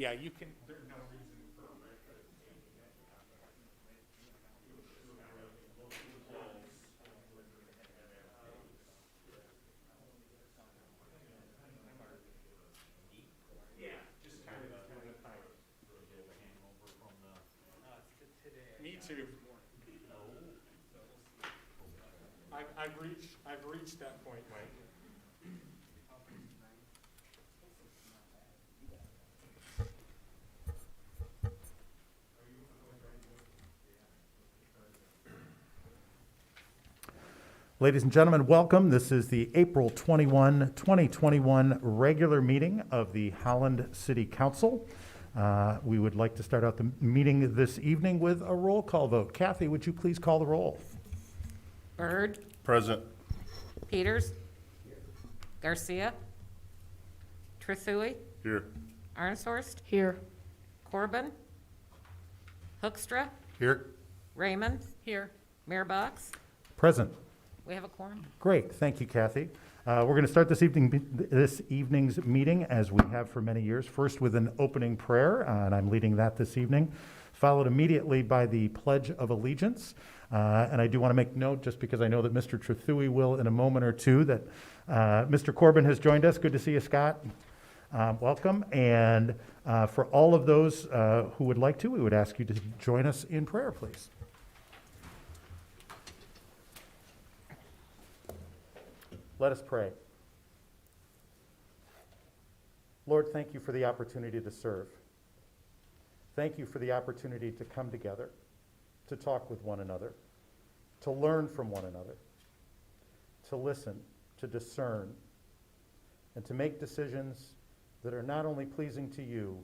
Yeah, you can, there's no reason for me too. I've reached that point, Mike. Ladies and gentlemen, welcome. This is the April 21, 2021 regular meeting of the Holland City Council. We would like to start out the meeting this evening with a roll call vote. Kathy, would you please call the roll? Byrd, Present. Peters, Garcia, Trethewey, Here. Arnshorst, Here. Corbin, Hoekstra, Here. Raymond, Here. Mayor Box. Present. We have a quorum. Great, thank you, Kathy. We're going to start this evening's meeting, as we have for many years, first with an opening prayer, and I'm leading that this evening, followed immediately by the Pledge of Allegiance. And I do want to make note, just because I know that Mr. Trethewey will in a moment or two, that Mr. Corbin has joined us. Good to see you, Scott. Welcome. And for all of those who would like to, we would ask you to join us in prayer, please. Let us pray. Lord, thank you for the opportunity to serve. Thank you for the opportunity to come together, to talk with one another, to learn from one another, to listen, to discern, and to make decisions that are not only pleasing to you,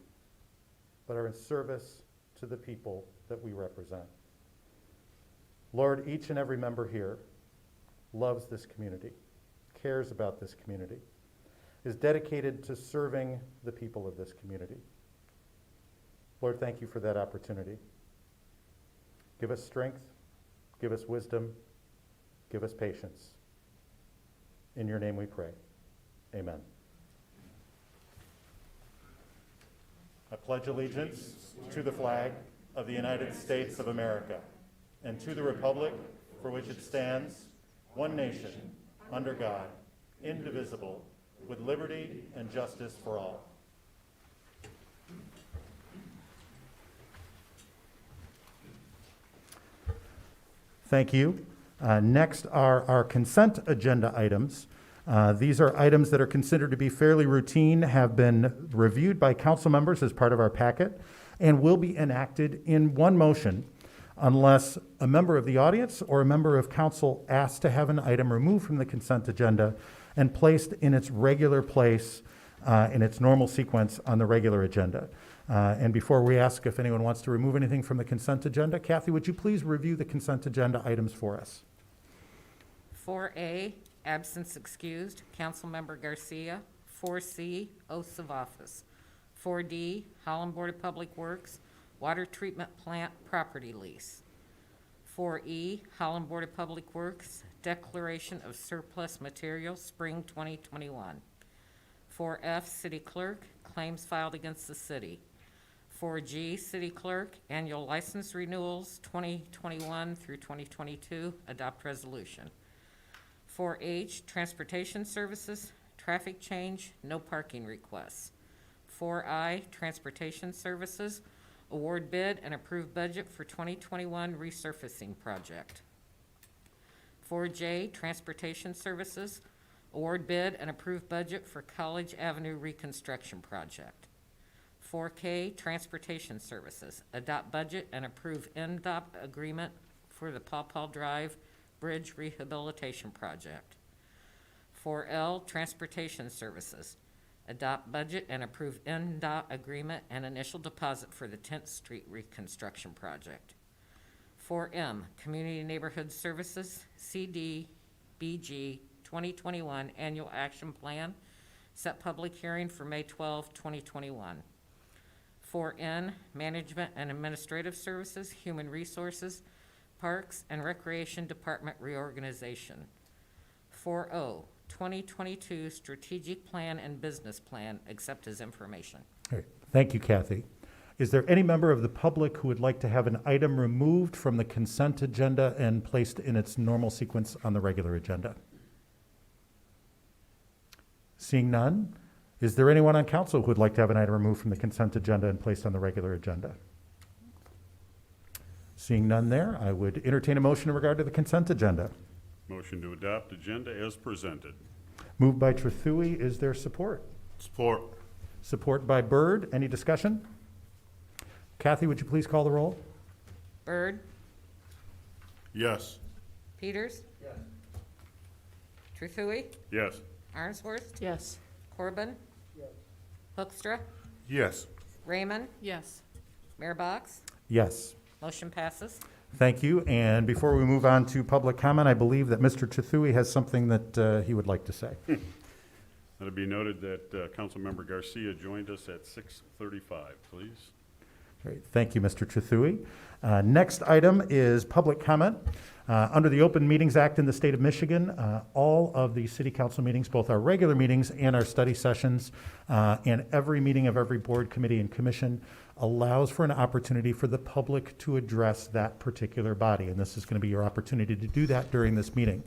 but are in service to the people that we represent. Lord, each and every member here loves this community, cares about this community, is dedicated to serving the people of this community. Lord, thank you for that opportunity. Give us strength, give us wisdom, give us patience. In your name we pray. Amen. I pledge allegiance to the flag of the United States of America and to the republic for which it stands, one nation, under God, indivisible, with liberty and justice for all. Thank you. Next are our consent agenda items. These are items that are considered to be fairly routine, have been reviewed by council members as part of our packet, and will be enacted in one motion unless a member of the audience or a member of council asks to have an item removed from the consent agenda and placed in its regular place in its normal sequence on the regular agenda. And before we ask if anyone wants to remove anything from the consent agenda, Kathy, would you please review the consent agenda items for us? 4A, absence excused, Councilmember Garcia. 4C, oaths of office. 4D, Holland Board of Public Works, water treatment plant property lease. 4E, Holland Board of Public Works, declaration of surplus material, spring 2021. 4F, City Clerk, claims filed against the city. 4G, City Clerk, annual license renewals 2021 through 2022, adopt resolution. 4H, Transportation Services, traffic change, no parking requests. 4I, Transportation Services, award bid and approve budget for 2021 resurfacing project. 4J, Transportation Services, award bid and approve budget for College Avenue reconstruction project. 4K, Transportation Services, adopt budget and approve NDOT agreement for the Paw Paw Drive Bridge Rehabilitation Project. 4L, Transportation Services, adopt budget and approve NDOT agreement and initial deposit for the 10th Street reconstruction project. 4M, Community Neighborhood Services, CDBG 2021 Annual Action Plan, set public hearing for May 12, 2021. 4N, Management and Administrative Services, Human Resources, Parks and Recreation Department reorganization. 4O, 2022 Strategic Plan and Business Plan, except as information. All right. Thank you, Kathy. Is there any member of the public who would like to have an item removed from the consent agenda and placed in its normal sequence on the regular agenda? Seeing none, is there anyone on council who would like to have an item removed from the consent agenda and placed on the regular agenda? Seeing none there, I would entertain a motion in regard to the consent agenda. Motion to adopt agenda as presented. Moved by Trethewey. Is there support? Support. Support by Byrd. Any discussion? Kathy, would you please call the roll? Byrd, Yes. Peters. Yes. Trethewey, Yes. Arnsworth, Yes. Corbin. Yes. Hoekstra, Yes. Raymond, Yes. Mayor Box. Yes. Motion passes. Thank you. And before we move on to public comment, I believe that Mr. Trethewey has something that he would like to say. Let it be noted that Councilmember Garcia joined us at 6:35, please. Great. Thank you, Mr. Trethewey. Next item is public comment. Under the Open Meetings Act in the state of Michigan, all of the city council meetings, both our regular meetings and our study sessions, and every meeting of every board, committee, and commission allows for an opportunity for the public to address that particular body. And this is going to be your opportunity to do that during this meeting.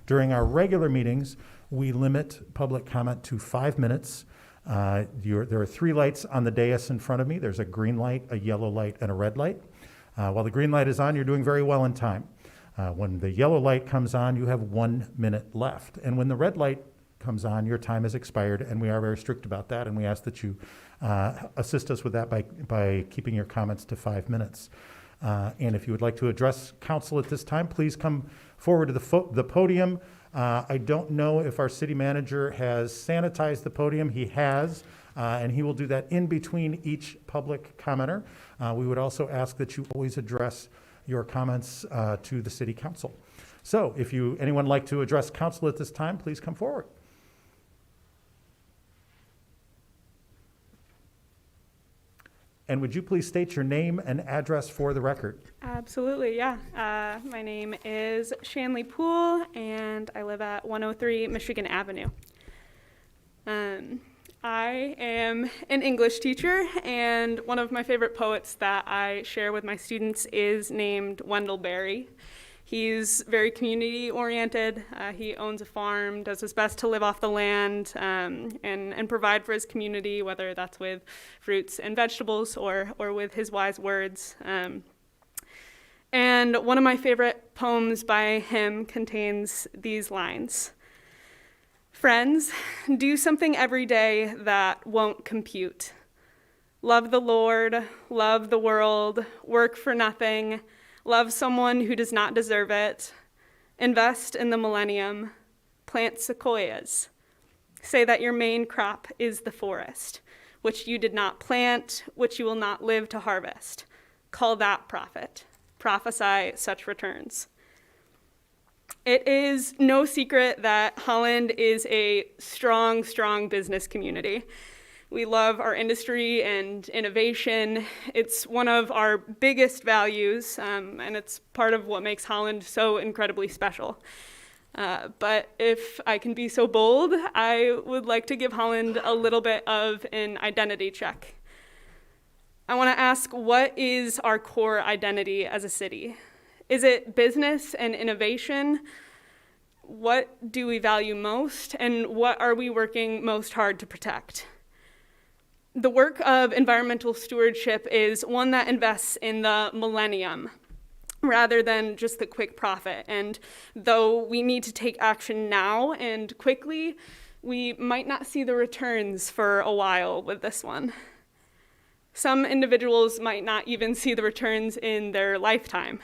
During our regular meetings, we limit public comment to 5 minutes. There are 3 lights on the dais in front of me. There's a green light, a yellow light, and a red light. While the green light is on, you're doing very well in time. When the yellow light comes on, you have 1 minute left. And when the red light comes on, your time has expired, and we are very strict about that, and we ask that you assist us with that by keeping your comments to 5 minutes. And if you would like to address council at this time, please come forward to the podium. I don't know if our city manager has sanitized the podium. He has, and he will do that in between each public commenter. We would also ask that you always address your comments to the city council. So if anyone like to address council at this time, please come forward. And would you please state your name and address for the record? Absolutely, yeah. My name is Shanley Poole, and I live at 103 Michigan Avenue. I am an English teacher, and one of my favorite poets that I share with my students is named Wendell Berry. He's very community-oriented. He owns a farm, does his best to live off the land, and provide for his community, whether that's with fruits and vegetables or with his wise words. And one of my favorite poems by him contains these lines. Friends, do something every day that won't compute. Love the Lord, love the world, work for nothing, love someone who does not deserve it, invest in the millennium, plant sequoias. Say that your main crop is the forest, which you did not plant, which you will not live to harvest. Call that profit. Prophesy such returns. It is no secret that Holland is a strong, strong business community. We love our industry and innovation. It's one of our biggest values, and it's part of what makes Holland so incredibly special. But if I can be so bold, I would like to give Holland a little bit of an identity check. I want to ask, what is our core identity as a city? Is it business and innovation? What do we value most, and what are we working most hard to protect? The work of environmental stewardship is one that invests in the millennium rather than just the quick profit. And though we need to take action now and quickly, we might not see the returns for a while with this one. Some individuals might not even see the returns in their lifetime.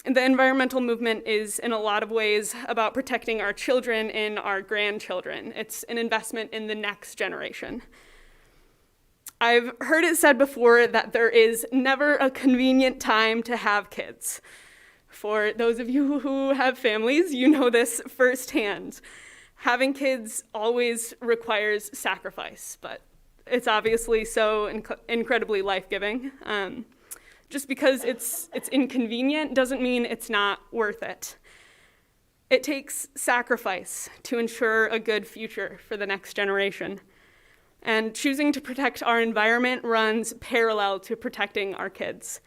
The environmental movement is, in a lot of ways, about protecting our children and our grandchildren. It's an investment in the next generation. I've heard it said before that there is never a convenient time to have kids. For those of you who have families, you know this firsthand. Having kids always requires sacrifice, but it's obviously so incredibly life-giving. Just because it's inconvenient doesn't mean it's not worth it. It takes sacrifice to ensure a good future for the next generation. And choosing to protect our environment runs parallel to protecting our kids.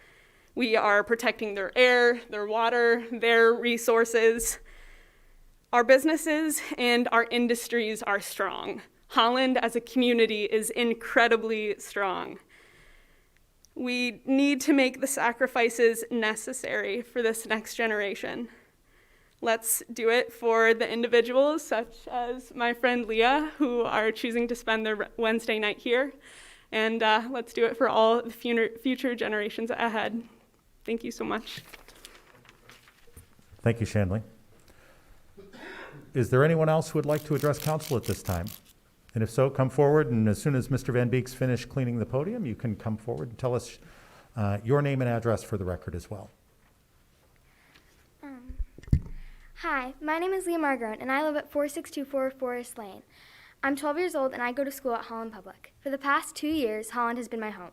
We are protecting their air, their water, their resources. Our businesses and our industries are strong. Holland as a community is incredibly strong. We need to make the sacrifices necessary for this next generation. Let's do it for the individuals such as my friend Leah, who are choosing to spend their Wednesday night here. And let's do it for all the future generations ahead. Thank you so much. Thank you, Shanley. Is there anyone else who would like to address council at this time? And if so, come forward, and as soon as Mr. Van Beek's finished cleaning the podium, you can come forward and tell us your name and address for the record as well. Hi, my name is Leah Margone, and I live at 4624 Forest Lane. I'm 12 years old, and I go to school at Holland Public. For the past 2 years, Holland has been my home.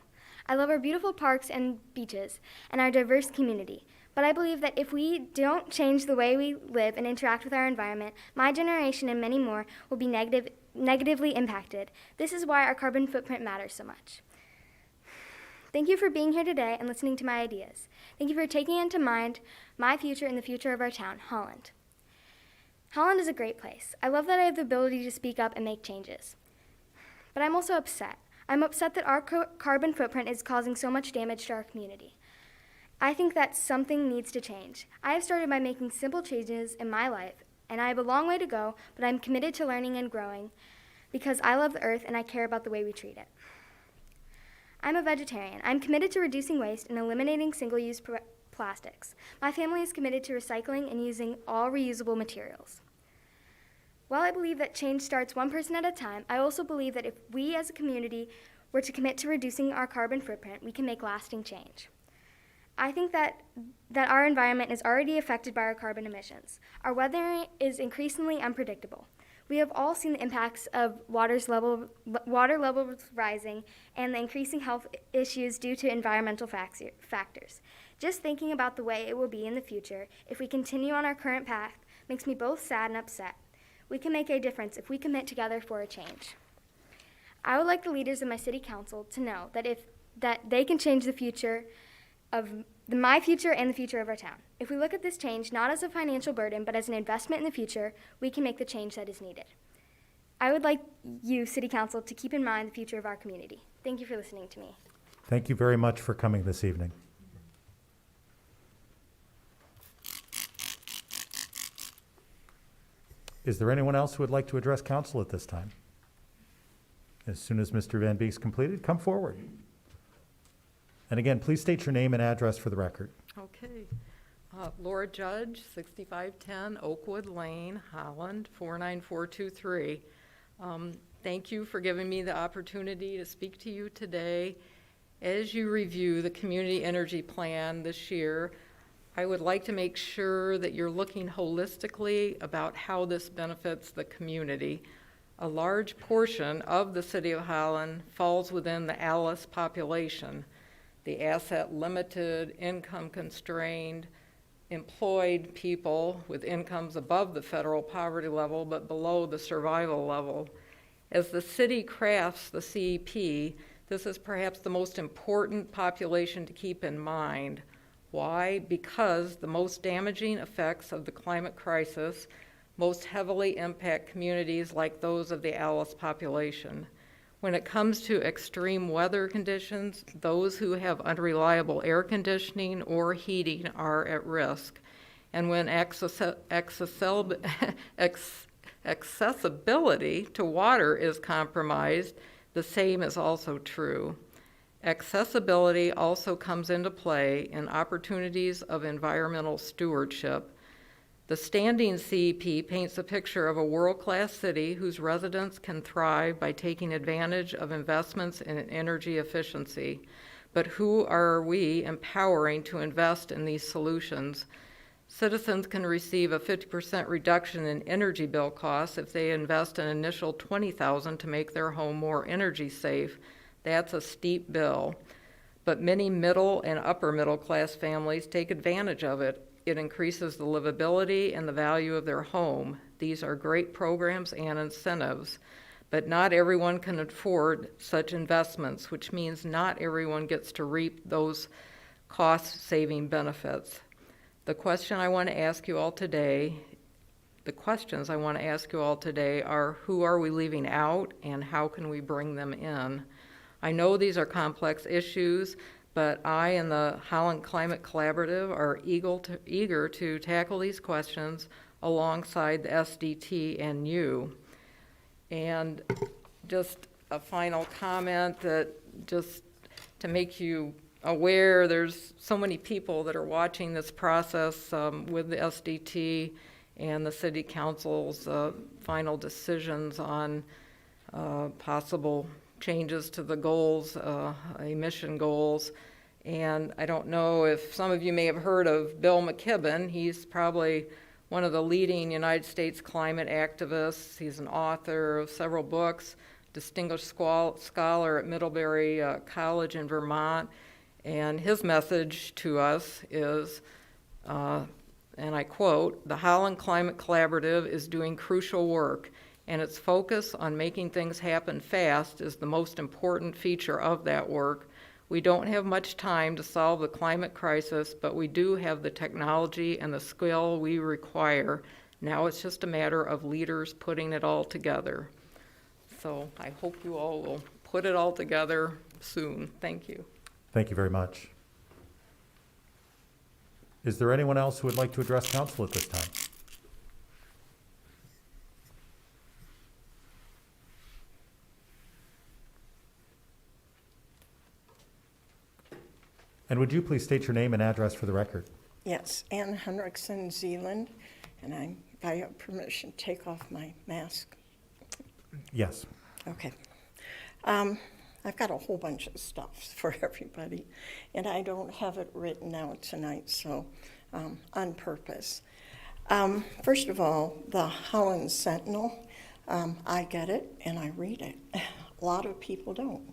I love our beautiful parks and beaches and our diverse community. But I believe that if we don't change the way we live and interact with our environment, my generation and many more will be negatively impacted. This is why our carbon footprint matters so much. Thank you for being here today and listening to my ideas. Thank you for taking into mind my future and the future of our town, Holland. Holland is a great place. I love that I have the ability to speak up and make changes. But I'm also upset. I'm upset that our carbon footprint is causing so much damage to our community. I think that something needs to change. I have started by making simple changes in my life, and I have a long way to go, but I'm committed to learning and growing because I love the earth and I care about the way we treat it. I'm a vegetarian. I'm committed to reducing waste and eliminating single-use plastics. My family is committed to recycling and using all reusable materials. While I believe that change starts one person at a time, I also believe that if we as a community were to commit to reducing our carbon footprint, we can make lasting change. I think that our environment is already affected by our carbon emissions. Our weather is increasingly unpredictable. We have all seen the impacts of water levels rising and the increasing health issues due to environmental factors. Just thinking about the way it will be in the future if we continue on our current path makes me both sad and upset. We can make a difference if we commit together for a change. I would like the leaders of my city council to know that they can change the future of my future and the future of our town. If we look at this change not as a financial burden, but as an investment in the future, we can make the change that is needed. I would like you, City Council, to keep in mind the future of our community. Thank you for listening to me. Thank you very much for coming this evening. Is there anyone else who would like to address council at this time? As soon as Mr. Van Beek's completed, come forward. And again, please state your name and address for the record. Okay. Laura Judge, 6510 Oakwood Lane, Holland, 49423. Thank you for giving me the opportunity to speak to you today. As you review the Community Energy Plan this year, I would like to make sure that you're looking holistically about how this benefits the community. A large portion of the City of Holland falls within the ALICE population, the asset-limited, income-constrained, employed people with incomes above the federal poverty level but below the survival level. As the city crafts the CEP, this is perhaps the most important population to keep in mind. Why? Because the most damaging effects of the climate crisis most heavily impact communities like those of the ALICE population. When it comes to extreme weather conditions, those who have unreliable air conditioning or heating are at risk. And when accessibility to water is compromised, the same is also true. Accessibility also comes into play in opportunities of environmental stewardship. The standing CEP paints a picture of a world-class city whose residents can thrive by taking advantage of investments in energy efficiency. But who are we empowering to invest in these solutions? Citizens can receive a 50% reduction in energy bill costs if they invest an initial $20,000 to make their home more energy safe. That's a steep bill. But many middle and upper middle class families take advantage of it. It increases the livability and the value of their home. These are great programs and incentives. but not everyone can afford such investments, which means not everyone gets to reap those cost-saving benefits. The questions I want to ask you all today are, who are we leaving out and how can we bring them in? I know these are complex issues, but I and the Holland Climate Collaborative are eager to tackle these questions alongside the SDT and you. And just a final comment that just to make you aware, there's so many people that are watching this process with the SDT and the City Council's final decisions on possible changes to the goals, emission goals. And I don't know if some of you may have heard of Bill McKibben. He's probably one of the leading United States climate activists. He's an author of several books, distinguished scholar at Middlebury College in Vermont. And his message to us is, and I quote, "The Holland Climate Collaborative is doing crucial work, and its focus on making things happen fast is the most important feature of that work. We don't have much time to solve the climate crisis, but we do have the technology and the skill we require. Now it's just a matter of leaders putting it all together." So I hope you all will put it all together soon. Thank you. Thank you very much. Is there anyone else who would like to address council at this time? And would you please state your name and address for the record? Yes, Ann Henriksen, Zealand, and if I have permission to take off my mask. Yes. Okay. I've got a whole bunch of stuff for everybody, and I don't have it written out tonight, so on purpose. First of all, the Holland Sentinel, I get it and I read it. A lot of people don't,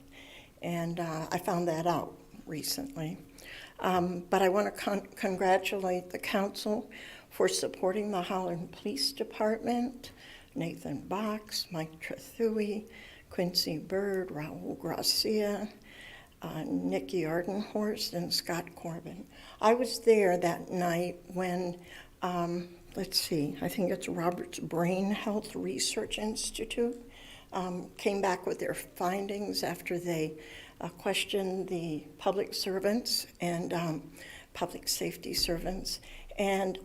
and I found that out recently. But I want to congratulate the council for supporting the Holland Police Department, Nathan Box, Mike Trethui, Quincy Bird, Raul Gracia, Nikki Ardenhorst, and Scott Corbin. I was there that night when, let's see, I think it's Robert's Brain Health Research Institute came back with their findings after they questioned the public servants and public safety servants. And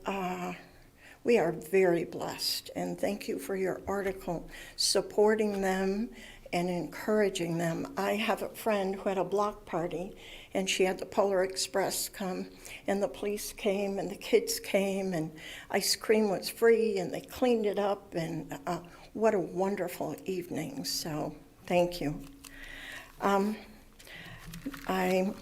we are very blessed, and thank you for your article supporting them and encouraging them. I have a friend who had a block party, and she had the Polar Express come, and the police came, and the kids came, and ice cream was free, and they cleaned it up, and what a wonderful evening. So thank you. I'm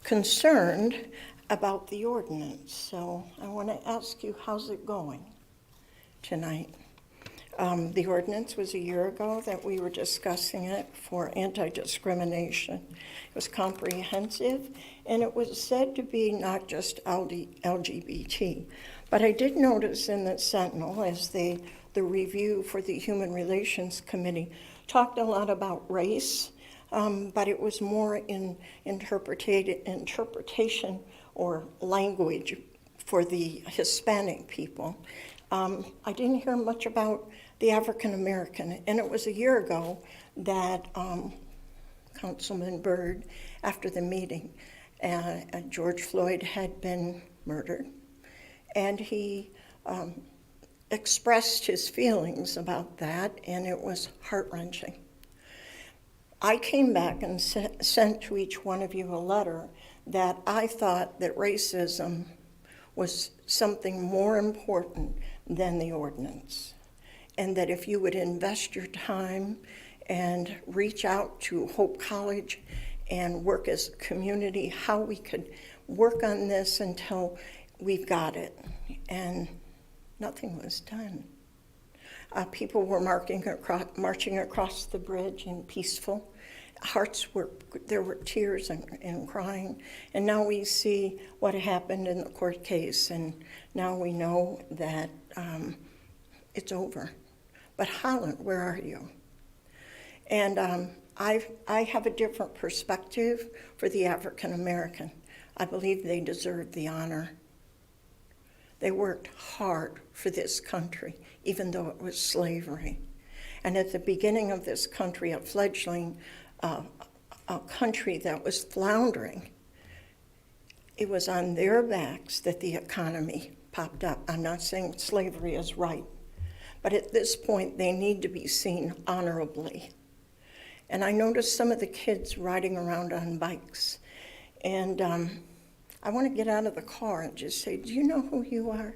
concerned about the ordinance, so I want to ask you, how's it going tonight? The ordinance was a year ago that we were discussing it for anti-discrimination. It was comprehensive, and it was said to be not just LGBT. But I did notice in the Sentinel, as the review for the Human Relations Committee talked a lot about race, but it was more in interpretation or language for the Hispanic people. I didn't hear much about the African American, and it was a year ago that Councilman Byrd, after the meeting, George Floyd had been murdered, and he expressed his feelings about that, and it was heart-wrenching. I came back and sent to each one of you a letter that I thought that racism was something more important than the ordinance, and that if you would invest your time and reach out to Hope College and work as a community, how we could work on this until we've got it. And nothing was done. People were marching across the bridge in peaceful. There were tears and crying. And now we see what happened in the court case, and now we know that it's over. But Holland, where are you? And I have a different perspective for the African American. I believe they deserve the honor. They worked hard for this country, even though it was slavery. And at the beginning of this country, a fledgling a country that was floundering, it was on their backs that the economy popped up. I'm not saying slavery is right, but at this point, they need to be seen honorably. And I noticed some of the kids riding around on bikes. And I want to get out of the car and just say, do you know who you are?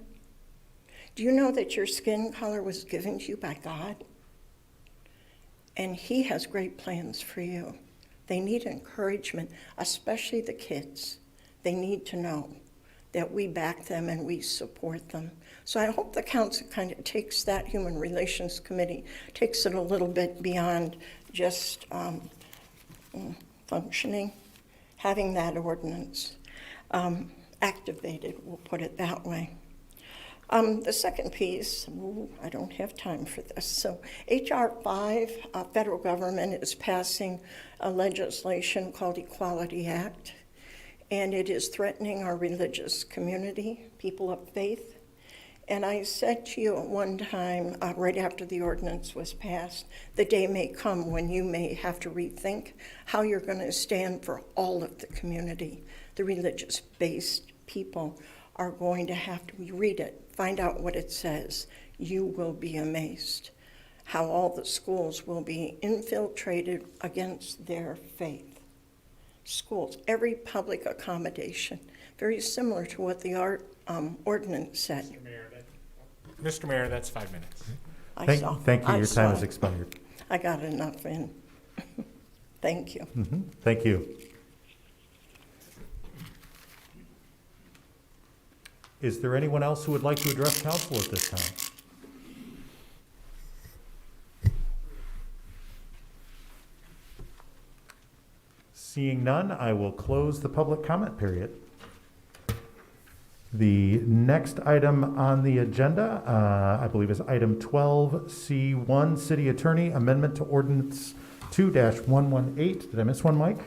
Do you know that your skin color was given to you by God? And He has great plans for you. They need encouragement, especially the kids. They need to know that we back them and we support them. So I hope the council kind of takes that, Human Relations Committee, takes it a little bit beyond just functioning, having that ordinance activated, we'll put it that way. The second piece, I don't have time for this. So H.R. 5, federal government is passing a legislation called Equality Act, and it is threatening our religious community, people of faith. And I said to you at one time, right after the ordinance was passed, the day may come when you may have to rethink how you're going to stand for all of the community. The religious-based people are going to have to read it, find out what it says. You will be amazed how all the schools will be infiltrated against their faith. Schools, every public accommodation, very similar to what the ordinance said. Mr. Mayor, that's 5 minutes. Thank you, your time has expired. I got enough in. Thank you. Thank you. Is there anyone else who would like to address council at this time? Seeing none, I will close the public comment period. The next item on the agenda, I believe, is item 12C1, City Attorney Amendment to Ordinance 2-118. Did I miss one, Mike?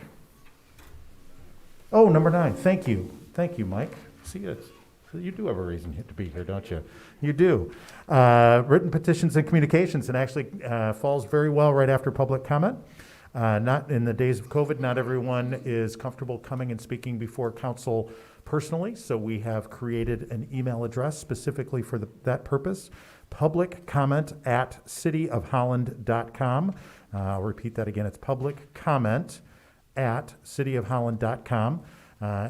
Oh, number 9. Thank you. Thank you, Mike. See, you do have a reason to be here, don't you? You do. Written petitions and communications, and actually falls very well right after public comment. Not in the days of COVID, not everyone is comfortable coming and speaking before council personally, so we have created an email address specifically for that purpose, publiccomment@cityofholland.com. I'll repeat that again, it's publiccomment@cityofholland.com.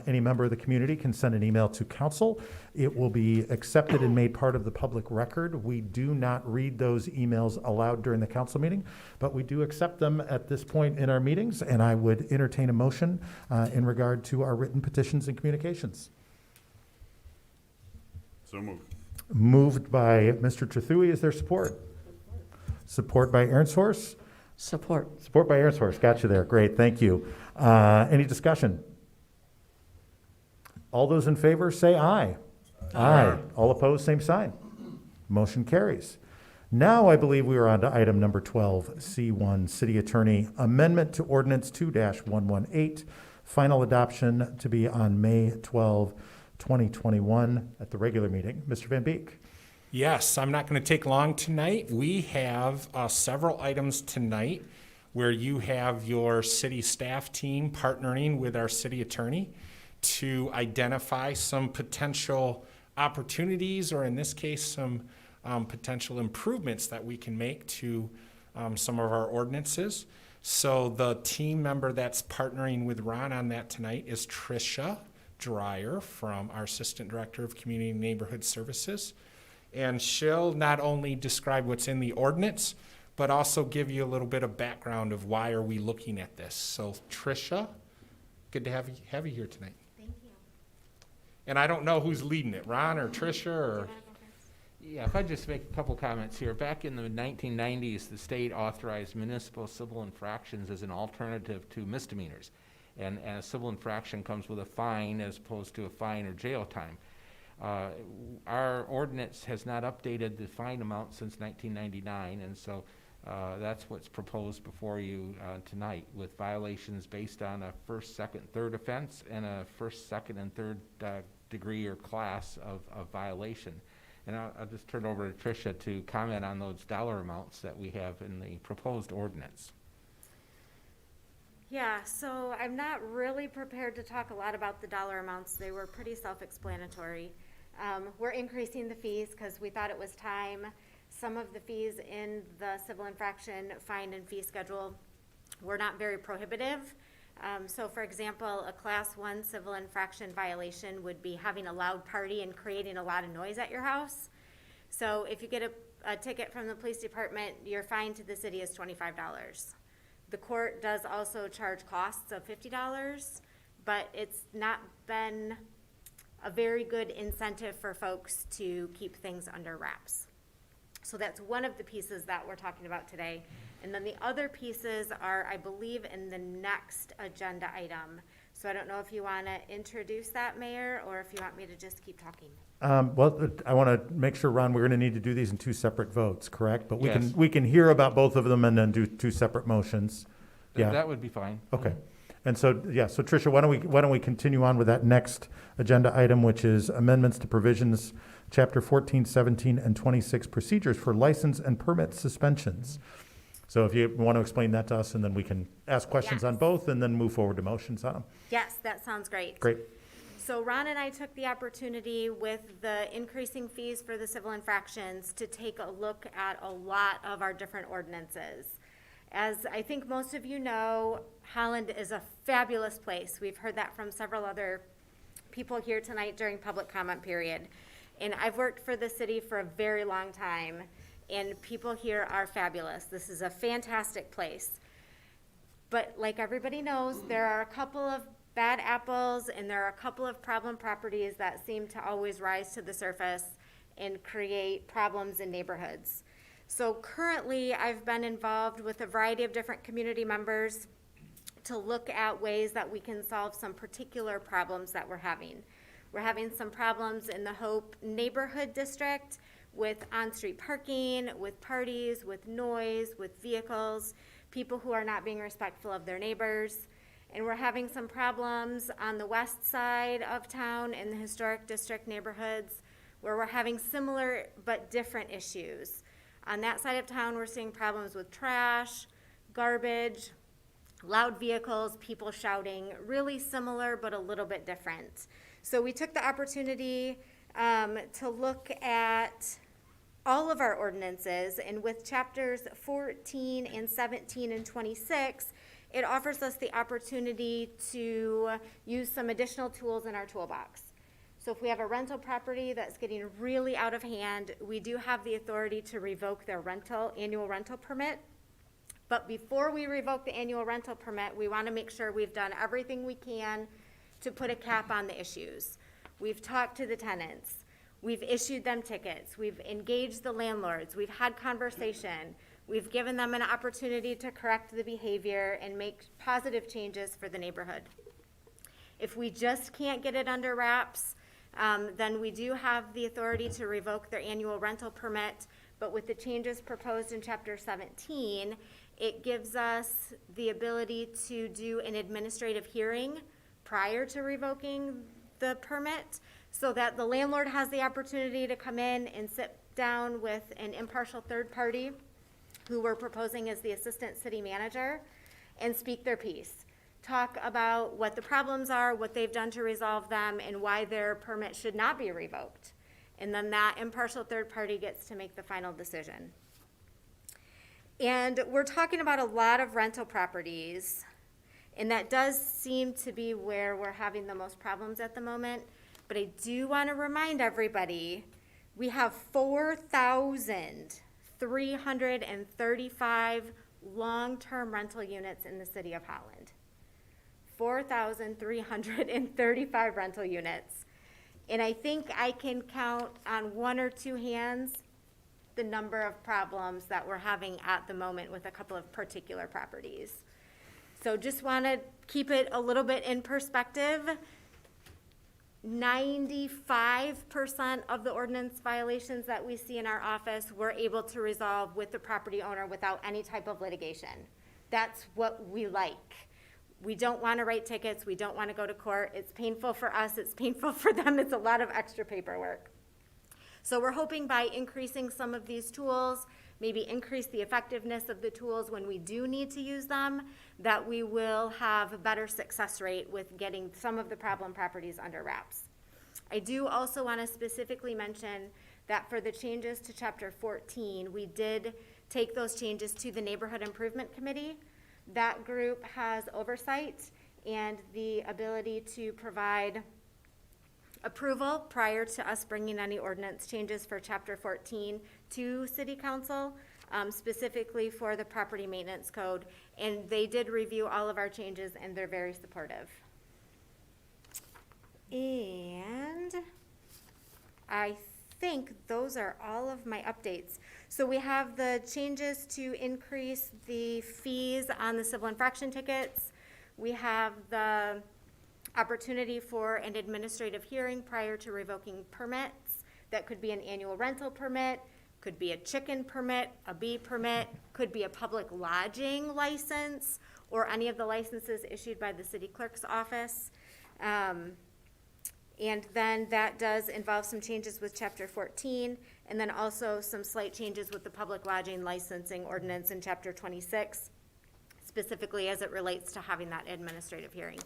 Any member of the community can send an email to council. It will be accepted and made part of the public record. We do not read those emails aloud during the council meeting, but we do accept them at this point in our meetings, and I would entertain a motion in regard to our written petitions and communications. So moved. Moved by Mr. Trethewey. Is there support? Support by Aaronshorst? Support. Support by Aaronshorst. Got you there. Great. Thank you. Any discussion? All those in favor say aye. Aye. All opposed, same sign. Motion carries. Now I believe we are on to item number 12C1, City Attorney Amendment to Ordinance 2-118, final adoption to be on May 12, 2021 at the regular meeting. Mr. Van Beek. Yes, I'm not going to take long tonight. We have several items tonight where you have your city staff team partnering with our city attorney to identify some potential opportunities, or in this case, some potential improvements that we can make to some of our ordinances. So the team member that's partnering with Ron on that tonight is Tricia Dreyer, from our Assistant Director of Community and Neighborhood Services. And she'll not only describe what's in the ordinance, but also give you a little bit of background of why are we looking at this. So Tricia, good to have you here tonight. And I don't know who's leading it, Ron or Tricia or? Yeah, if I just make a couple comments here. Back in the 1990s, the state authorized municipal civil infractions as an alternative to misdemeanors. And a civil infraction comes with a fine as opposed to a fine or jail time. Our ordinance has not updated the fine amount since 1999, and so That's what's proposed before you tonight, with violations based on a first, second, third offense and a first, second, and third degree or class of violation. And I'll just turn it over to Tricia to comment on those dollar amounts that we have in the proposed ordinance. Yeah, so I'm not really prepared to talk a lot about the dollar amounts. They were pretty self-explanatory. We're increasing the fees because we thought it was time. Some of the fees in the civil infraction fine and fee schedule were not very prohibitive. So for example, a class 1 civil infraction violation would be having a loud party and creating a lot of noise at your house. So if you get a ticket from the police department, your fine to the city is $25. The court does also charge costs of $50, but it's not been a very good incentive for folks to keep things under wraps. So that's one of the pieces that we're talking about today. And then the other pieces are, I believe, in the next agenda item. So I don't know if you want to introduce that, Mayor, or if you want me to just keep talking. Well, I want to make sure, Ron, we're going to need to do these in 2 separate votes, correct? But Yes. we can hear about both of them and then do 2 separate motions. Yeah. That would be fine. Okay. And so, yeah, so Tricia, why don't we continue on with that next agenda item, which is amendments to provisions, chapter 14, 17, and 26, procedures for license and permit suspensions. So if you want to explain that to us, and then we can ask questions on Yes. both and then move forward to motions on them. Yes, that sounds great. Great. So Ron and I took the opportunity with the increasing fees for the civil infractions to take a look at a lot of our different ordinances. As I think most of you know, Holland is a fabulous place. We've heard that from several other people here tonight during public comment period. And I've worked for the city for a very long time, and people here are fabulous. This is a fantastic place. But like everybody knows, there are a couple of bad apples, and there are a couple of problem properties that seem to always rise to the surface and create problems in neighborhoods. So currently, I've been involved with a variety of different community members to look at ways that we can solve some particular problems that we're having. We're having some problems in the Hope neighborhood district with on-street parking, with parties, with noise, with vehicles, people who are not being respectful of their neighbors. And we're having some problems on the west side of town in the historic district neighborhoods where we're having similar but different issues. On that side of town, we're seeing problems with trash, garbage, loud vehicles, people shouting, really similar but a little bit different. So we took the opportunity to look at all of our ordinances, and with chapters 14 and 17 and 26, it offers us the opportunity to use some additional tools in our toolbox. So if we have a rental property that's getting really out of hand, we do have the authority to revoke their annual rental permit. But before we revoke the annual rental permit, we want to make sure we've done everything we can to put a cap on the issues. We've talked to the tenants. We've issued them tickets. We've engaged the landlords. We've had conversation. We've given them an opportunity to correct the behavior and make positive changes for the neighborhood. If we just can't get it under wraps, then we do have the authority to revoke their annual rental permit. But with the changes proposed in chapter 17, it gives us the ability to do an administrative hearing prior to revoking the permit, so that the landlord has the opportunity to come in and sit down with an impartial third party who we're proposing as the assistant city manager and speak their piece. Talk about what the problems are, what they've done to resolve them, and why their permit should not be revoked. And then that impartial third party gets to make the final decision. And we're talking about a lot of rental properties, and that does seem to be where we're having the most problems at the moment. But I do want to remind everybody, we have 4,335 long-term rental units in the city of Holland. 4,335 rental units. And I think I can count on 1 or 2 hands the number of problems that we're having at the moment with a couple of particular properties. So just want to keep it a little bit in perspective. 95% of the ordinance violations that we see in our office, we're able to resolve with the property owner without any type of litigation. That's what we like. We don't want to write tickets. We don't want to go to court. It's painful for us. It's painful for them. It's a lot of extra paperwork. So we're hoping by increasing some of these tools, maybe increase the effectiveness of the tools when we do need to use them, that we will have a better success rate with getting some of the problem properties under wraps. I do also want to specifically mention that for the changes to Chapter 14, we did take those changes to the Neighborhood Improvement Committee. That group has oversight and the ability to provide approval prior to us bringing any ordinance changes for Chapter 14 to City Council, specifically for the property maintenance code. And they did review all of our changes, and they're very supportive. And I think those are all of my updates. So we have the changes to increase the fees on the civil infraction tickets. We have the opportunity for an administrative hearing prior to revoking permits. That could be an annual rental permit, could be a chicken permit, a bee permit, could be a public lodging license, or any of the licenses issued by the city clerk's office. And then that does involve some changes with Chapter 14, and then also some slight changes with the public lodging licensing ordinance in Chapter 26, specifically as it relates to having that administrative hearing.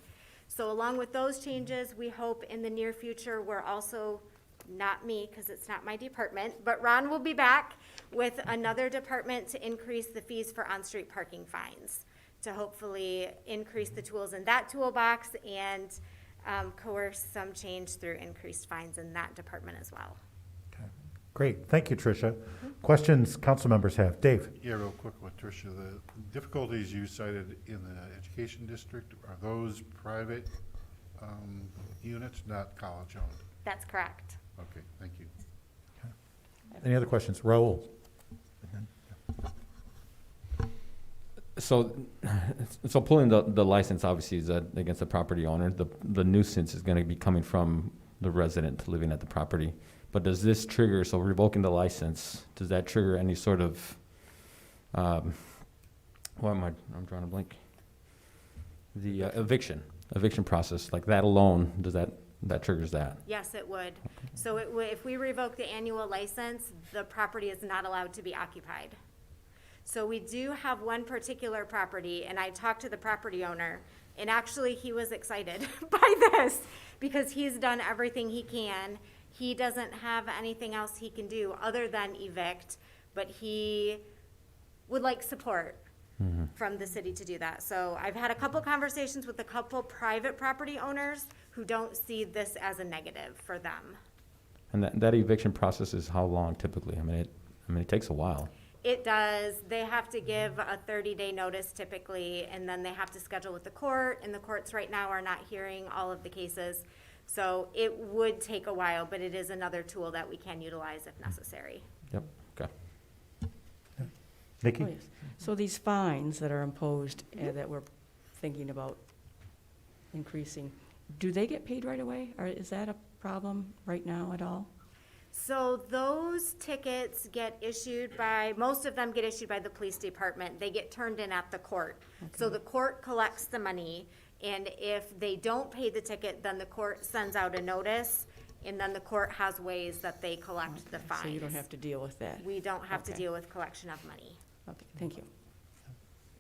So along with those changes, we hope in the near future, we're also, not me, because it's not my department, but Ron will be back with another department to increase the fees for on-street parking fines, to hopefully increase the tools in that toolbox and coerce some change through increased fines in that department as well. Great, thank you, Tricia. Questions council members have? Dave? Yeah, real quick with Tricia, the difficulties you cited in the education district, are those private units, not college-owned? That's correct. Okay, thank you. Any other questions? Raul? So pulling the license obviously is against the property owner. The nuisance is going to be coming from the resident living at the property. But does this trigger, so revoking the license, does that trigger any sort of, I'm drawing a blank. The eviction process, like that alone, that triggers that? Yes, it would. So it would, if we revoke the annual license, the property is not allowed to be occupied. So we do have one particular property, and I talked to the property owner, and actually he was excited by this because he's done everything he can. He doesn't have anything else he can do other than evict, but he would like support from the city to do that. So I've had a couple conversations with a couple private property owners who don't see this as a negative for them. And that eviction process is how long typically? I mean, it takes a while. It does. They have to give a 30-day notice typically, and then they have to schedule with the court, and the courts right now are not hearing all of the cases. So it would take a while, but it is another tool that we can utilize if necessary. Yep, okay. Nikki? Oh, yes. So these fines that are imposed that we're thinking about increasing, do they get paid right away? Or is that a problem right now at all? So those tickets get issued by, most of them get issued by the police department. They get turned in at the court. So the court collects the money, and if they don't pay the ticket, then the court sends out a notice, and then the court has ways that they collect the fines. So you don't have to deal with that? We don't have to Okay. deal with collection of money. Okay, thank you.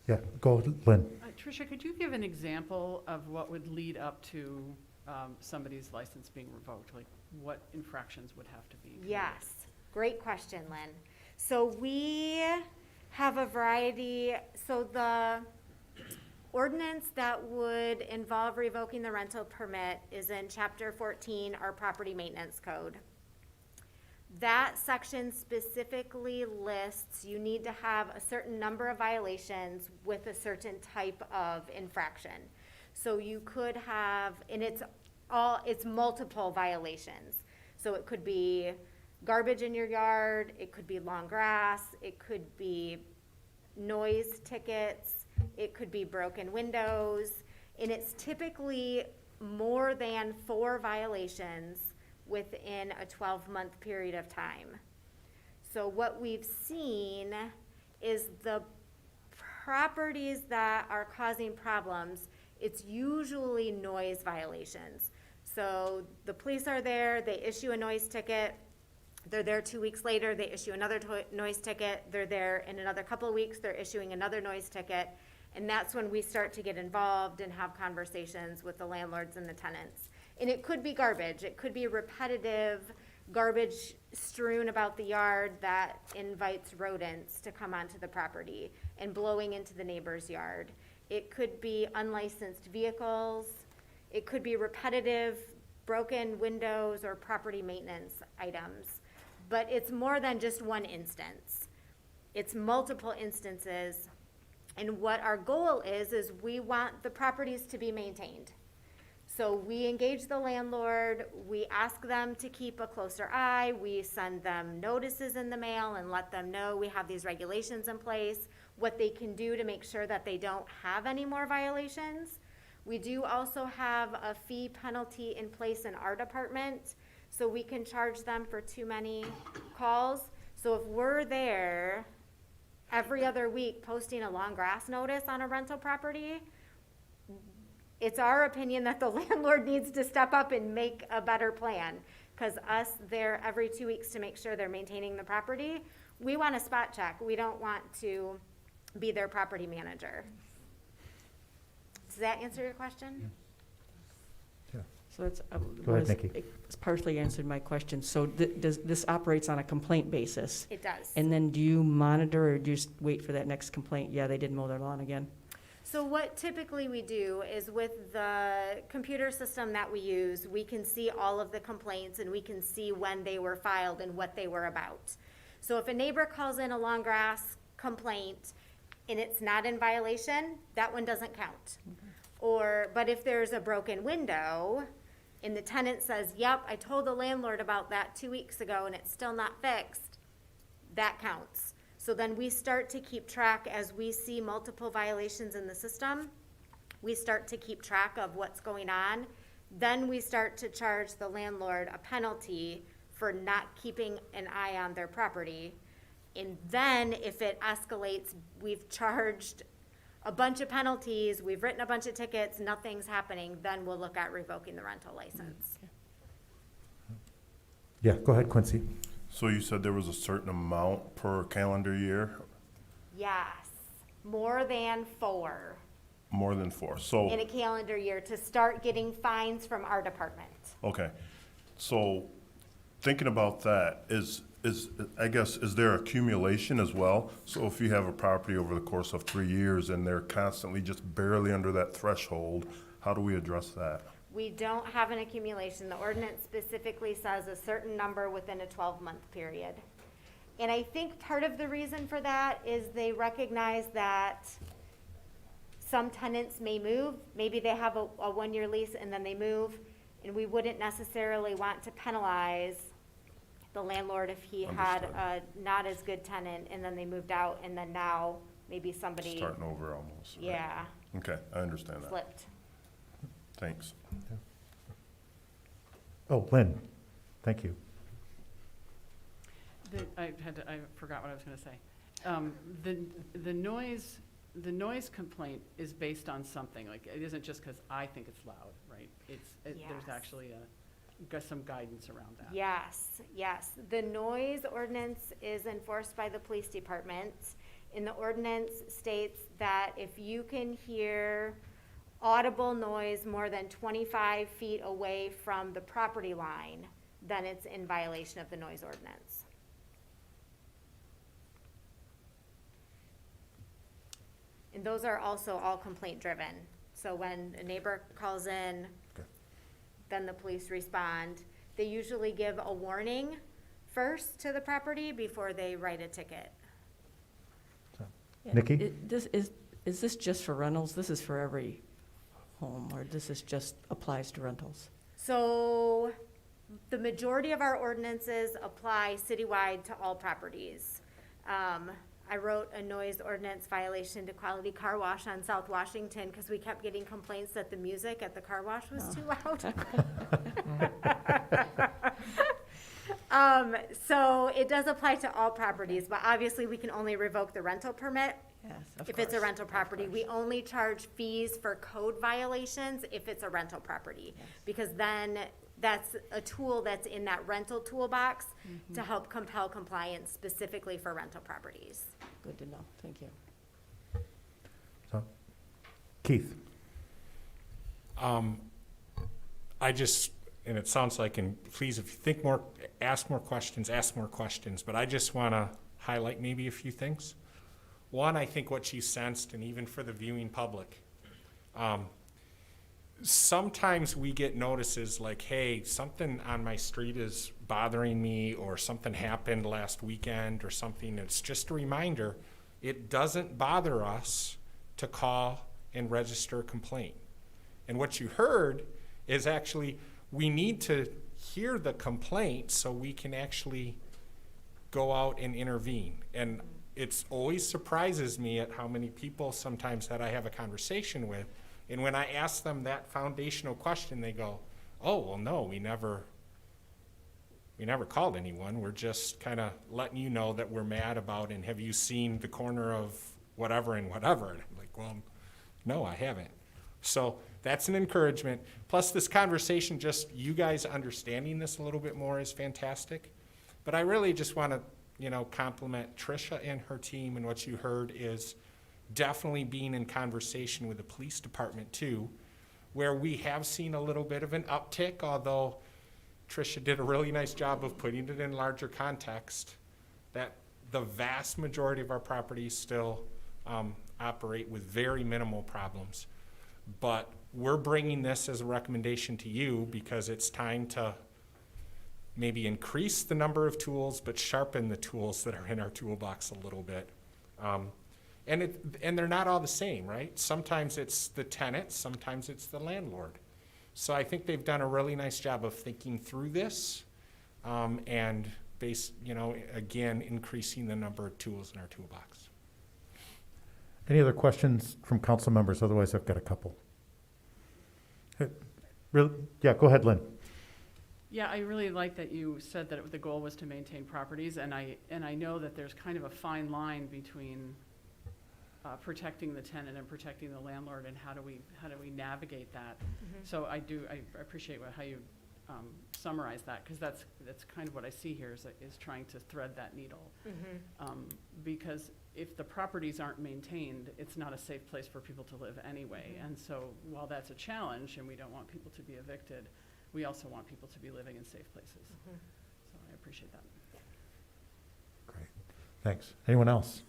Yeah, go, Lynn. Tricia, could you give an example of what would lead up to somebody's license being revoked? Like what infractions would have to be committed? Yes, great question, Lynn. So we have a variety, so the ordinance that would involve revoking the rental permit is in Chapter 14, our property maintenance code. That section specifically lists you need to have a certain number of violations with a certain type of infraction. So you could have, and it's multiple violations. So it could be garbage in your yard, it could be long grass, it could be noise tickets, it could be broken windows, and it's typically more than 4 violations within a 12-month period of time. So what we've seen is the properties that are causing problems, it's usually noise violations. So the police are there, they issue a noise ticket, they're there 2 weeks later, they issue another noise ticket, they're there in another couple of weeks, they're issuing another noise ticket, and that's when we start to get involved and have conversations with the landlords and the tenants. And it could be garbage, it could be repetitive garbage strewn about the yard that invites rodents to come onto the property and blowing into the neighbor's yard. It could be unlicensed vehicles, it could be repetitive broken windows or property maintenance items. But it's more than just one instance. It's multiple instances. And what our goal is we want the properties to be maintained. So we engage the landlord, we ask them to keep a closer eye, we send them notices in the mail and let them know we have these regulations in place, what they can do to make sure that they don't have any more violations. We do also have a fee penalty in place in our department, so we can charge them for too many calls. So if we're there every other week posting a long grass notice on a rental property, it's our opinion that the landlord needs to step up and make a better plan. Because us there every 2 weeks to make sure they're maintaining the property, we want a spot check. We don't want to be their property manager. Does that answer your question? So that's, Go ahead, Nikki. it's partially answered my question. So does, this operates on a complaint basis? It does. And then do you monitor or do you just wait for that next complaint? Yeah, they did mow their lawn again. So what typically we do is with the computer system that we use, we can see all of the complaints and we can see when they were filed and what they were about. So if a neighbor calls in a long grass complaint and it's not in violation, that one doesn't count. But if there's a broken window and the tenant says, yep, I told the landlord about that 2 weeks ago and it's still not fixed, that counts. So then we start to keep track as we see multiple violations in the system. We start to keep track of what's going on. Then we start to charge the landlord a penalty for not keeping an eye on their property. And then if it escalates, we've charged a bunch of penalties, we've written a bunch of tickets, nothing's happening, then we'll look at revoking the rental license. Yeah, go ahead, Quincy. So you said there was a certain amount per calendar year? Yes, more than 4 More than 4. So, in a calendar year to start getting fines from our department. okay. So thinking about that, is there accumulation as well? So if you have a property over the course of 3 years and they're constantly just barely under that threshold, how do we address that? We don't have an accumulation. The ordinance specifically says a certain number within a 12-month period. And I think part of the reason for that is they recognize that some tenants may move. Maybe they have a 1-year lease and then they move, and we wouldn't necessarily want to penalize the landlord if he had a not as good tenant and then they moved out and then now maybe somebody. Starting over almost. Right? Yeah. Okay, I understand that. Flipped. Thanks. Oh, Lynn, thank you. I forgot what I was gonna say. The noise complaint is based on something, like, it isn't just because I think it's loud, right? There's Yes. actually some guidance around that. Yes, yes. The noise ordinance is enforced by the police department. And the ordinance states that if you can hear audible noise more than 25 feet away from the property line, then it's in violation of the noise ordinance. And those are also all complaint driven. So when a neighbor calls in, then the police respond. They usually give a warning first to the property before they write a ticket. Yeah. Nikki? Is this just for rentals? This is for every home, or this is just applies to rentals? So the majority of our ordinances apply citywide to all properties. I wrote a noise ordinance violation to Quality Car Wash on South Washington because we kept getting complaints that the music at the car wash was too loud. So it does apply to all properties, but obviously we can only revoke the rental permit. Yes, If it's a rental property, we only charge fees for code violations if it's a rental property. Because then that's a tool that's in that rental toolbox to help compel compliance specifically for rental properties. Good to know, thank you. So, Keith? I just, and it sounds like, and please, if you think more, ask more questions, but I just want to highlight maybe a few things. One, I think what you sensed, and even for the viewing public, sometimes we get notices like, hey, something on my street is bothering me, or something happened last weekend or something. It's just a reminder, it doesn't bother us to call and register a complaint. And what you heard is actually, we need to hear the complaint so we can actually go out and intervene. And it's always surprises me at how many people sometimes that I have a conversation with, and when I ask them that foundational question, they go, oh, well, no, we never called anyone. We're just kind of letting you know that we're mad about, and have you seen the corner of whatever and whatever? And I'm like, well, no, I haven't. So that's an encouragement. Plus this conversation, just you guys understanding this a little bit more is fantastic. But I really just want to, compliment Tricia and her team, and what you heard is definitely being in conversation with the police department too, where we have seen a little bit of an uptick, although Tricia did a really nice job of putting it in larger context, that the vast majority of our properties still operate with very minimal problems. But we're bringing this as a recommendation to you because it's time to maybe increase the number of tools, but sharpen the tools that are in our toolbox a little bit. And they're not all the same, right? Sometimes it's the tenant, sometimes it's the landlord. So I think they've done a really nice job of thinking through this, and again, increasing the number of tools in our toolbox. Any other questions from council members? Otherwise, I've got a couple. Yeah, go ahead, Lynn. Yeah, I really like that you said that the goal was to maintain properties, and I know that there's kind of a fine line between protecting the tenant and protecting the landlord, and how do we navigate that? So I appreciate how you summarize that, because that's kind of what I see here is trying to thread that needle. Because if the properties aren't maintained, it's not a safe place for people to live anyway. And so while that's a challenge, and we don't want people to be evicted, we also want people to be living in safe places. So I appreciate that. Great, thanks. Anyone else?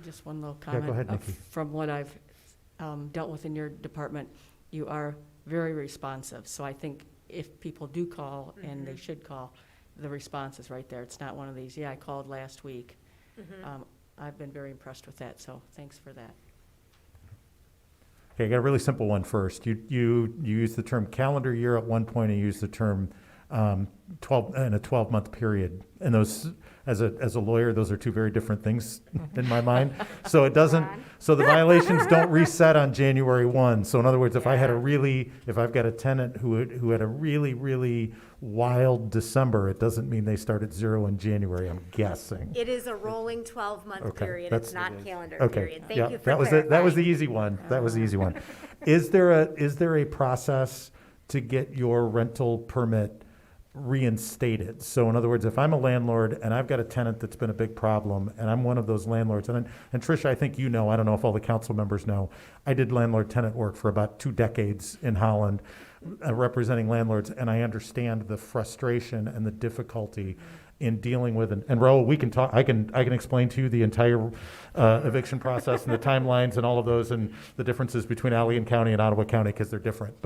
Just one little Yeah, comment. go ahead, Nikki. From what I've dealt with in your department, you are very responsive. So I think if people do call, and they should call, the response is right there. It's not one of these, yeah, I called last week. I've been very impressed with that, so thanks for that. Okay, I got a really simple one first. You use the term calendar year at one point, and you use the term 12 in a 12-month period. And those, as a lawyer, those are two very different things in my mind. So it doesn't. So the violations don't reset on January 1. So in other words, if I've got a tenant who had a really wild December, it doesn't mean they start at 0 in January. I'm guessing. It is a rolling 12-month period. It's not calendar Okay. period. Thank Yeah, you for that was clarifying. that was the easy one. That was the easy one. Is there a process to get your rental permit reinstated? So in other words, if I'm a landlord and I've got a tenant that's been a big problem, and I'm one of those landlords, and Tricia, I think I don't know if all the council members know, I did landlord-tenant work for about 2 decades in Holland, representing landlords, and I understand the frustration and the difficulty in dealing with, and Raul, we can talk, I can explain to you the entire eviction process and the timelines and all of those, and the differences between Allegan County and Ottawa County, because they're different.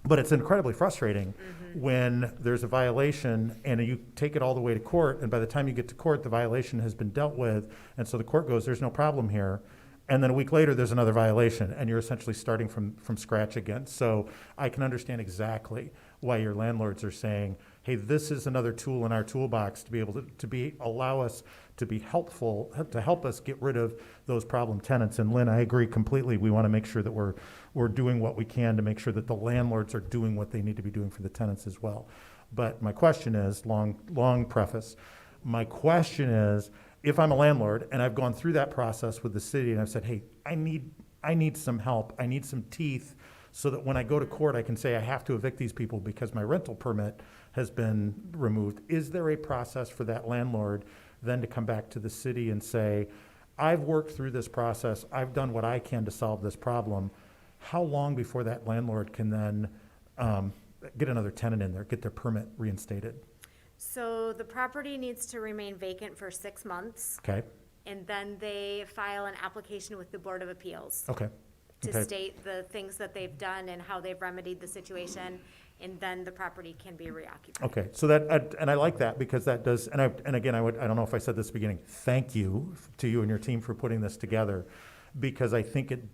But it's incredibly frustrating when there's a violation and you take it all the way to court, and by the time you get to court, the violation has been dealt with, and so the court goes, there's no problem here. And then a week later, there's another violation, and you're essentially starting from scratch again. So I can understand exactly why your landlords are saying, hey, this is another tool in our toolbox to be able allow us to be helpful, to help us get rid of those problem tenants. And Lynn, I agree completely. We want to make sure that we're doing what we can to make sure that the landlords are doing what they need to be doing for the tenants as well. But my question is, long preface, my question is, if I'm a landlord and I've gone through that process with the city and I've said, hey, I need some help, I need some teeth, so that when I go to court, I can say I have to evict these people because my rental permit has been removed. Is there a process for that landlord then to come back to the city and say, I've worked through this process, I've done what I can to solve this problem? How long before that landlord can then get another tenant in there, get their permit reinstated? So the property needs to remain vacant for 6 months, Okay, and then they file an application with the Board of Appeals okay. to Okay. state the things that they've done and how they've remedied the situation, and then the property can be reoccupied. Okay, so that, and I like that because that does, and again, I don't know if I said this at the beginning, thank you to you and your team for putting this together, because I think it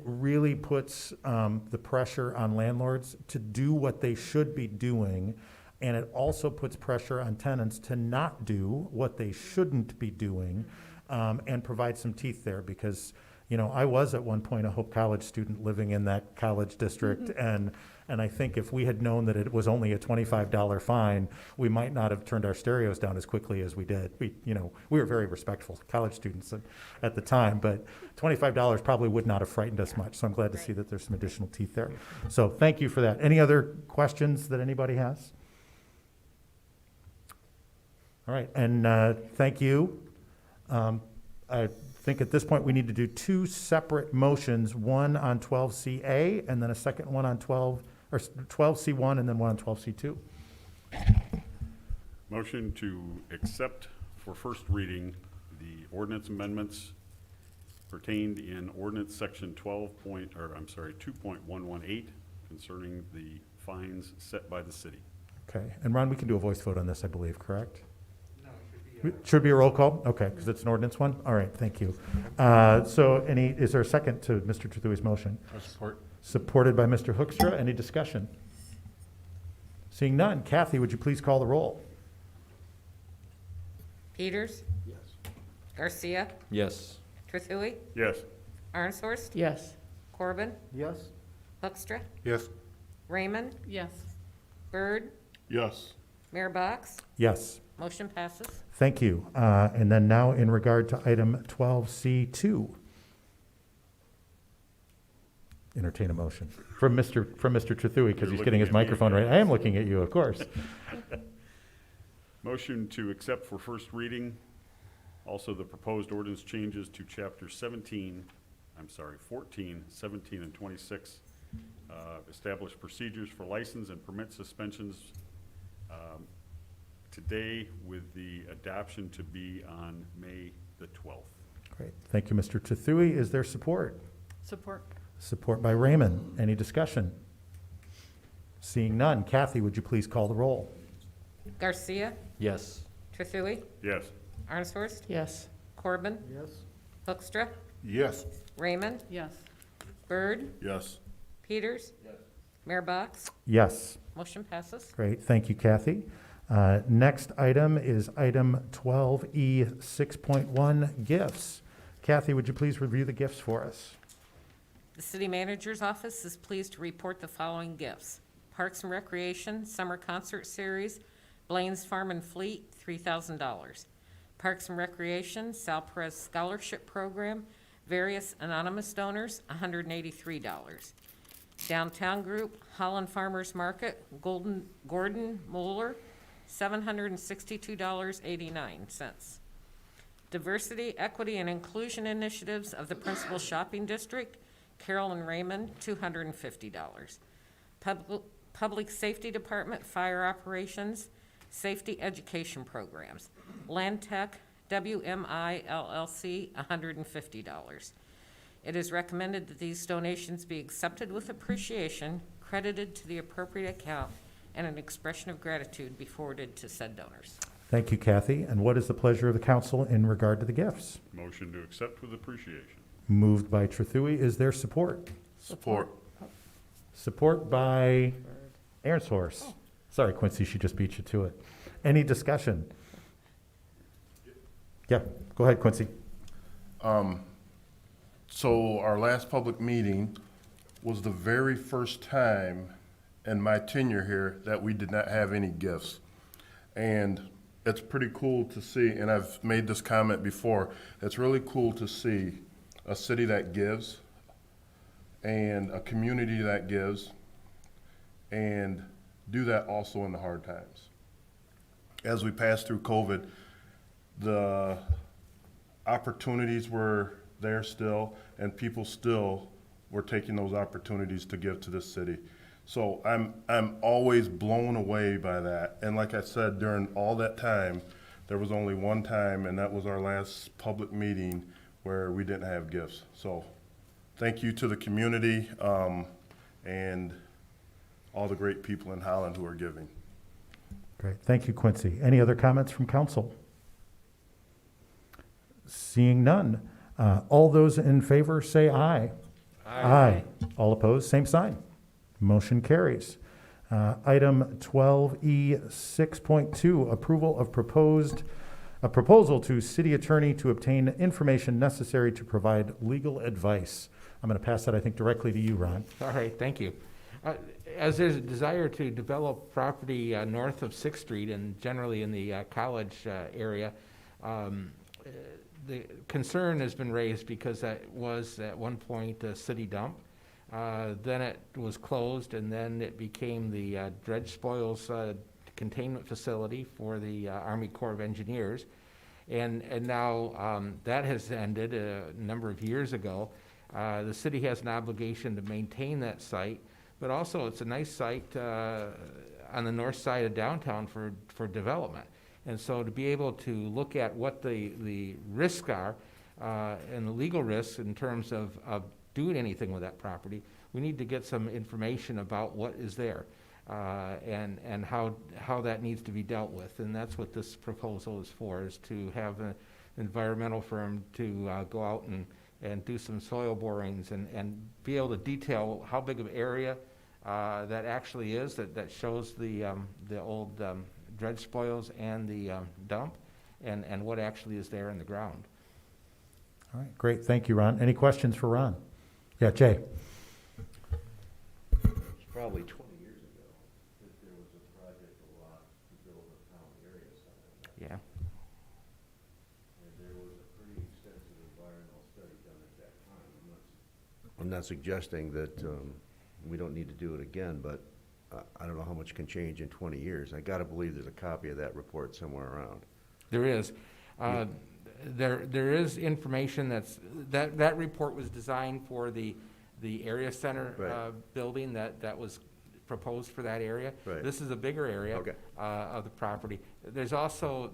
really puts the pressure on landlords to do what they should be doing, and it also puts pressure on tenants to not do what they shouldn't be doing, and provide some teeth there, because, I was at one point a Hope College student living in that college district, and I think if we had known that it was only a $25 fine, we might not have turned our stereos down as quickly as we did. We were very respectful college students at the time, but $25 probably would not have frightened us much. So I'm glad to see that there's some additional teeth there. So thank you for that. Any other questions that anybody has? All right, and thank you. I think at this point we need to do two separate motions, one on 12CA and then a second one on 12C1 and then one on 12C2. Motion to accept for first reading the ordinance amendments pertained in ordinance section 2.118 concerning the fines set by the city. Okay, and Ron, we can do a voice vote on this, I believe, correct? It should be a roll call? Okay, because it's an ordinance one? All right, thank you. So is there a second to Mr. Truthui's motion? Support. Supported by Mr. Hoekstra. Any discussion? Seeing none, Kathy, would you please call the roll? Peters? Yes. Garcia? Yes. Truthui? Yes. Arnshorst? Yes. Corbin? Yes. Hoekstra? Yes. Raymond? Yes. Byrd? Yes. Mayor Box? Yes. Motion passes. Thank you. And then now in regard to item 12C2. Entertain a motion from Mr. Truthui, because he's getting his microphone right. I am looking at you, of course. Motion to accept for first reading also the proposed ordinance changes to chapter 14, 17, and 26. Establish procedures for license and permit suspensions today, with the adoption to be on May the 12th. Great. Thank you, Mr. Truthui. Is there support? Support. Support by Raymond. Any discussion? Seeing none, Kathy, would you please call the roll? Garcia? Yes. Truthui? Yes. Arnshorst? Yes. Corbin? Yes. Hoekstra? Yes. Raymond? Yes. Byrd? Yes. Peters? Mayor Box? Yes. Motion passes. Great. Thank you, Kathy. Next item is item 12E 6.1, gifts. Kathy, would you please review the gifts for us? The city manager's office is pleased to report the following gifts: Parks and Recreation Summer Concert Series, Blaine's Farm and Fleet, $3,000. Parks and Recreation Sal Perez Scholarship Program, various anonymous donors, $183. Downtown Group, Holland Farmers Market, Gordon Moeller, $762.89. Diversity, Equity, and Inclusion Initiatives of the Principal Shopping District, Carol and Raymond, $250. Public Safety Department, Fire Operations, Safety Education Programs, Land Tech, WMI LLC, $150. It is recommended that these donations be accepted with appreciation, credited to the appropriate account, and an expression of gratitude be forwarded to said donors. Thank you, Kathy. And what is the pleasure of the council in regard to the gifts? Motion to accept with appreciation. Moved by Truthui. Is there support? Support. Support by Arnshorst. Sorry, Quincy, she just beat you to it. Any discussion? Yeah, go ahead, Quincy. So our last public meeting was the very first time in my tenure here that we did not have any gifts. And it's pretty cool to see, and I've made this comment before, it's really cool to see a city that gives and a community that gives and do that also in the hard times. As we pass through COVID, the opportunities were there still, and people still were taking those opportunities to give to this city. So I'm always blown away by that. And like I said, during all that time, there was only one time, and that was our last public meeting where we didn't have gifts. So thank you to the community and all the great people in Holland who are giving. Great, thank you, Quincy. Any other comments from council? Seeing none. All those in favor say aye. Aye. All opposed, same sign. Motion carries. Item 12E 6.2, approval of a proposal to city attorney to obtain information necessary to provide legal advice. I'm going to pass that, I think, directly to you, Ron. All right, thank you. As there's a desire to develop property north of 6th Street and generally in the college area, the concern has been raised because that was at one point a city dump. Then it was closed, and then it became the dredge spoils containment facility for the Army Corps of Engineers. And now that has ended a number of years ago. The city has an obligation to maintain that site, but also it's a nice site on the north side of downtown for development. And so to be able to look at what the risks are and the legal risks in terms of doing anything with that property, we need to get some information about what is there and how that needs to be dealt with. And that's what this proposal is for, is to have an environmental firm to go out and do some soil borings and be able to detail how big of an area that actually is, that shows the old dredge spoils and the dump and what actually is there in the ground. All right, great. Thank you, Ron. Any questions for Ron? Yeah, Jay. It's probably 20 years ago that there was a project a lot to build a town area center. Yeah. And there was a pretty extensive environmental study done at that time. I'm not suggesting that we don't need to do it again, but I don't know how much can change in 20 years. I got to believe there's a copy of that report somewhere around. There is. There is information that report was designed for the area center building that was proposed for that area. Right. This is a bigger area of the property. There's also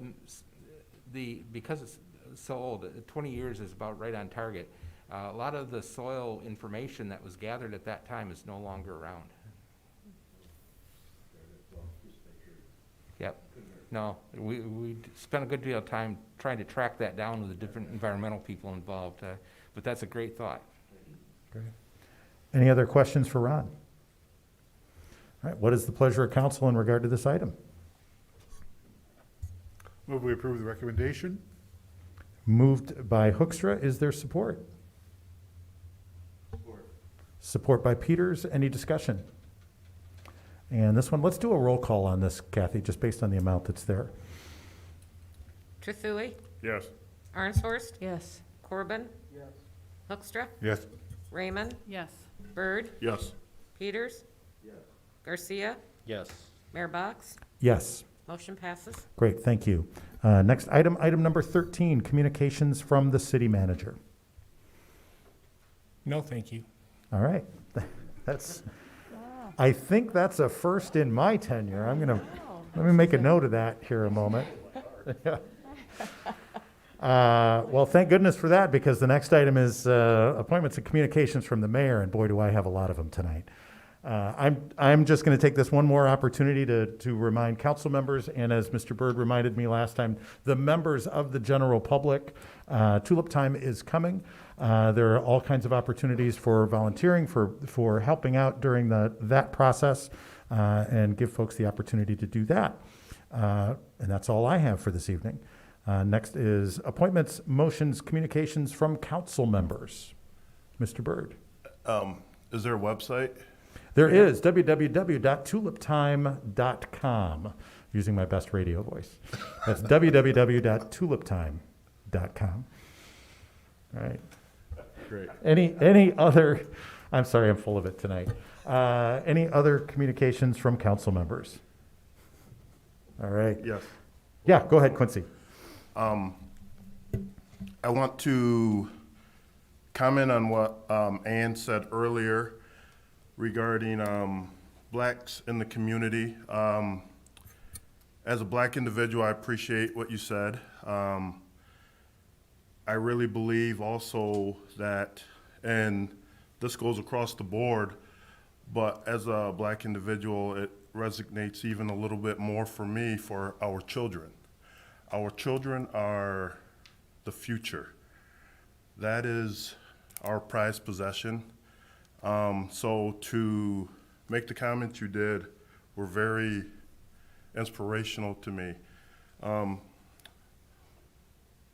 because it's so old, 20 years is about right on target. A lot of the soil information that was gathered at that time is no longer around. Yep. No, we spent a good deal of time trying to track that down with the different environmental people involved, but that's a great thought. Great. Any other questions for Ron? All right, what is the pleasure of council in regard to this item? Move we approve the recommendation. Moved by Hoekstra. Is there support? Support by Peters. Any discussion? And this one, let's do a roll call on this, Kathy, just based on the amount that's there. Trethewey, Yes. Arnshorst, Yes. Corbin. Yes. Hoekstra, Yes. Raymond, Yes. Bird, Yes. Peters. Yes. Garcia, Yes. Mayor Box. Yes. Motion passes. Great, thank you. Next item, item number 13, communications from the city manager. No, thank you. All right. I think that's a first in my tenure. Let me make a note of that here a moment. Well, thank goodness for that, because the next item is appointments and communications from the mayor, and boy, do I have a lot of them tonight. I'm just going to take this one more opportunity to remind council members, and as Mr. Byrd reminded me last time, the members of the general public, Tulip Time is coming. There are all kinds of opportunities for volunteering, for helping out during that process, and give folks the opportunity to do that. And that's all I have for this evening. Next is appointments, motions, communications from council members. Mr. Byrd. Is there a website? There is www.tuliptime.com, using my best radio voice. That's www.tuliptime.com. All right. Great. Any other, I'm sorry, I'm full of it tonight. Any other communications from council members? All right. Yes. Yeah, go ahead, Quincy. I want to comment on what Ann said earlier regarding blacks in the community. As a black individual, I appreciate what you said. I really believe also that, and this goes across the board, but as a black individual, it resonates even a little bit more for me for our children. Our children are the future. That is our prized possession. So to make the comments you did were very inspirational to me.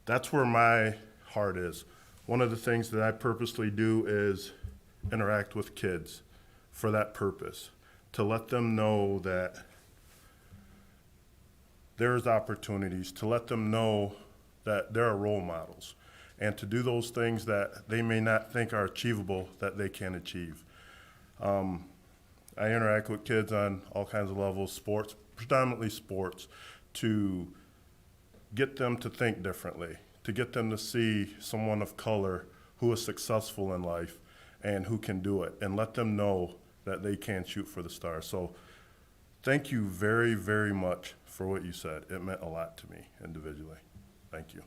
That's where my heart is. One of the things that I purposely do is interact with kids for that purpose, to let them know that there's opportunities, to let them know that there are role models, and to do those things that they may not think are achievable that they can achieve. I interact with kids on all kinds of levels, sports, predominantly sports, to get them to think differently, to get them to see someone of color who is successful in life and who can do it, and let them know that they can shoot for the stars. So thank you very, very much for what you said. It meant a lot to me individually. Thank you.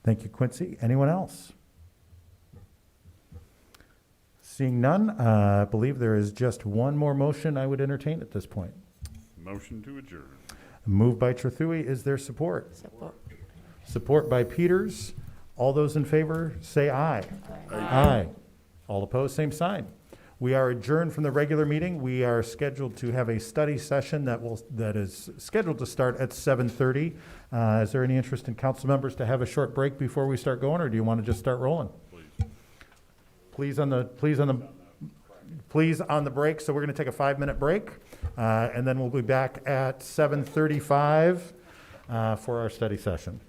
Thank you, Quincy. Anyone else? Seeing none, I believe there is just one more motion I would entertain at this point. Motion to adjourn. Moved by Trethewey. Is there support? Support. Support by Peters. All those in favor, say aye. Aye. All opposed, same sign. We are adjourned from the regular meeting. We are scheduled to have a study session that is scheduled to start at 7:30. Is there any interest in council members to have a short break before we start going, or do you want to just start rolling? Please on the break. So we're going to take a 5-minute break, and then we'll be back at 7:35 for our study session.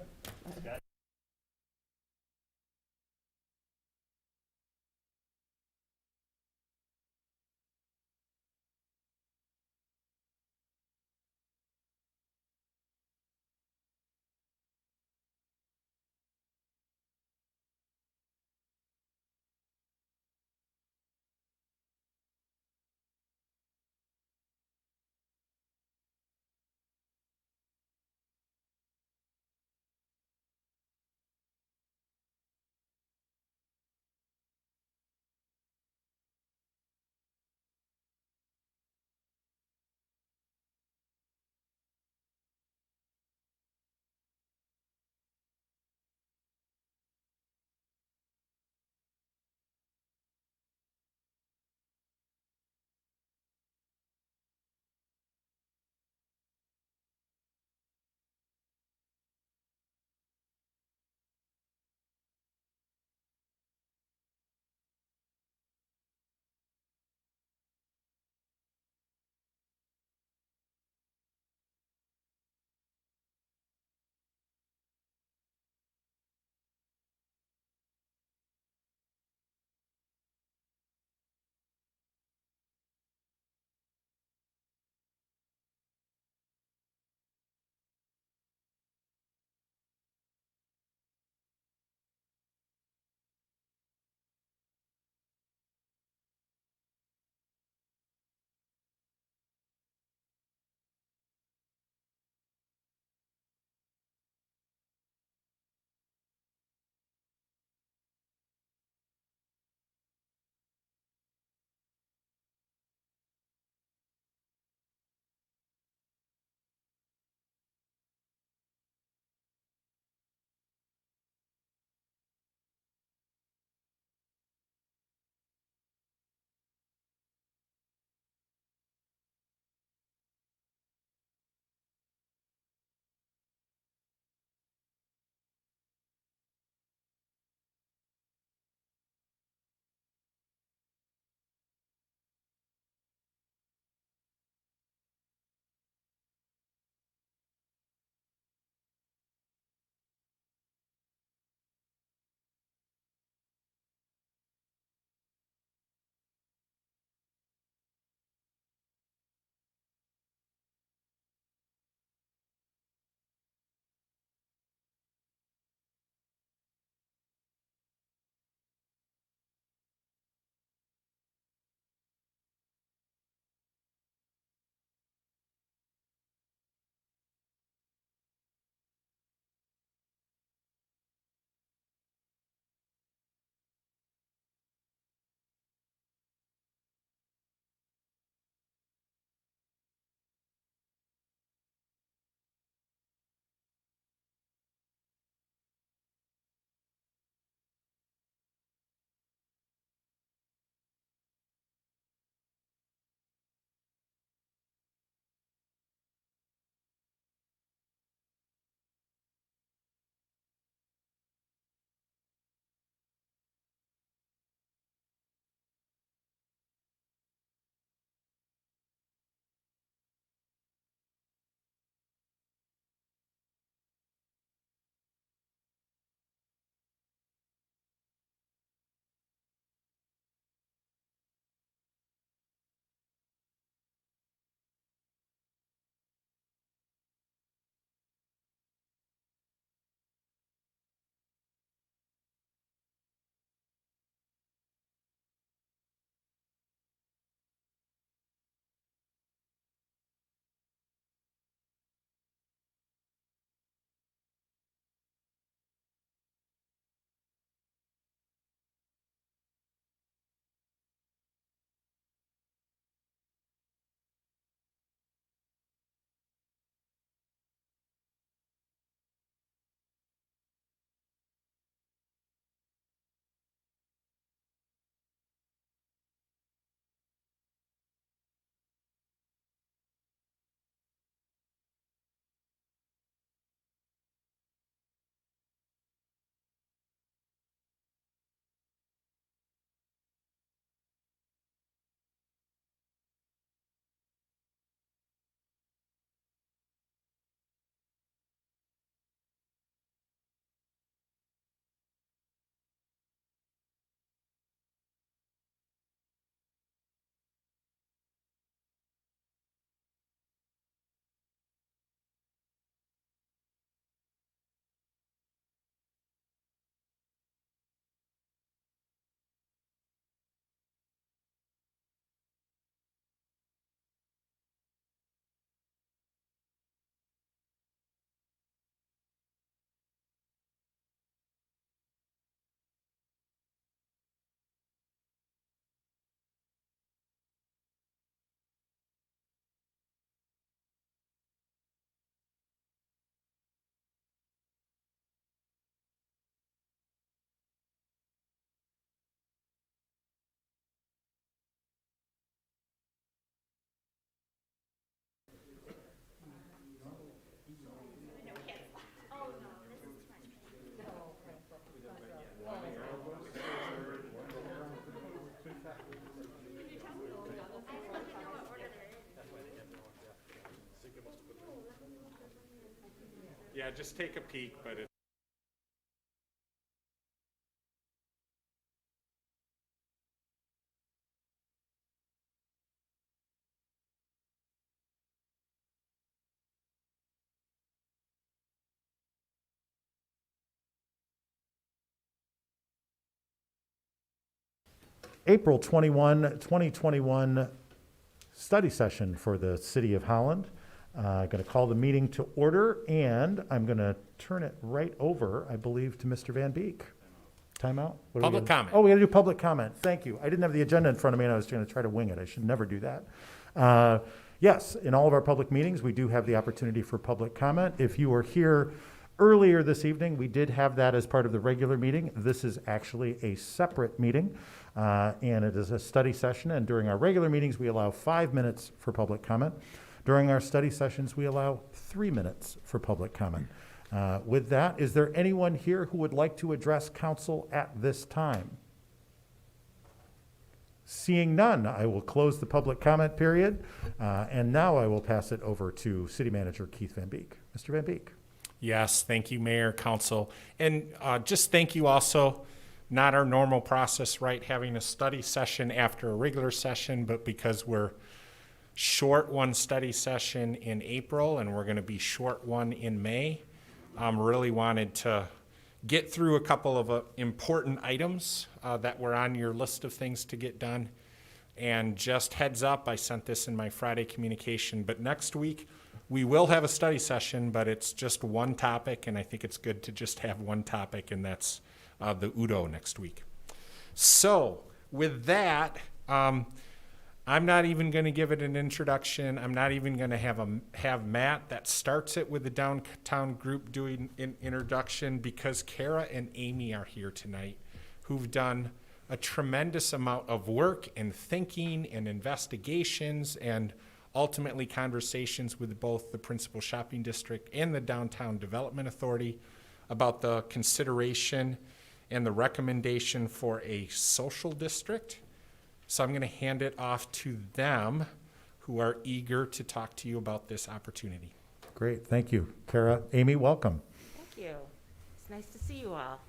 Yeah, just take a peek, but it. April 21, 2021 study session for the City of Holland. Going to call the meeting to order, and I'm going to turn it right over, I believe, to Mr. Van Beek. Time out? What are we Public gonna- comment. Oh, we got to do public comment. Thank you. I didn't have the agenda in front of me, and I was going to try to wing it. I should never do that. Yes, in all of our public meetings, we do have the opportunity for public comment. If you were here earlier this evening, we did have that as part of the regular meeting. This is actually a separate meeting, and it is a study session. And during our regular meetings, we allow 5 minutes for public comment. During our study sessions, we allow 3 minutes for public comment. With that, is there anyone here who would like to address council at this time? Seeing none, I will close the public comment period, and now I will pass it over to City Manager Keith Van Beek. Mr. Van Beek. Yes, thank you, Mayor, Council. And just thank you also, not our normal process, right, having a study session after a regular session, but because we're short one study session in April and we're going to be short one in May, really wanted to get through a couple of important items that were on your list of things to get done. And just heads up, I sent this in my Friday communication, but next week we will have a study session, but it's just one topic, and I think it's good to just have one topic, and that's the UDO next week. So with that, I'm not even going to give it an introduction. I'm not even going to have Matt that starts it with the downtown group doing an introduction, because Kara and Amy are here tonight, who've done a tremendous amount of work and thinking and investigations and ultimately conversations with both the Principal Shopping District and the Downtown Development Authority about the consideration and the recommendation for a social district. So I'm going to hand it off to them, who are eager to talk to you about this opportunity. Great, thank you. Kara, Amy, welcome. Thank you. It's nice to see you all.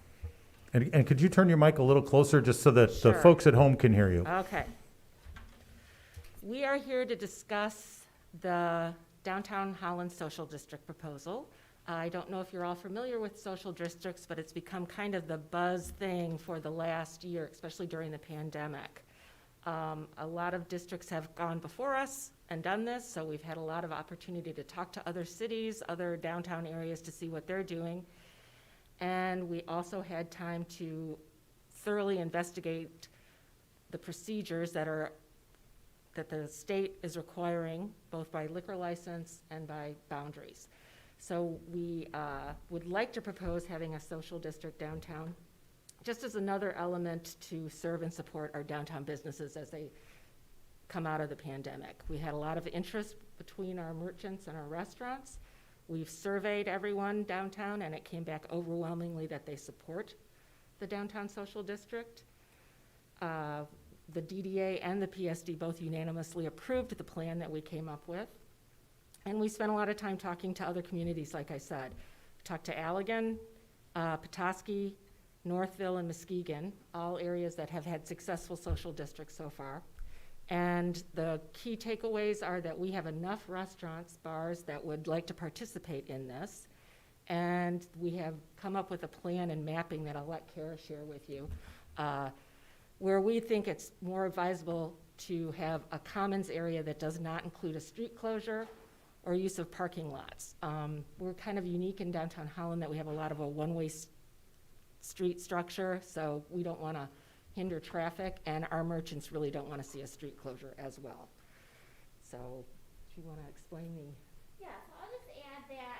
And could you turn your mic a little closer just so that the Sure. folks at home can hear you? Okay. We are here to discuss the Downtown Holland Social District proposal. I don't know if you're all familiar with social districts, but it's become kind of the buzz thing for the last year, especially during the pandemic. A lot of districts have gone before us and done this, so we've had a lot of opportunity to talk to other cities, other downtown areas to see what they're doing. And we also had time to thoroughly investigate the procedures that the state is requiring, both by liquor license and by boundaries. So we would like to propose having a social district downtown, just as another element to serve and support our downtown businesses as they come out of the pandemic. We had a lot of interest between our merchants and our restaurants. We've surveyed everyone downtown, and it came back overwhelmingly that they support the downtown social district. The DDA and the PSD both unanimously approved the plan that we came up with. And we spent a lot of time talking to other communities, like I said. We talked to Allegan, Petoskey, Northville, and Muskegon, all areas that have had successful social districts so far. And the key takeaways are that we have enough restaurants, bars that would like to participate in this. And we have come up with a plan and mapping that I'll let Kara share with you, where we think it's more advisable to have a commons area that does not include a street closure or use of parking lots. We're kind of unique in downtown Holland that we have a lot of a one-way street structure, so we don't want to hinder traffic, and our merchants really don't want to see a street closure as well. So, do you want to explain the? Yeah, so I'll just add that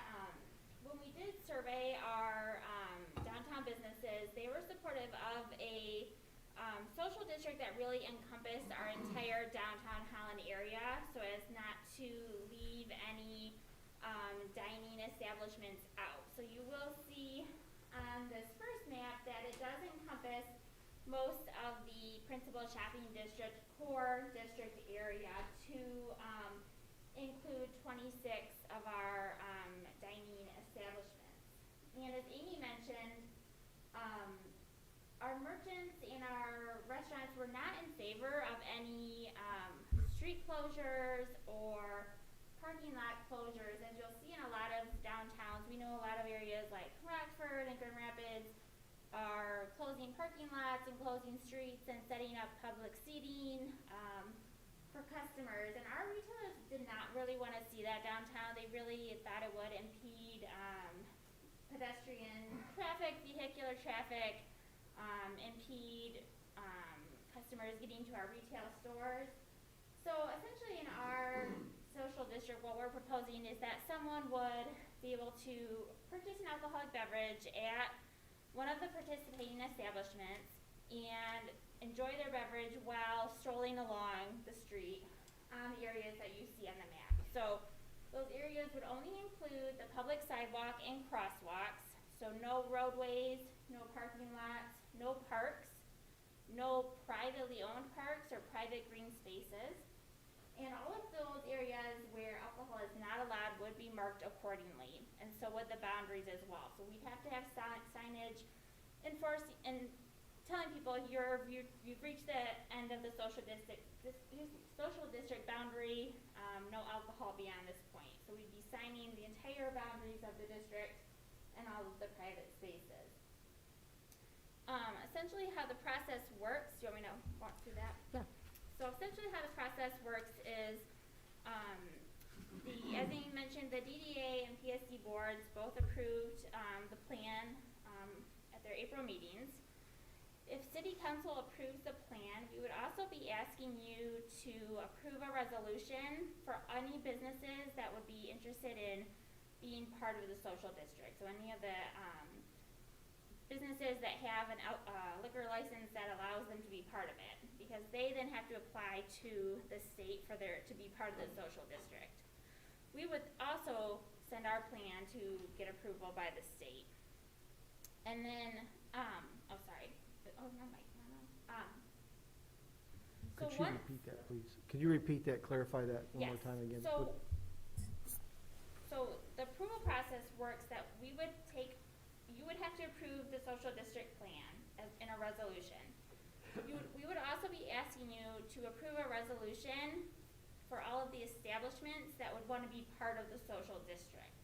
when we did survey our downtown businesses, they were supportive of a social district that really encompassed our entire downtown Holland area, so as not to leave any dining establishments out. So you will see on this first map that it does encompass most of the Principal Shopping District core district area to include 26 of our dining establishments. And as Amy mentioned, our merchants and our restaurants were not in favor of any street closures or parking lot closures. As you'll see in a lot of downtowns, we know a lot of areas like Rockford and Grand Rapids are closing parking lots and closing streets and setting up public seating for customers. And our retailers did not really want to see that downtown. They really thought it would impede pedestrian traffic, vehicular traffic, impede customers getting to our retail stores. So essentially in our social district, what we're proposing is that someone would be able to purchase an alcoholic beverage at one of the participating establishments and enjoy their beverage while strolling along the street on the areas that you see on the map. So those areas would only include the public sidewalk and crosswalks, so no roadways, no parking lots, no parks, no privately owned parks or private green spaces. And all of those areas where alcohol is not allowed would be marked accordingly, and so would the boundaries as well. So we'd have to have signage enforcing and telling people you've reached the end of the social district boundary, no alcohol beyond this point. So we'd be signing the entire boundaries of the district and all of the private spaces. Essentially how the process works, do you want me to walk through that? Yeah. So essentially how the process works is, as Amy mentioned, the DDA and PSD boards both approved the plan at their April meetings. If City Council approves the plan, we would also be asking you to approve a resolution for any businesses that would be interested in being part of the social district. So any of the businesses that have a liquor license that allows them to be part of it, because they then have to apply to the state to be part of the social district. We would also send our plan to get approval by the state. And then, Could you repeat that, please? Could you repeat that, clarify that one more time again? So the approval process works that you would have to approve the social district plan in a resolution. We would also be asking you to approve a resolution for all of the establishments that would want to be part of the social district.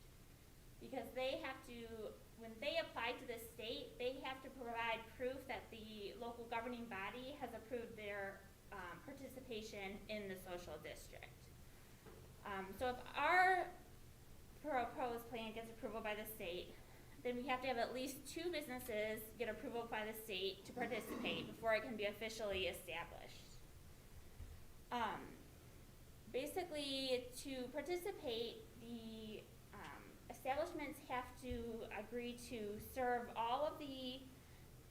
Because they have to, when they apply to the state, they have to provide proof that the local governing body has approved their participation in the social district. So if our proposed plan gets approval by the state, then we have to have at least 2 businesses get approval by the state to participate before it can be officially established. Basically, to participate, the establishments have to agree to serve all of the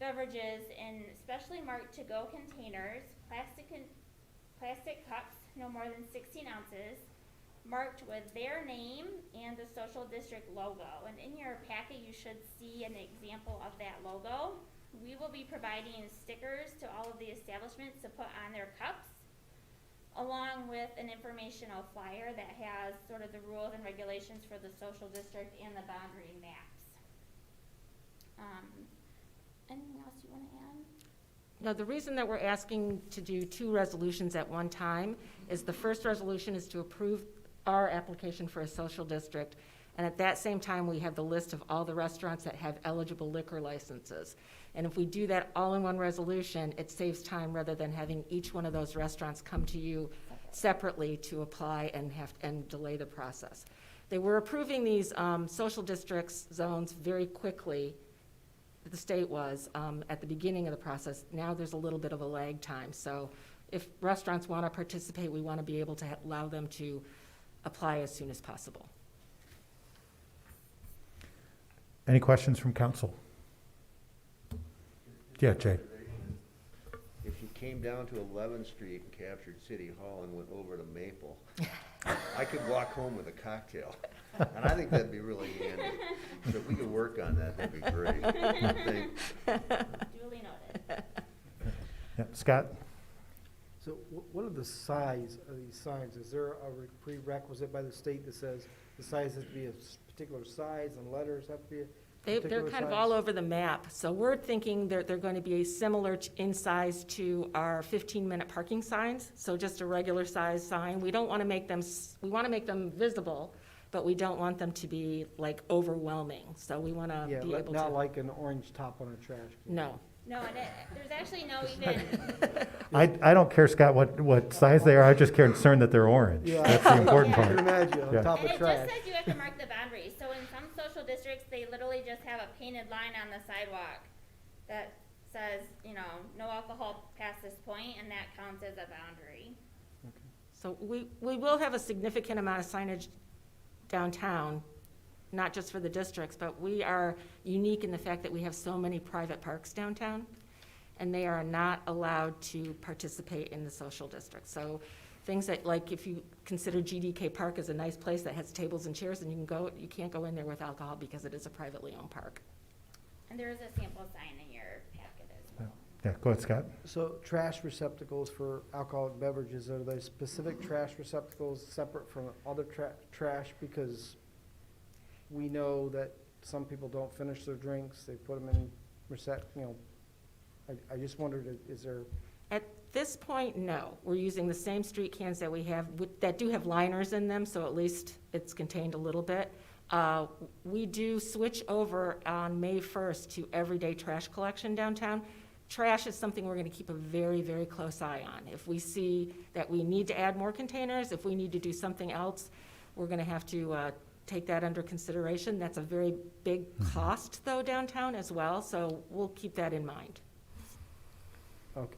beverages in specially marked to-go containers, plastic cups, no more than 16 ounces, marked with their name and the social district logo. And in your packet, you should see an example of that logo. We will be providing stickers to all of the establishments to put on their cups, along with an informational flyer that has sort of the rules and regulations for the social district and the boundary maps. Anything else you want to add? No, the reason that we're asking to do 2 resolutions at one time is the first resolution is to approve our application for a social district, and at that same time, we have the list of all the restaurants that have eligible liquor licenses. And if we do that all in one resolution, it saves time rather than having each one of those restaurants come to you separately to apply and delay the process. They were approving these social districts zones very quickly. The state was at the beginning of the process. Now there's a little bit of a lag time. So if restaurants want to participate, we want to be able to allow them to apply as soon as possible. Any questions from council? Yeah, Jay. If you came down to 11th Street and captured City Hall and went over to Maple, I could walk home with a cocktail. And I think that'd be really handy. So if we could work on that, that'd be great. Duly noted. Yeah, Scott? So what are the size of these signs? Is there a prerequisite by the state that says the size has to be a particular size and letters have to be a They're particular kind of size? all over the map. So we're thinking they're going to be similar in size to our 15-minute parking signs. So just a regular size sign. We don't want to make them, we want to make them visible, but we don't want them to be like overwhelming. So we want to Yeah, be able to. not like an orange top on a trash can. No. No, and there's actually no even, I don't care, Scott, what size they are, I'm just concerned that they're orange. Yeah. That's the important I part. can imagine, on Yeah. top and of it trash. just says you have to mark the boundaries. So in some social districts, they literally just have a painted line on the sidewalk that says, you know, no alcohol past this point, and that counts as a boundary. So we will have a significant amount of signage downtown, not just for the districts, but we are unique in the fact that we have so many private parks downtown, and they are not allowed to participate in the social district. So things that, like, if you consider GDK Park as a nice place that has tables and chairs, and you can't go in there with alcohol because it is a privately owned park. And there is a sample sign in your packet as well. Yeah, go ahead, Scott. So trash receptacles for alcoholic beverages, are they specific trash receptacles separate from other trash? Because we know that some people don't finish their drinks, they put them in I just wondered, is there, At this point, no. We're using the same street cans that we have, that do have liners in them, so at least it's contained a little bit. We do switch over on May 1st to everyday trash collection downtown. Trash is something we're going to keep a very, very close eye on. If we see that we need to add more containers, if we need to do something else, we're going to have to take that under consideration. That's a very big cost, though, downtown as well, so we'll keep that in mind. okay.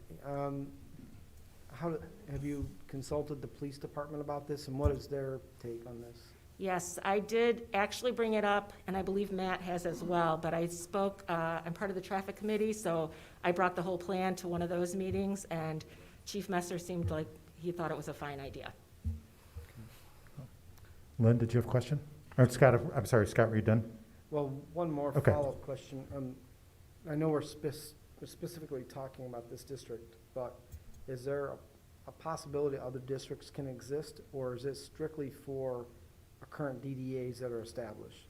Have you consulted the police department about this, and what is their take on this? Yes, I did actually bring it up, and I believe Matt has as well, but I spoke, I'm part of the traffic committee, so I brought the whole plan to one of those meetings, and Chief Messer seemed like he thought it was a fine idea. Lynn, did you have a question? Or Scott, I'm sorry, Scott, were you done? Well, one more Okay. follow-up question. I know we're specifically talking about this district, but is there a possibility other districts can exist, or is this strictly for current DDAs that are established?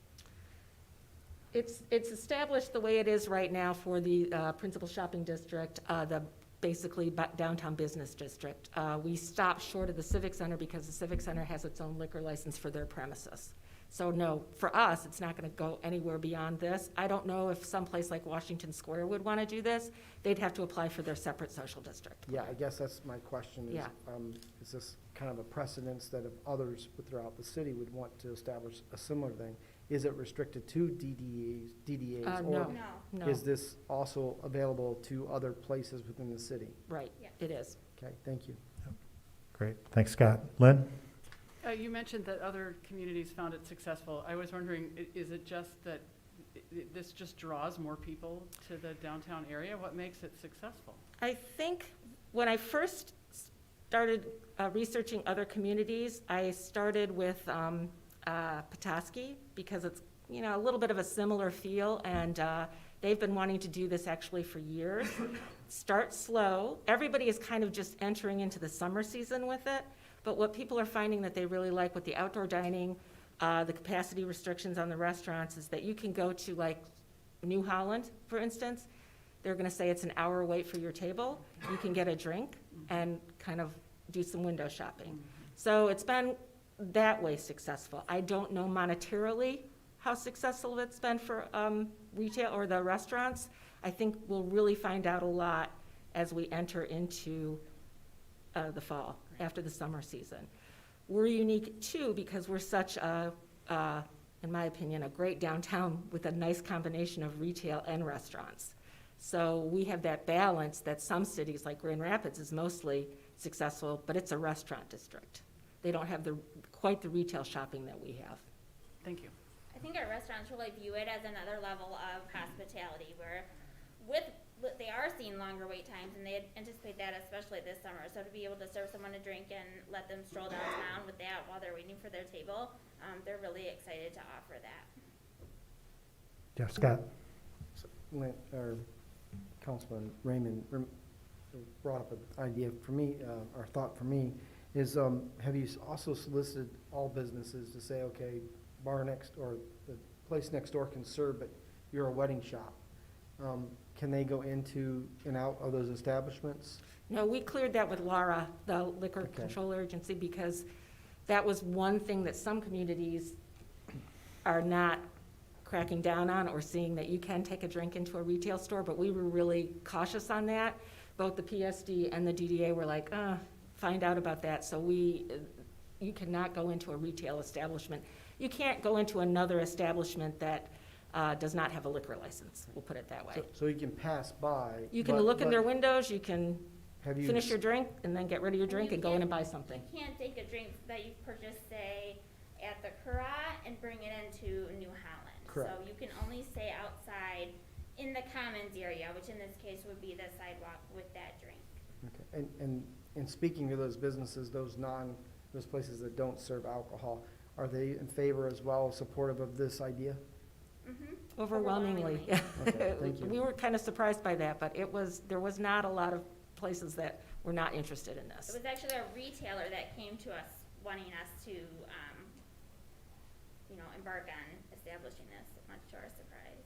It's established the way it is right now for the principal shopping district, the basically downtown business district. We stopped short of the Civic Center because the Civic Center has its own liquor license for their premises. So no, for us, it's not going to go anywhere beyond this. I don't know if someplace like Washington Square would want to do this. They'd have to apply for their separate social district. Yeah, I guess that's my question is, Yeah. Is this kind of a precedence that if others throughout the city would want to establish a similar thing? Is it restricted to DDAs? No, Or no. is this also available to other places within the city? Right, it is. Okay, thank you. Great, thanks, Scott. Lynn? You mentioned that other communities found it successful. I was wondering, is it just that this just draws more people to the downtown area? What makes it successful? I think when I first started researching other communities, I started with Petoskey because it's, you know, a little bit of a similar feel, and they've been wanting to do this actually for years. Start slow. Everybody is kind of just entering into the summer season with it, but what people are finding that they really like with the outdoor dining, the capacity restrictions on the restaurants, is that you can go to like New Holland, for instance. They're going to say it's an hour wait for your table. You can get a drink and kind of do some window shopping. So it's been that way successful. I don't know monetarily how successful it's been for retail or the restaurants. I think we'll really find out a lot as we enter into the fall, after the summer season. We're unique too because we're such a, in my opinion, a great downtown with a nice combination of retail and restaurants. So we have that balance that some cities like Grand Rapids is mostly successful, but it's a restaurant district. They don't have quite the retail shopping that we have. Thank you. I think our restaurants really view it as another level of hospitality where they are seeing longer wait times, and they anticipate that especially this summer. So to be able to serve someone a drink and let them stroll downtown with that while they're waiting for their table, they're really excited to offer that. Yeah, Scott? Councilman Raymond brought up an idea for me, or thought for me, is have you also solicited all businesses to say, okay, bar next or the place next door can serve, but you're a wedding shop. Can they go into and out of those establishments? No, we cleared that with Laura, the Liquor Okay. Control Agency, because that was one thing that some communities are not cracking down on, or seeing that you can take a drink into a retail store, but we were really cautious on that. Both the PSD and the DDA were like, find out about that. So you cannot go into a retail establishment. You can't go into another establishment that does not have a liquor license, we'll put it that way. So you can pass by. You can but- look in but their windows, you can have you finish your drink, and then get rid of your drink and go in and buy something. You can't take a drink that you've purchased, say, at the Curragh and bring it into New Holland. Correct. So you can only stay outside in the commons area, which in this case would be the sidewalk with that drink. Okay. And speaking of those businesses, those places that don't serve alcohol, are they in favor as well, supportive of this idea? Mm-hmm. Overwhelmingly. Okay, thank you. We were kind of surprised by that, but there was not a lot of places that were not interested in It this. was actually a retailer that came to us wanting us to, embark on establishing this, much to our surprise.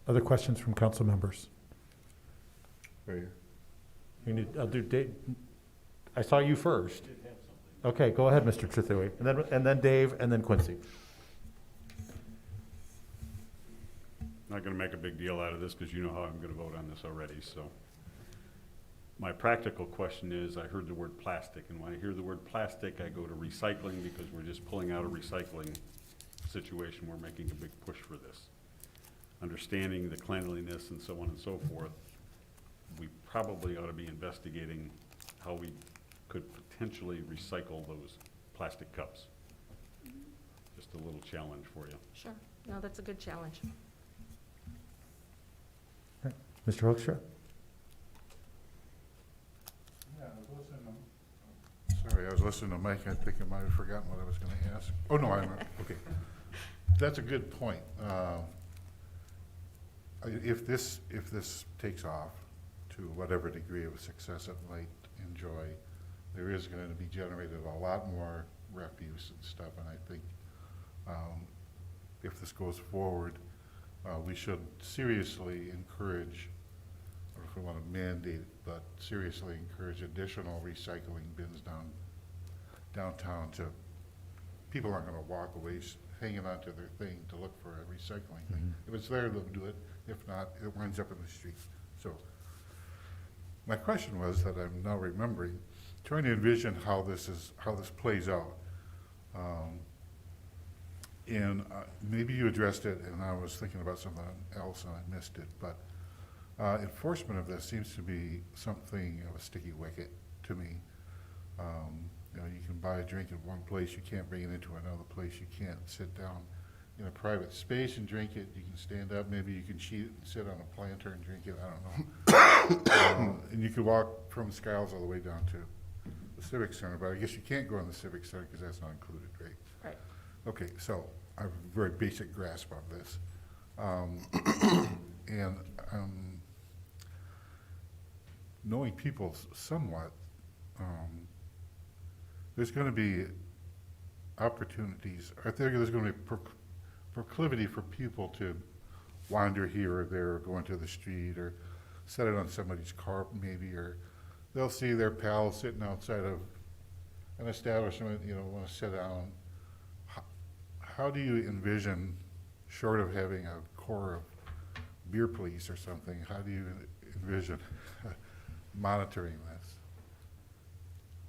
Other questions from council members? Right here. You need, I'll do Dave. I saw you first. Okay, go ahead, Mr. Trethewey. And then Dave, and then Quincy. Not gonna make a big deal out of this, because you know how I'm gonna vote on this already, so. My practical question is, I heard the word plastic, and when I hear the word plastic, I go to recycling, because we're just pulling out a recycling situation. We're making a big push for this. Understanding the cleanliness and so on and so forth, we probably ought to be investigating how we could potentially recycle those plastic cups. Just a little challenge for you. Sure. No, that's a good challenge. Mr. Hoekstra? Sorry, I was listening to Mike. I think I might have forgotten what I was going to ask. Oh, no, I'm, okay. That's a good point. If this takes off to whatever degree of success it might enjoy, there is going to be generated a lot more refuse and stuff, and I think if this goes forward, we should seriously encourage, or if we want to mandate it, but seriously encourage additional recycling bins downtown to, people aren't going to walk away hanging onto their thing to look for a recycling thing. If it's there, they'll do it. If not, it winds up in the street. So my question was that I'm now remembering, trying to envision how this plays out. Maybe you addressed it, and I was thinking about something else and I missed it, but enforcement of this seems to be something of a sticky wicket to me. You can buy a drink in one place, you can't bring it into another place, you can't sit down in a private space and drink it, you can stand up, maybe you can cheat and sit on a planter and drink it, I don't know. And you can walk from Skiles all the way down to the Civic Center, but I guess you can't go in the Civic Center because that's not included, right? Right. Okay, so I have a very basic grasp of this. Knowing people somewhat, there's going to be opportunities. I think there's going to be proclivity for people to wander here or there, or go into the street, or set it on somebody's car maybe, or they'll see their pals sitting outside of an establishment, want to sit down. How do you envision, short of having a corps of beer police or something, how do you envision monitoring this?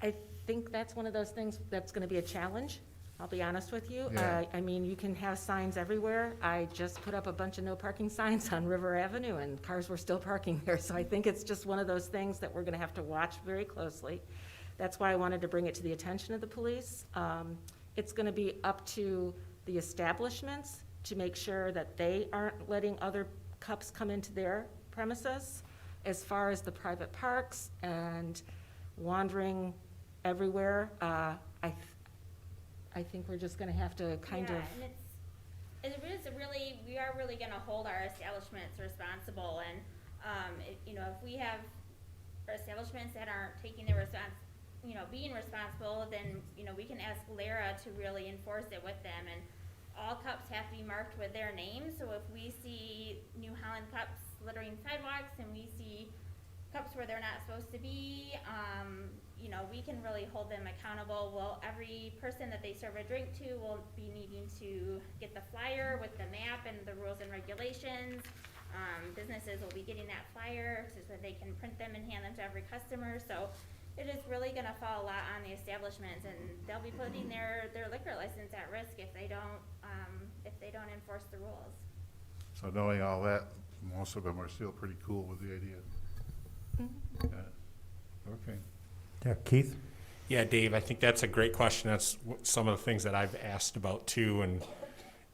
I think that's one of those things that's going to be a challenge, I'll be honest with you. Yeah. I mean, you can have signs everywhere. I just put up a bunch of no parking signs on River Avenue, and cars were still parking there. So I think it's just one of those things that we're going to have to watch very closely. That's why I wanted to bring it to the attention of the police. It's going to be up to the establishments to make sure that they aren't letting other cups come into their premises. As far as the private parks and wandering everywhere, I think we're just gonna have to kind of. And we are really gonna hold our establishments responsible, and, if we have establishments that aren't taking their being responsible, then, we can ask Lara to really enforce it with them, and, all cups have to be marked with their name. So if we see New Holland cups littering sidewalks and we see cups where they're not supposed to be, you know, we can really hold them accountable. Well, every person that they serve a drink to will be needing to get the flyer with the map and the rules and regulations. Businesses will be getting that flyer so that they can print them and hand them to every customer. So it is really gonna fall a lot on the establishments, and they'll be putting their liquor license at risk if they don't enforce the rules. So knowing all that, most of them are still pretty cool with the idea. Yeah. Okay. Yeah, Keith? Yeah, Dave, I think that's a great question. That's some of the things that I've asked about too.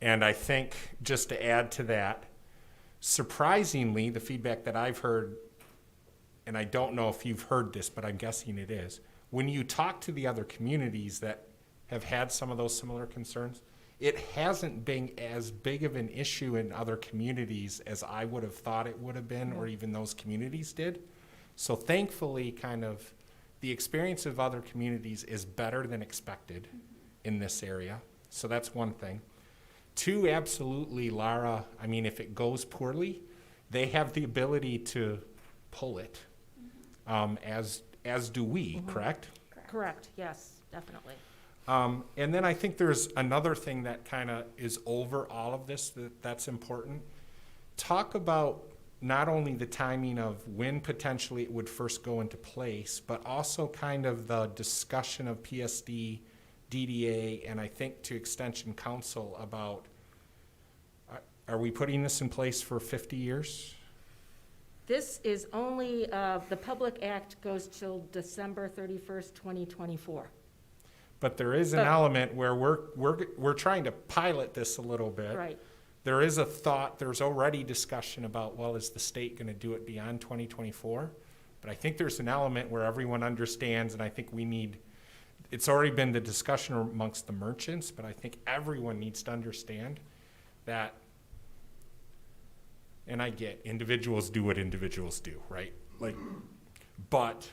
And I think just to add to that, surprisingly, the feedback that I've heard, and I don't know if you've heard this, but I'm guessing it is, when you talk to the other communities that have had some of those similar concerns, it hasn't been as big of an issue in other communities as I would have thought it would have been, or even those communities did. So thankfully, kind of, the experience of other communities is better than expected in this area. So that's one thing. Two, absolutely, Lara, I mean, if it goes poorly, they have the ability to pull it, as do we, correct? Correct, yes, definitely. And then I think there's another thing that kind of is over all of this that's important. Talk about not only the timing of when potentially it would first go into place, but also kind of the discussion of PSD, DDA, and I think to Extension Council about, are we putting this in place for 50 years? This is only, the Public Act goes till December 31st, 2024. But there is an element where we're trying to pilot this a little bit. Right. There is a thought, there's already discussion about, well, is the state going to do it beyond 2024? But I think there's an element where everyone understands, and I think we need, it's already been the discussion amongst the merchants, but I think everyone needs to understand that, and I get individuals do what individuals do, right? Like, but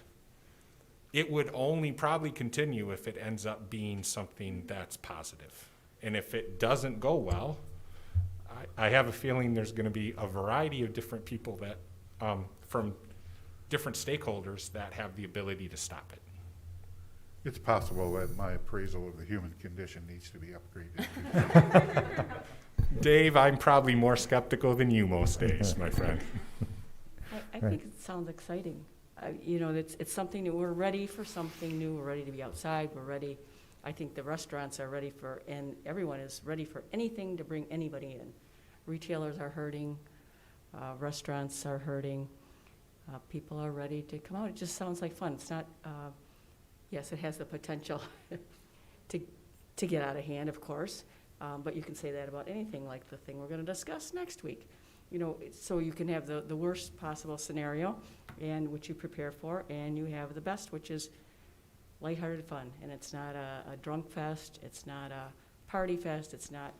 it would only probably continue if it ends up being something that's positive. And if it doesn't go well, I have a feeling there's going to be a variety of different people that, from different stakeholders, that have the ability to stop it. It's possible that my appraisal of the human condition needs to be upgraded. Dave, I'm probably more skeptical than you most days, my friend. I think it sounds exciting. You know, it's something that we're ready for, something new. We're ready to be outside. We're ready. I think the restaurants are ready for, and everyone is ready for anything to bring anybody in. Retailers are hurting. Restaurants are hurting. People are ready to come out. It just sounds like fun. It's not, yes, it has the potential to get out of hand, of course. But you can say that about anything, like the thing we're going to discuss next week. You know, so you can have the worst possible scenario, and which you prepare for, and you have the best, which is lighthearted fun. And it's not a drunk fest. It's not a party fest. It's not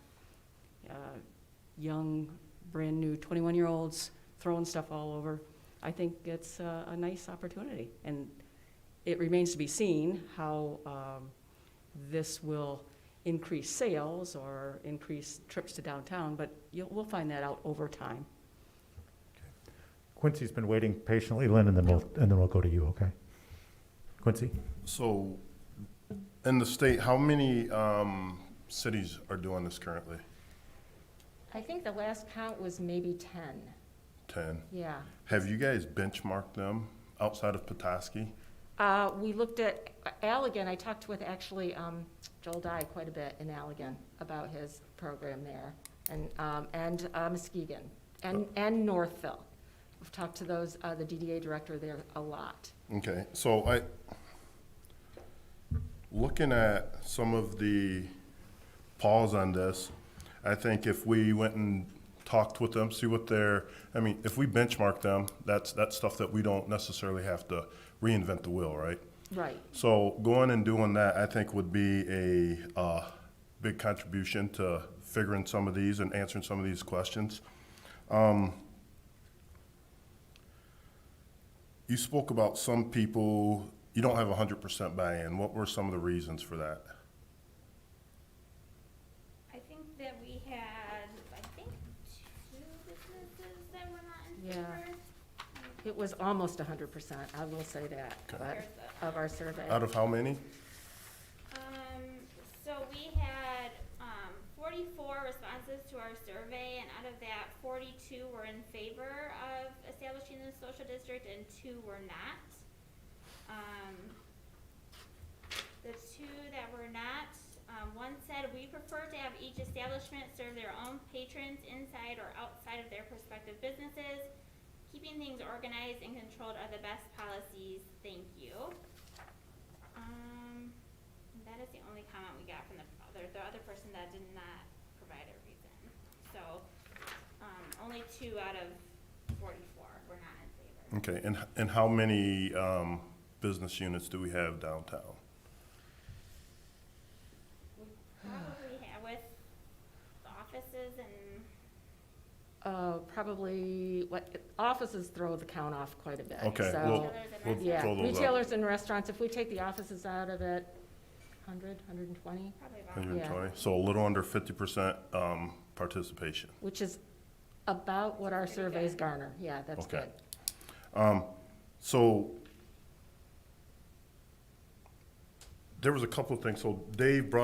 young, brand new 21-year-olds throwing stuff all over. I think it's a nice opportunity, and it remains to be seen how this will increase sales or increase trips to downtown, but we'll find that out over time. Quincy's been waiting patiently, Lynn, and then we'll go to you, okay? Quincy? So, in the state, how many cities are doing this currently? I think the last count was maybe 10. 10. Yeah. Have you guys benchmarked them outside of Petoskey? We looked at Allegan. I talked with actually Joel Dye quite a bit in Allegan about his program there, and Muskegon and Northville. We've talked to those the DDA director there a lot. Okay, so looking at some of the pause on this, I think if we went and talked with them, see what if we benchmark them, that's stuff that we don't necessarily have to reinvent the wheel, right? Right. So going and doing that, I think, would be a big contribution to figuring some of these and answering some of these questions. You spoke about some people, you don't have 100% buy-in. What were some of the reasons for that? I think that we Yeah. favor? It was almost 100%, I will say that, but, of our survey. Out of how many? So we had 44 responses to our survey, and out of that, 42 were in favor of establishing the social district, and 2 were not. The 2 that were not, one said, "We prefer to have each establishment serve their own patrons inside or outside of their prospective businesses. Keeping things organized and controlled are the best policies. Thank you." That is the only comment we got from the other person that did not provide a reason. So, only 2 out of 44 were not in favor. Okay, and how many business units do we have downtown? We probably have with the offices and, Probably, offices throw the count off quite a bit. Okay, So, we'll yeah, throw those out. retailers and restaurants, if we take the offices out of it, 120, probably about. 120, so a little under 50% participation. which is about what our surveys garner. Yeah, that's Okay. good. So there was a couple of things. So Dave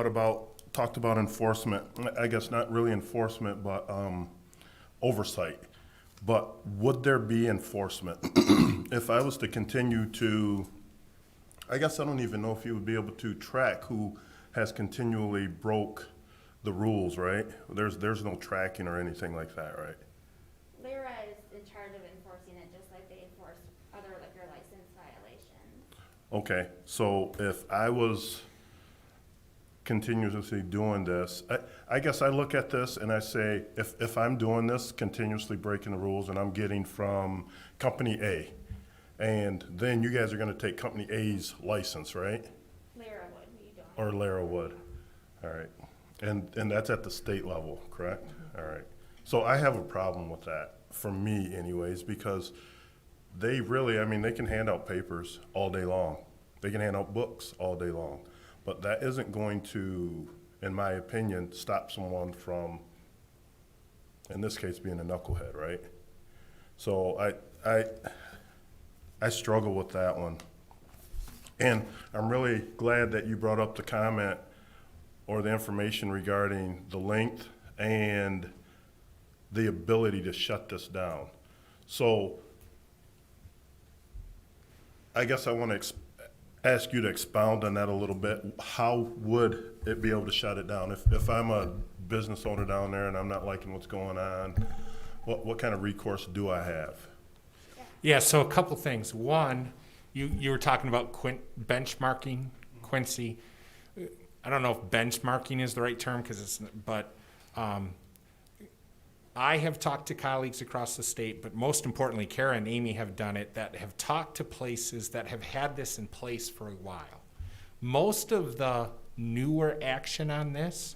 talked about enforcement. I guess not really enforcement, but oversight. But would there be enforcement if I was to continue to? I guess I don't even know if you would be able to track who has continually broke the rules, right? There's no tracking or anything like that, right? Lyra is in charge of enforcing it, just like they enforce other liquor license violations. Okay, so if I was continuously doing this, I guess I look at this and I say, if I'm doing this, continuously breaking the rules, and I'm getting from company A, and then you guys are gonna take company A's license, right? Lyra would, you don't. Or Lara would, all right. And that's at the state level, correct? All right. So I have a problem with that, for me anyways, because they really, they can hand out papers all day long. They can hand out books all day long. But that isn't going to, in my opinion, stop someone from, in this case, being a knucklehead, right? So I struggle with that one. And I'm really glad that you brought up the comment or the information regarding the length and the ability to shut this down. So I guess I want to ask you to expound on that a little bit. How would it be able to shut it down? If I'm a business owner down there and I'm not liking what's going on, what kind of recourse do I have? Yeah, so a couple things. One, you were talking about benchmarking, Quincy. I don't know if benchmarking is the right term, but I have talked to colleagues across the state, but most importantly, Kara and Amy have done it, that have talked to places that have had this in place for a while. Most of the newer action on this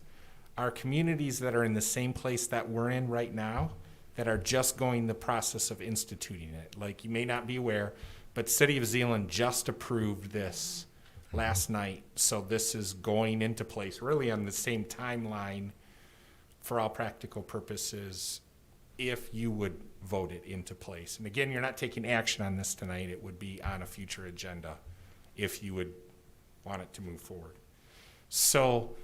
are communities that are in the same place that we're in right now, that are just going the process of instituting it. Like, you may not be aware, but City of Zeeland just approved this last night. So this is going into place really on the same timeline for all practical purposes if you would vote it into place. And again, you're not taking action on this tonight. It would be on a future agenda if you would want it to move forward. So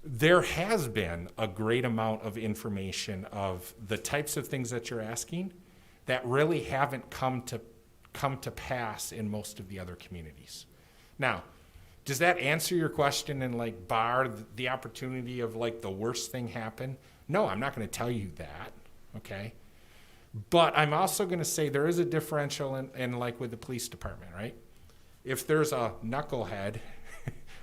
there has been a great amount of information of the types of things that you're asking that really haven't come to pass in most of the other communities. Now, does that answer your question and like bar the opportunity of like the worst thing happen? No, I'm not going to tell you that, okay? But I'm also going to say there is a differential in like with the police department, right? If there's a knucklehead,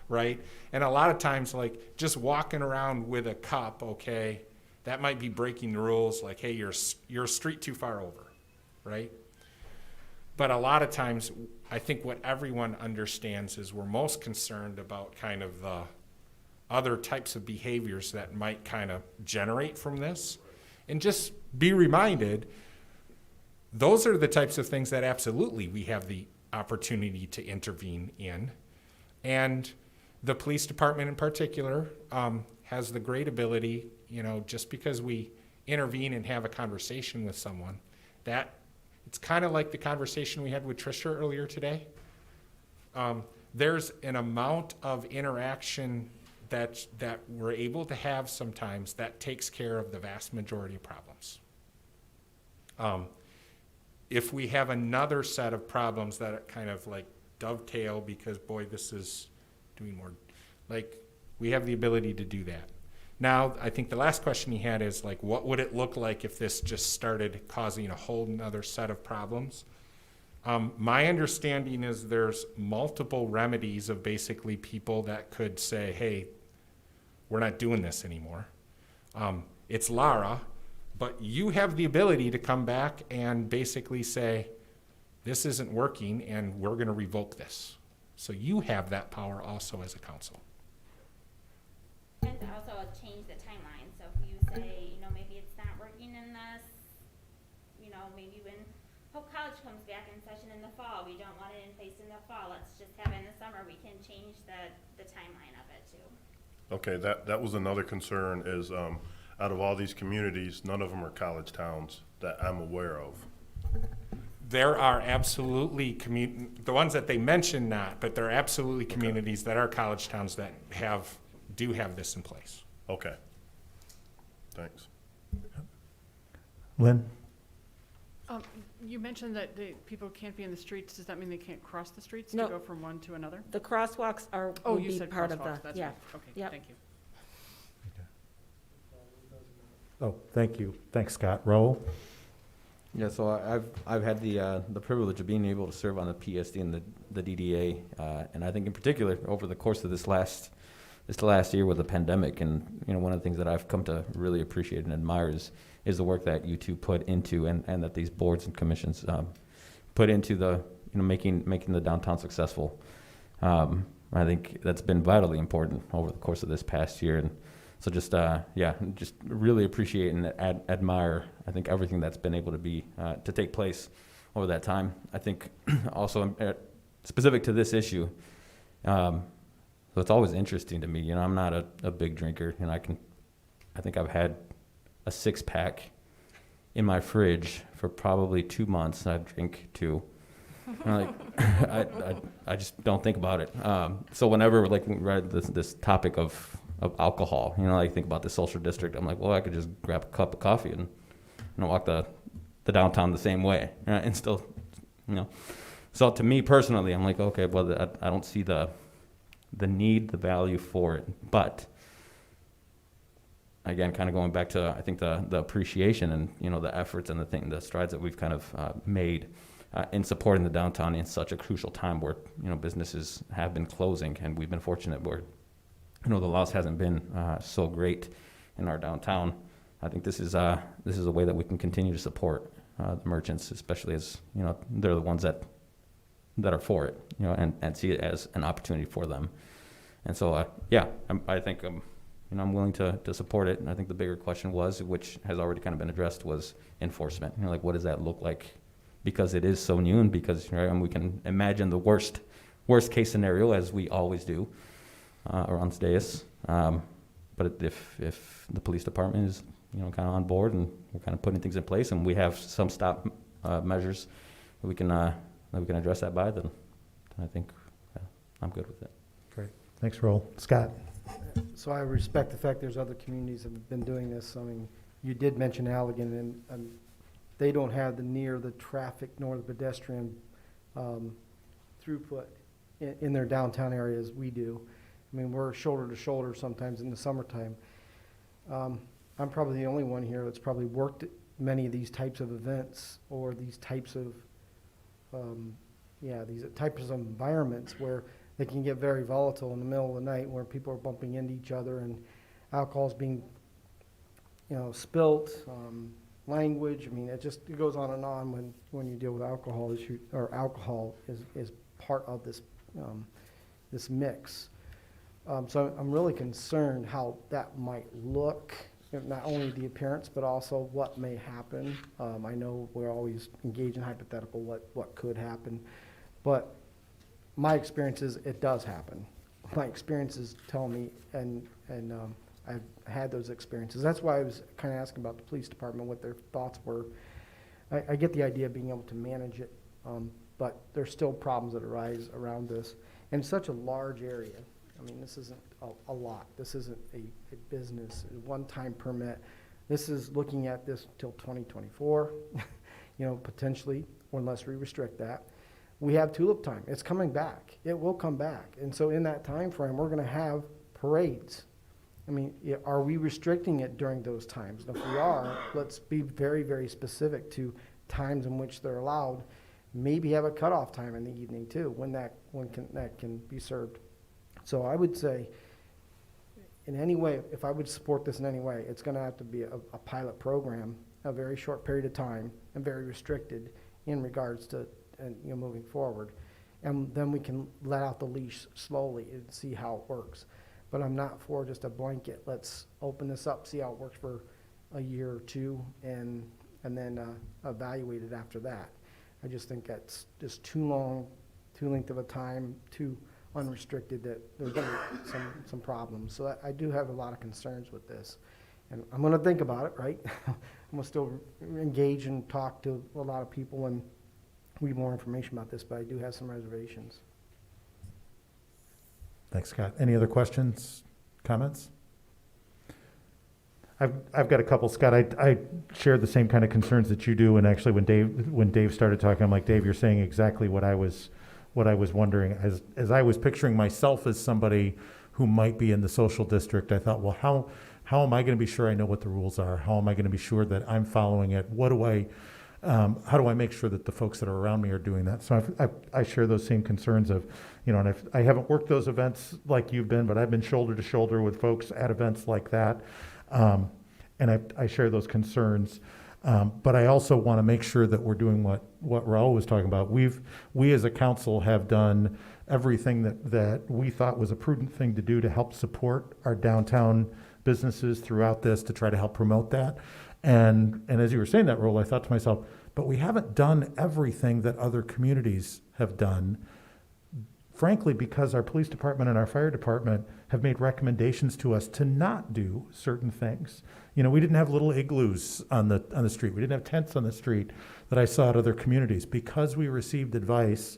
right? And a lot of times like just walking around with a cup, okay, that might be breaking the rules, like, hey, you're a street too far over, right? But a lot of times, I think what everyone understands is we're most concerned about kind of the other types of behaviors that might kind of generate from this. And just be reminded, those are the types of things that absolutely we have the opportunity to intervene in. And the police department in particular has the great ability, just because we intervene and have a conversation with someone It's kind of like the conversation we had with Tricia earlier today. There's an amount of interaction that we're able to have sometimes that takes care of the vast majority of problems. If we have another set of problems that kind of like dovetail because, boy, this is doing more, like, we have the ability to do that. Now, I think the last question he had is, like, what would it look like if this just started causing a whole nother set of problems? My understanding is there's multiple remedies of basically people that could say, hey, we're not doing this anymore. It's Lara, but you have the ability to come back and basically say, this isn't working and we're going to revoke this. So you have that power also as a council. And to also change the timeline, so if you say, maybe it's not working in this, maybe when Hope College comes back in session in the fall, we don't want it in place in the fall, let's just have it in the summer, we can change the timeline of it too. Okay, that was another concern is, out of all these communities, none of them are college towns that I'm aware of. There are absolutely the ones that they mention not, but there are absolutely communities that are college towns that do have this in place. Okay. Thanks. Lynn? You mentioned that people can't be in the streets. Does that mean they can't cross the streets No. to go from one to another? The crosswalks Oh, will you be said part of crosswalks. the, That's yeah. right. Okay, Yep. thank you. Oh, thank you. Thanks, Scott. Raul? Yeah, so I've had the privilege of being able to serve on the PSD and the DDA, and I think in particular over the course of this last year with the pandemic, and one of the things that I've come to really appreciate and admire is the work that you two put into and that these boards and commissions put into the making the downtown successful. I think that's been vitally important over the course of this past year, and so just really appreciate and admire, I think, everything that's been able to take place over that time. I think also specific to this issue, so it's always interesting to me. I'm not a big drinker, and I think I've had a 6-pack in my fridge for probably 2 months, and I drink 2. I just don't think about it. So whenever we read this topic of alcohol, I think about the social district. I'm like, well, I could just grab a cup of coffee and walk the downtown the same way, right? And still, So to me personally, I'm like, okay, well, I don't see the need, the value for it. But again, kind of going back to I think the appreciation and the efforts and the strides that we've kind of made in supporting the downtown in such a crucial time where businesses have been closing, and we've been fortunate where the loss hasn't been so great in our downtown. I think this is a way that we can continue to support the merchants, especially as they're the ones that are for it, and see it as an opportunity for them. And so I think I'm willing to support it. And I think the bigger question was, which has already kind of been addressed, was enforcement. What does that look like? Because it is so new, and because and we can imagine the worst case scenario, as we always do. Around dais, but if the police department is kind of on board and we're kind of putting things in place, and we have some stop measures that we can address that by, then I think I'm good with it. Great. Thanks, Raul. Scott? So I respect the fact there's other communities that have been doing this. I mean, you did mention Allegan, and they don't have near the traffic nor the pedestrian throughput in their downtown area as we do. I mean, we're shoulder to shoulder sometimes in the summertime. I'm probably the only one here that's probably worked at many of these types of events or these types of environments where they can get very volatile in the middle of the night, where people are bumping into each other and alcohol's being spilt, language. I mean, it goes on and on when you deal with alcohol issue, or alcohol is part of this this mix. So I'm really concerned how that might look, not only the appearance, but also what may happen. I know we're always engaged in hypothetical what could happen, but my experience is it does happen. My experiences tell me, and I've had those experiences. That's why I was kind of asking about the police department, what their thoughts were. I get the idea of being able to manage it, but there's still problems that arise around this. And it's such a large area. I mean, this isn't a lot. This isn't a business, a one-time permit. This is looking at this till 2024, potentially, unless we restrict that. We have tulip time. It's coming back. It will come back. And so in that time frame, we're going to have parades. I mean, are we restricting it during those times? And if we are, let's be very, very specific to times in which they're allowed. Maybe have a cutoff time in the evening too, when that can be served. So I would say, in any way, if I would support this in any way, it's going to have to be a pilot program, a very short period of time, and very restricted in regards to moving forward. And then we can let out the leash slowly and see how it works. But I'm not for just a blanket. Let's open this up, see how it works for a year or two, and then evaluate it after that. I just think that's just too long, too length of a time, too unrestricted, that there's going to be some problems. So I do have a lot of concerns with this. And I'm going to think about it, right? I'm going to still engage and talk to a lot of people and read more information about this, but I do have some reservations. Thanks, Scott. Any other questions, comments? I've got a couple, Scott. I shared the same kind of concerns that you do, and actually when Dave started talking, I'm like, Dave, you're saying exactly what I was wondering. As I was picturing myself as somebody who might be in the social district, I thought, well, how am I going to be sure I know what the rules are? How am I going to be sure that I'm following it? How do I make sure that the folks that are around me are doing that? So I share those same concerns of, and I haven't worked those events like you've been, but I've been shoulder to shoulder with folks at events like that. And I share those concerns. But I also want to make sure that we're doing what Raul was talking about. We as a council have done everything that we thought was a prudent thing to do to help support our downtown businesses throughout this, to try to help promote that. And as you were saying that, Raul, I thought to myself, but we haven't done everything that other communities have done, frankly, because our police department and our fire department have made recommendations to us to not do certain things. We didn't have little igloos on the street. We didn't have tents on the street that I saw at other communities, because we received advice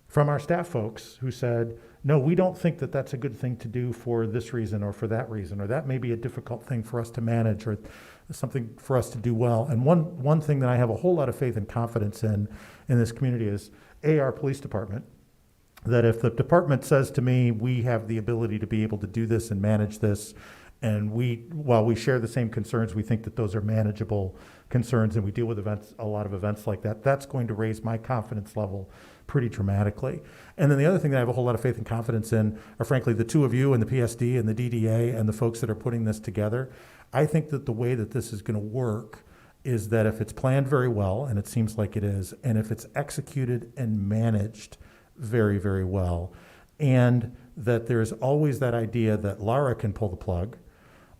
from our staff folks who said, no, we don't think that that's a good thing to do for this reason or for that reason, or that may be a difficult thing for us to manage, or something for us to do well. And one thing that I have a whole lot of faith and confidence in this community is, our police department, that if the department says to me, we have the ability to be able to do this and manage this, and while we share the same concerns, we think that those are manageable concerns, and we deal with a lot of events like that, that's going to raise my confidence level pretty dramatically. And then the other thing that I have a whole lot of faith and confidence in are, frankly, the two of you and the PSD and the DDA and the folks that are putting this together. I think that the way that this is going to work is that if it's planned very well, and it seems like it is, and if it's executed and managed very, very well, and that there's always that idea that Laura can pull the plug,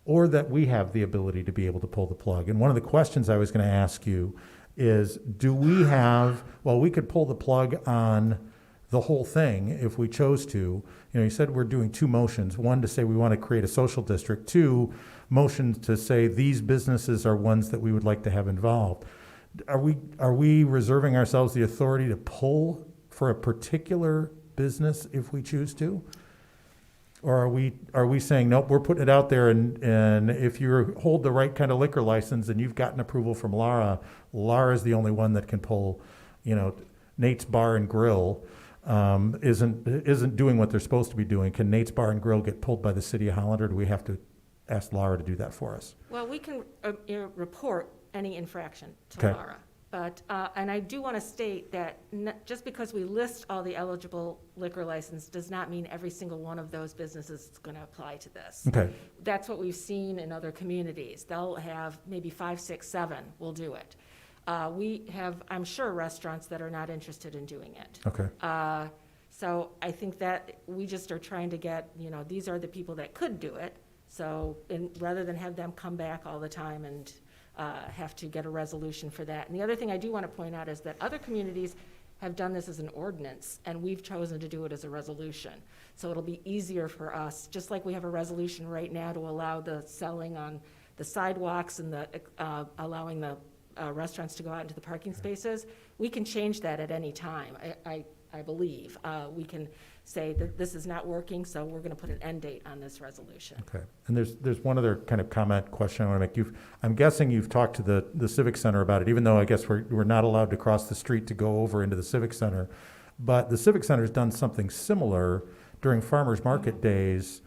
or that we have the ability to be able to pull the plug. And one of the questions I was going to ask you is, we could pull the plug on the whole thing if we chose to. You said we're doing two motions. One, to say we want to create a social district. Two, motions to say these businesses are ones that we would like to have involved. Are we reserving ourselves the authority to pull for a particular business if we choose to? Or are we saying, nope, we're putting it out there, and if you hold the right kind of liquor license and you've gotten approval from Lara's the only one that can pull, Nate's Bar and Grill isn't doing what they're supposed to be doing. Can Nate's Bar and Grill get pulled by the city of Holland, or do we have to ask Lara to do that for us? Well, we can report any infraction to Okay. Lara. But, and I do want to state that just because we list all the eligible liquor license does not mean every single one of those businesses is going to apply to this. Okay. That's what we've seen in other communities. They'll have maybe 5, 6, 7 will do it. We have, I'm sure, restaurants that are not interested in doing it. Okay. So I think that we just are trying to get, these are the people that could do it. So rather than have them come back all the time and have to get a resolution for that. And the other thing I do want to point out is that other communities have done this as an ordinance, and we've chosen to do it as a resolution. So it'll be easier for us, just like we have a resolution right now to allow the selling on the sidewalks and the allowing the restaurants to go out into the parking spaces. We can change that at any time, I believe. We can say that this is not working, so we're going to put an end date on this resolution. Okay, and there's one other kind of comment, question I want to make. I'm guessing you've talked to the Civic Center about it, even though I guess we're not allowed to cross the street to go over into the Civic Center. But the Civic Center's done something similar during farmers market days,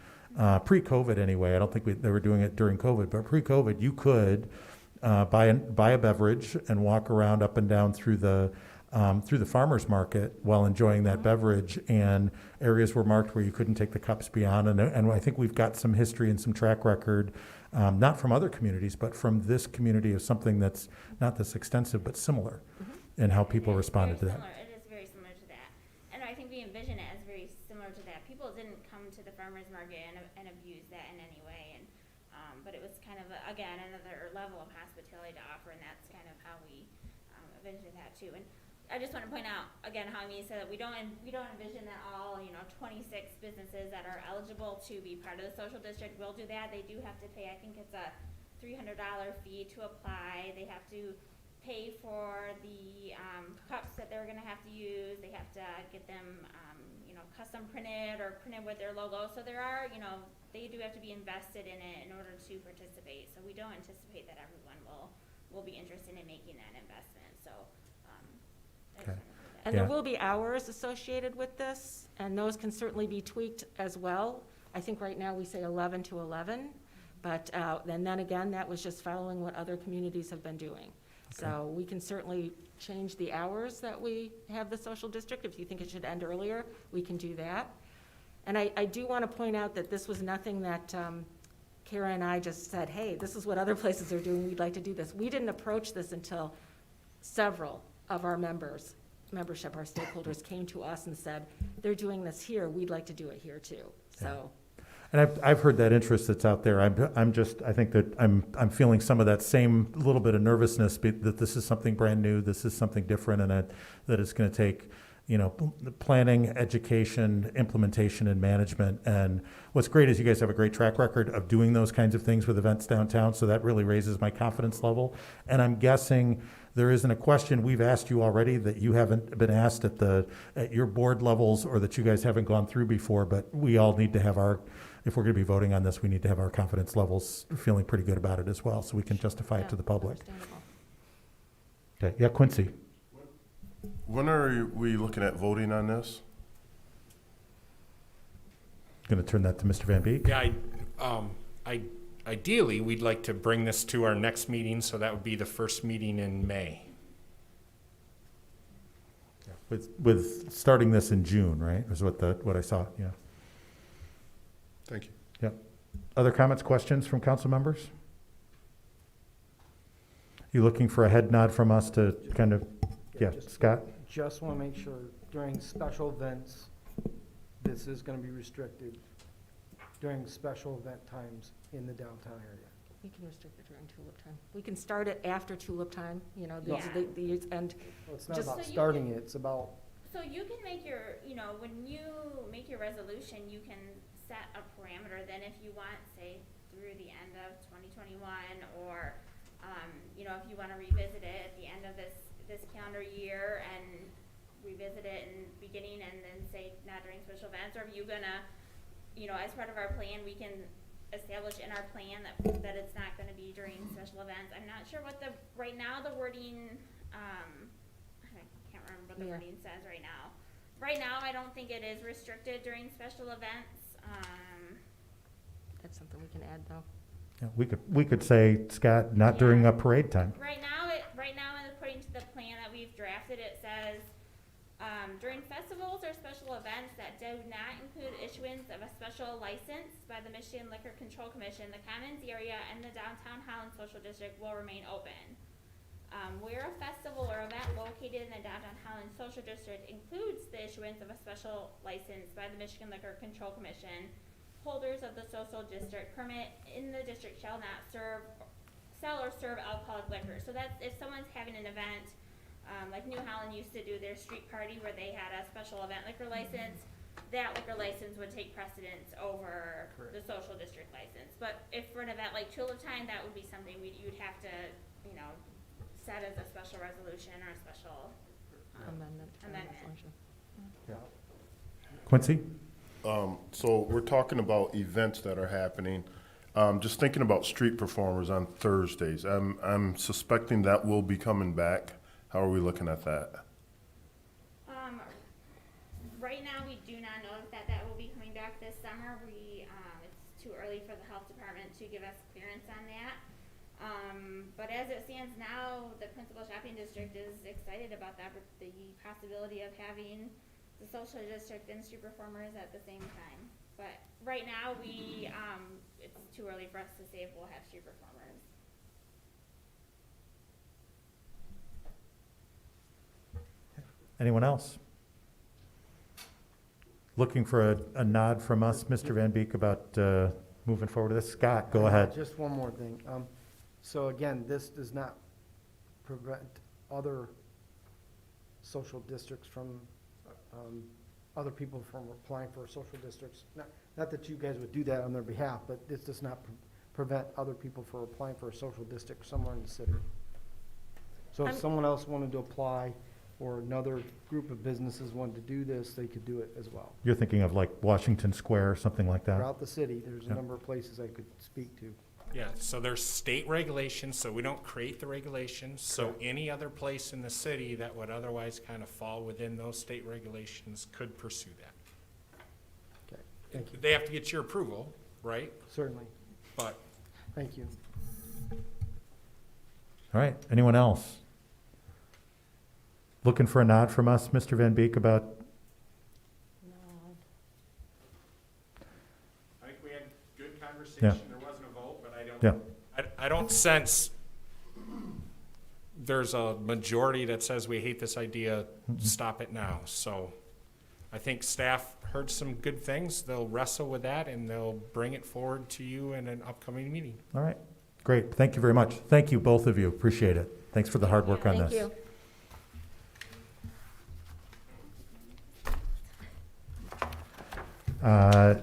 pre-COVID anyway. I don't think they were doing it during COVID, but pre-COVID, you could buy a beverage and walk around up and down through the farmers market while enjoying that beverage, and areas were marked where you couldn't take the cups beyond. And I think we've got some history and some track record, not from other communities, but from this community of something that's not this extensive, but similar in how people responded to that. It is very similar to that. And I think we envision it as very similar to that. People didn't come to the farmer's market and abuse that in any way. But it was kind of, again, another level of hospitality to offer, and that's kind of how we envision that too. And I just want to point out, again, how Amy said that we don't envision that all, 26 businesses that are eligible to be part of the social district will do that. They do have to pay, I think it's a $300 fee to apply. They have to pay for the cups that they're going to have to use. They have to get them, custom printed or printed with their logo. So there are, they do have to be invested in it in order to participate. So we don't anticipate that everyone will be interested in making that investment. So. Okay. And there will be hours associated with this, and those can certainly be tweaked as well. I think right now we say 11 to 11, but and then again, that was just following what other communities have been doing. Okay. So we can certainly change the hours that we have the social district. If you think it should end earlier, we can do that. And I do want to point out that this was nothing that Kara and I just said, hey, this is what other places are doing, we'd like to do this. We didn't approach this until several of our membership, our stakeholders came to us and said, they're doing this here, we'd like to do it here too. So. And I've heard that interest that's out there. I think that I'm feeling some of that same little bit of nervousness that this is something brand new, this is something different, and that it's going to take, planning, education, implementation, and management. And what's great is you guys have a great track record of doing those kinds of things with events downtown, so that really raises my confidence level. And I'm guessing there isn't a question we've asked you already that you haven't been asked at your board levels, or that you guys haven't gone through before, but we all need to have if we're going to be voting on this, we need to have our confidence levels feeling pretty good about it as well, so we can justify it to the public. Okay, yeah, Quincy. When are we looking at voting on this? Going to turn that to Mr. Van Beek. Yeah, ideally, we'd like to bring this to our next meeting, so that would be the first meeting in May. Yeah, with starting this in June, right? Is what I saw. Yeah. Thank you. Yep. Other comments, questions from council members? You looking for a head nod from us to kind of, yeah, Scott? Just want to make sure during special events, this is going to be restricted during special event times in the downtown area. We can restrict it during tulip time. We can start it after tulip time, and Well, it's not about starting it, it's about. So you can make your, when you make your resolution, you can set a parameter. Then if you want, say, through the end of 2021, or, if you want to revisit it at the end of this calendar year and revisit it in beginning, and then say not during special events, or if you're gonna, as part of our plan, we can establish in our plan that it's not going to be during special events. I'm not sure what right now the wording, I can't remember what the wording says right now. Right now, I don't think it is restricted during special events. That's something we can add, though. Yeah, we could say, Scott, not during a parade time. Right now, according to the plan that we've drafted, it says during festivals or special events that do not include issuance of a special license by the Michigan Liquor Control Commission, the Commons area and the downtown Holland Social District will remain open. Where a festival or event located in the downtown Holland Social District includes the issuance of a special license by the Michigan Liquor Control Commission, holders of the social district permit in the district shall not sell or serve alcoholic liquor. So that's if someone's having an event, like New Holland used to do their street party where they had a special event liquor license, that liquor license would take precedence over the social district license. But if for an event like Tulip Time, that would be something you'd have to, set as a special resolution or a special amendment. Quincy? So we're talking about events that are happening. Just thinking about street performers on Thursdays. I'm suspecting that will be coming back. How are we looking at that? Right now, we do not know if that will be coming back this summer. It's too early for the health department to give us clearance on that. But as it stands now, the principal shopping district is excited about the possibility of having the social district and street performers at the same time. But right now, it's too early for us to say if we'll have street performers. Anyone else? Looking for a nod from us, Mr. Van Beek, about moving forward with this. Scott, go ahead. Just one more thing. So again, this does not prevent other social districts from, other people from applying for social districts. Not that you guys would do that on their behalf, but this does not prevent other people from applying for a social district somewhere in the city. So if someone else wanted to apply, or another group of businesses wanted to do this, they could do it as well. You're thinking of like Washington Square or something like that? Throughout the city, there's a Yeah. number of places I could speak to. Yeah, so there's state regulations, so we don't create the regulations. So Correct. any other place in the city that would otherwise kind of fall within those state regulations could pursue that. Okay, thank you. They have to get your approval, right? Certainly. But Thank you. All right, anyone else? Looking for a nod from us, Mr. Van Beek, about, I think we had good conversation. Yeah. There wasn't a vote, but yeah, I don't sense there's a majority that says we hate this idea, stop it now. So I think staff heard some good things. They'll wrestle with that and they'll bring it forward to you in an upcoming meeting. all right, great, thank you very much. Thank you, both of you, appreciate it. Thanks for the hard work on this. Thank you.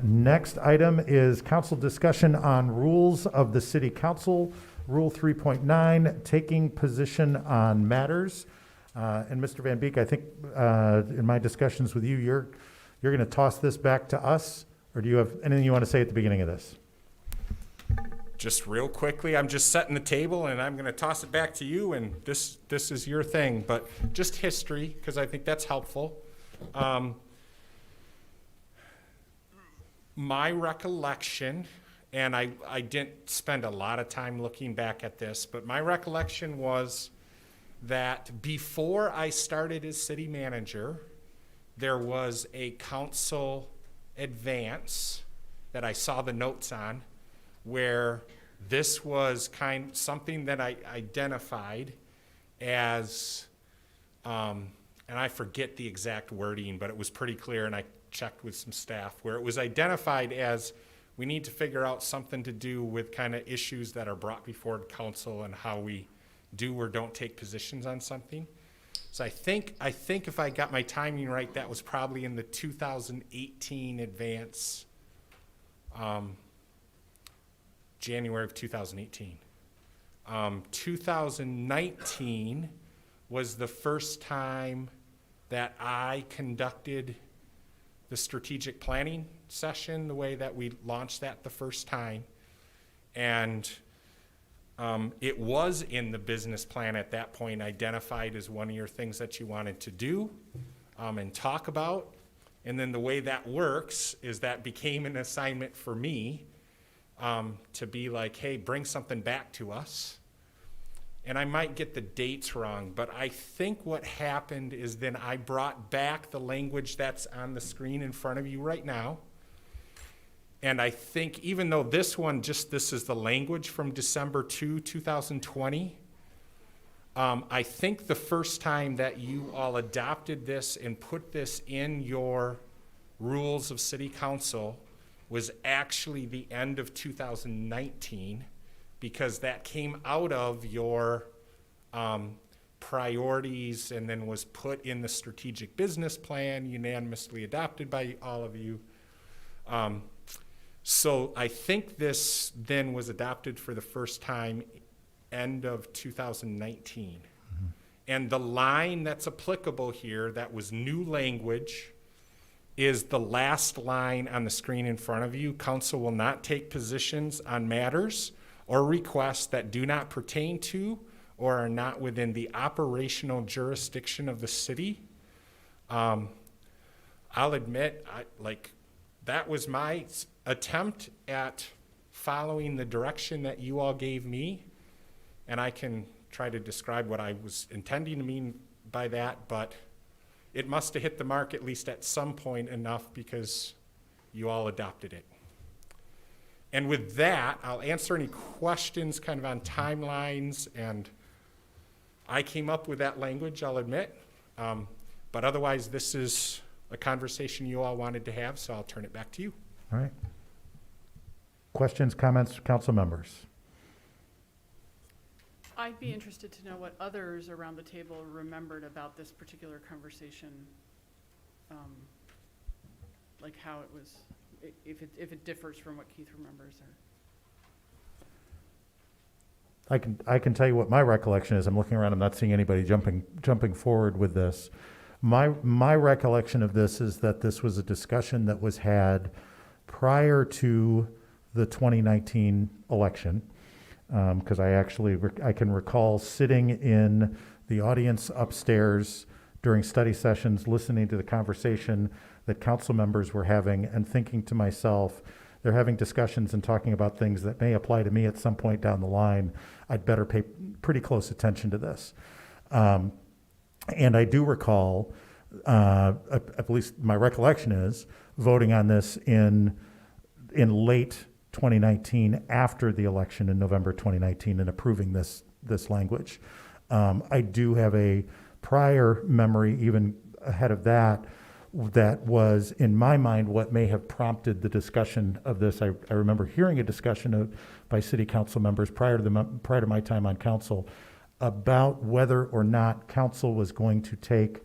Next item is council discussion on rules of the city council, Rule 3.9, taking position on matters. And Mr. Van Beek, I think in my discussions with you, you're going to toss this back to us, or do you have anything you want to say at the beginning of this? Just real quickly, I'm just setting the table and I'm going to toss it back to you, and this is your thing, but just history, because I think that's helpful. My recollection, and I didn't spend a lot of time looking back at this, but my recollection was that before I started as city manager, there was a council advance that I saw the notes on, where this was something that I identified as, and I forget the exact wording, but it was pretty clear, and I checked with some staff, where it was identified as we need to figure out something to do with kind of issues that are brought before council and how we do or don't take positions on something. So I think if I got my timing right, that was probably in the 2018 advance, January of 2018. 2019 was the first time that I conducted the strategic planning session, the way that we launched that the first time. And it was in the business plan at that point, identified as one of your things that you wanted to do and talk about. And then the way that works is that became an assignment for me to be like, hey, bring something back to us. And I might get the dates wrong, but I think what happened is then I brought back the language that's on the screen in front of you right now. And I think even though this is the language from December 2, 2020, I think the first time that you all adopted this and put this in your rules of city council was actually the end of 2019, because that came out of your priorities and then was put in the strategic business plan, unanimously adopted by all of you. So I think this then was adopted for the first time end of 2019. And the line that's applicable here, that was new language, is the last line on the screen in front of you. Council will not take positions on matters or requests that do not pertain to or are not within the operational jurisdiction of the city. I'll admit, that was my attempt at following the direction that you all gave me, and I can try to describe what I was intending to mean by that, but it must have hit the mark at least at some point enough because you all adopted it. And with that, I'll answer any questions kind of on timelines, and I came up with that language, I'll admit. But otherwise, this is a conversation you all wanted to have, so I'll turn it back to you. All right. Questions, comments, council members? I'd be interested to know what others around the table remembered about this particular conversation, like how it was, if it differs from what Keith remembers. Or I can tell you what my recollection is. I'm looking around, I'm not seeing anybody jumping forward with this. My recollection of this is that this was a discussion that was had prior to the 2019 election. Because I can recall sitting in the audience upstairs during study sessions, listening to the conversation that council members were having and thinking to myself, they're having discussions and talking about things that may apply to me at some point down the line. I'd better pay pretty close attention to this. And I do recall, at least my recollection is, voting on this in late 2019 after the election in November 2019 and approving this language. I do have a prior memory, even ahead of that was in my mind what may have prompted the discussion of this. I remember hearing a discussion by city council members prior to my time on council about whether or not council was going to take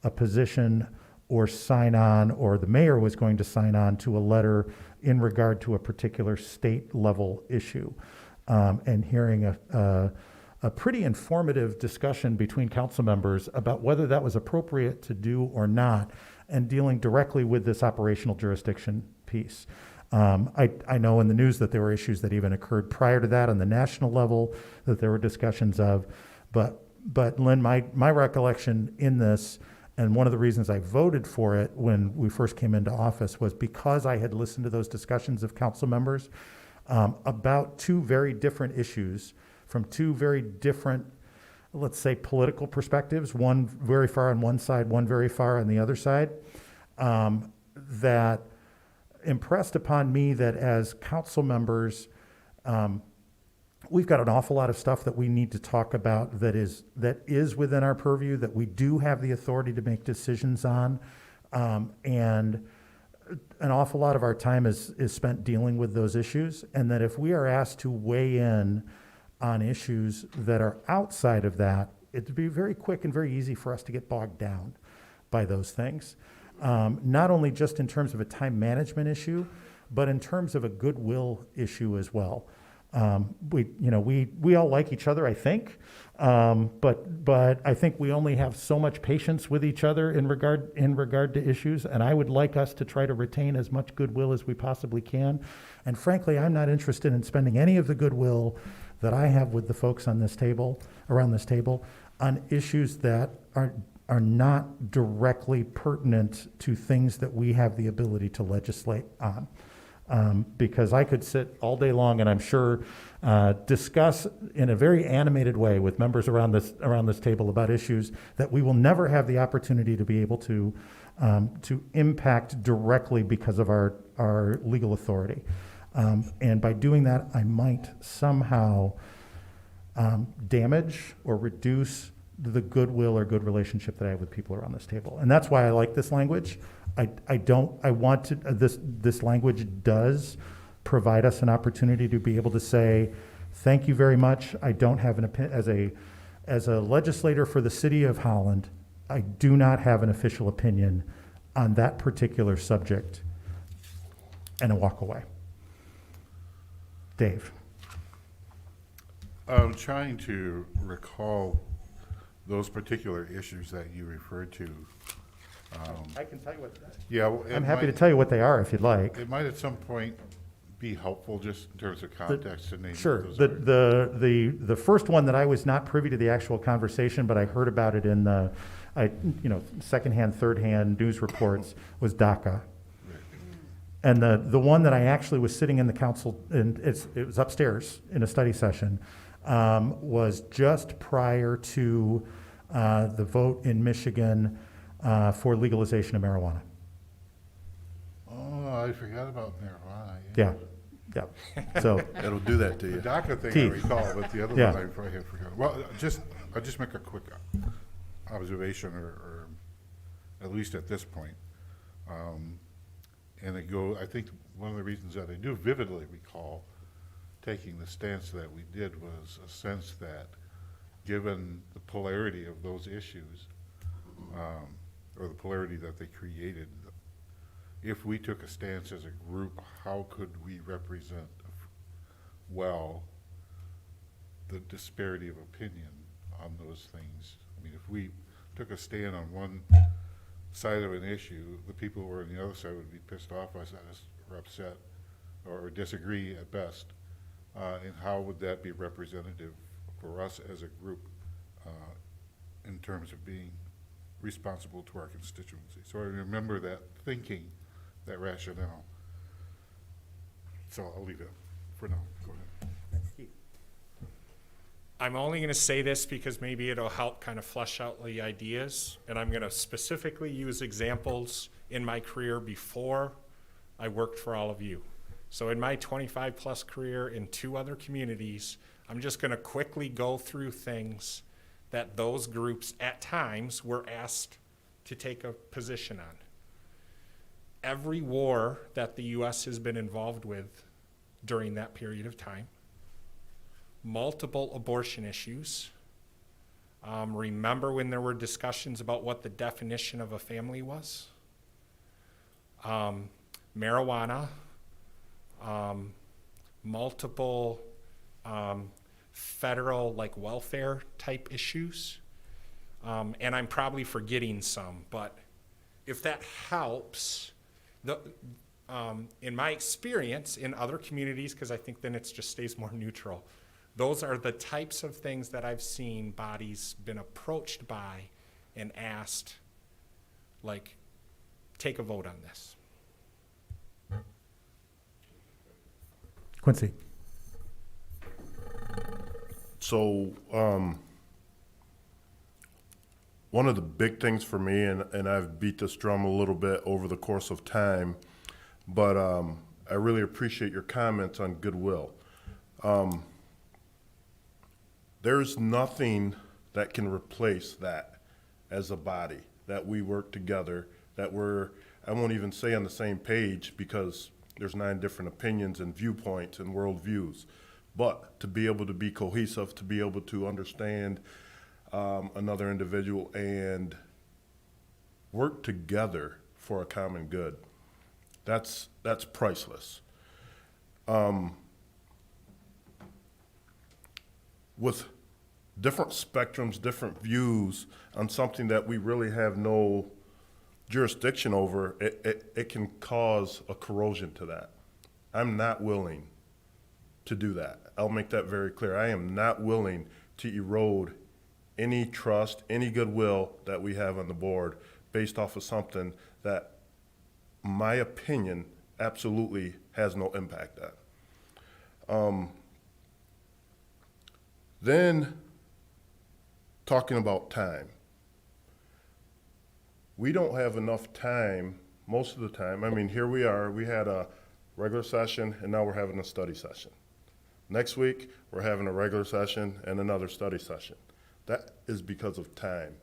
a position or sign on, or the mayor was going to sign on to a letter in regard to a particular state level issue, and hearing a pretty informative discussion between council members about whether that was appropriate to do or not, and dealing directly with this operational jurisdiction piece. I know in the news that there were issues that even occurred prior to that on the national level that there were discussions of, but Lynn, my recollection in this, and one of the reasons I voted for it when we first came into office, was because I had listened to those discussions of council members about two very different issues from two very different, let's say, political perspectives, one very far on one side, one very far on the other side, that impressed upon me that as council members, we've got an awful lot of stuff that we need to talk about that is within our purview, that we do have the authority to make decisions on, and an awful lot of our time is spent dealing with those issues, and that if we are asked to weigh in on issues that are outside of that, it'd be very quick and very easy for us to get bogged down by those things, not only just in terms of a time management issue, but in terms of a goodwill issue as well. We all like each other, I think, but I think we only have so much patience with each other in regard to issues, and I would like us to try to retain as much goodwill as we possibly can. And frankly, I'm not interested in spending any of the goodwill that I have with the folks on this table, around this table, on issues that are not directly pertinent to things that we have the ability to legislate on. Because I could sit all day long and I'm sure discuss in a very animated way with members around this table about issues that we will never have the opportunity to be able to impact directly because of our legal authority. And by doing that, I might somehow damage or reduce the goodwill or good relationship that I have with people around this table. And that's why I like this language. This language does provide us an opportunity to be able to say, thank you very much. I don't have an opinion, as a legislator for the city of Holland, I do not have an official opinion on that particular subject, and I walk away. Dave. I'm trying to recall those particular issues that you referred to. I can tell you what, Yeah. well, it I'm happy to might- tell you what they are if you'd like. It might at some point be helpful, just in terms of context, to name what Sure. those The, are. the first one that I was not privy to the actual conversation, but I heard about it in the, secondhand, third-hand news reports was DACA. And the one that I actually was sitting in the council, and it was upstairs in a study session, was just prior to the vote in Michigan for legalization of marijuana. Oh, I forgot about marijuana. Yeah, yeah. So It'll do that to The you. DACA thing I Teeth. recall, but the other Yeah. one I probably had forgotten. Well, I'll just make a quick observation, or at least at this point. And I think one of the reasons that I do vividly recall taking the stance that we did was a sense that, given the polarity of those issues, or the polarity that they created, if we took a stance as a group, how could we represent well the disparity of opinion on those things? I mean, if we took a stand on one side of an issue, the people who were on the other side would be pissed off by us or upset or disagree at best. And how would that be representative for us as a group in terms of being responsible to our constituency? So I remember that thinking, that rationale. So I'll leave it for now. Go ahead. I'm only going to say this because maybe it'll help kind of flesh out the ideas, and I'm going to specifically use examples in my career before I worked for all of you. So in my 25-plus career in 2 other communities, I'm just going to quickly go through things that those groups at times were asked to take a position on. Every war that the U.S. has been involved with during that period of time, multiple abortion issues. Remember when there were discussions about what the definition of a family was? Marijuana, multiple federal welfare type issues. And I'm probably forgetting some, but if that helps, in my experience in other communities, because I think then it just stays more neutral, those are the types of things that I've seen bodies been approached by and asked, take a vote on this. Quincy. So, one of the big things for me, and I've beat this drum a little bit over the course of time, but I really appreciate your comments on goodwill. There's nothing that can replace that as a body, that we work together, that I won't even say on the same page because there's 9 different opinions and viewpoints and worldviews. But to be able to be cohesive, to be able to understand another individual and work together for a common good, that's priceless. With different spectrums, different views on something that we really have no jurisdiction over, it can cause a corrosion to that. I'm not willing to do that. I'll make that very clear. I am not willing to erode any trust, any goodwill that we have on the board based off of something that my opinion absolutely has no impact on. Then, talking about time. We don't have enough time most of the time. I mean, here we are, we had a regular session and now we're having a study session. Next week, we're having a regular session and another study session. That is because of time.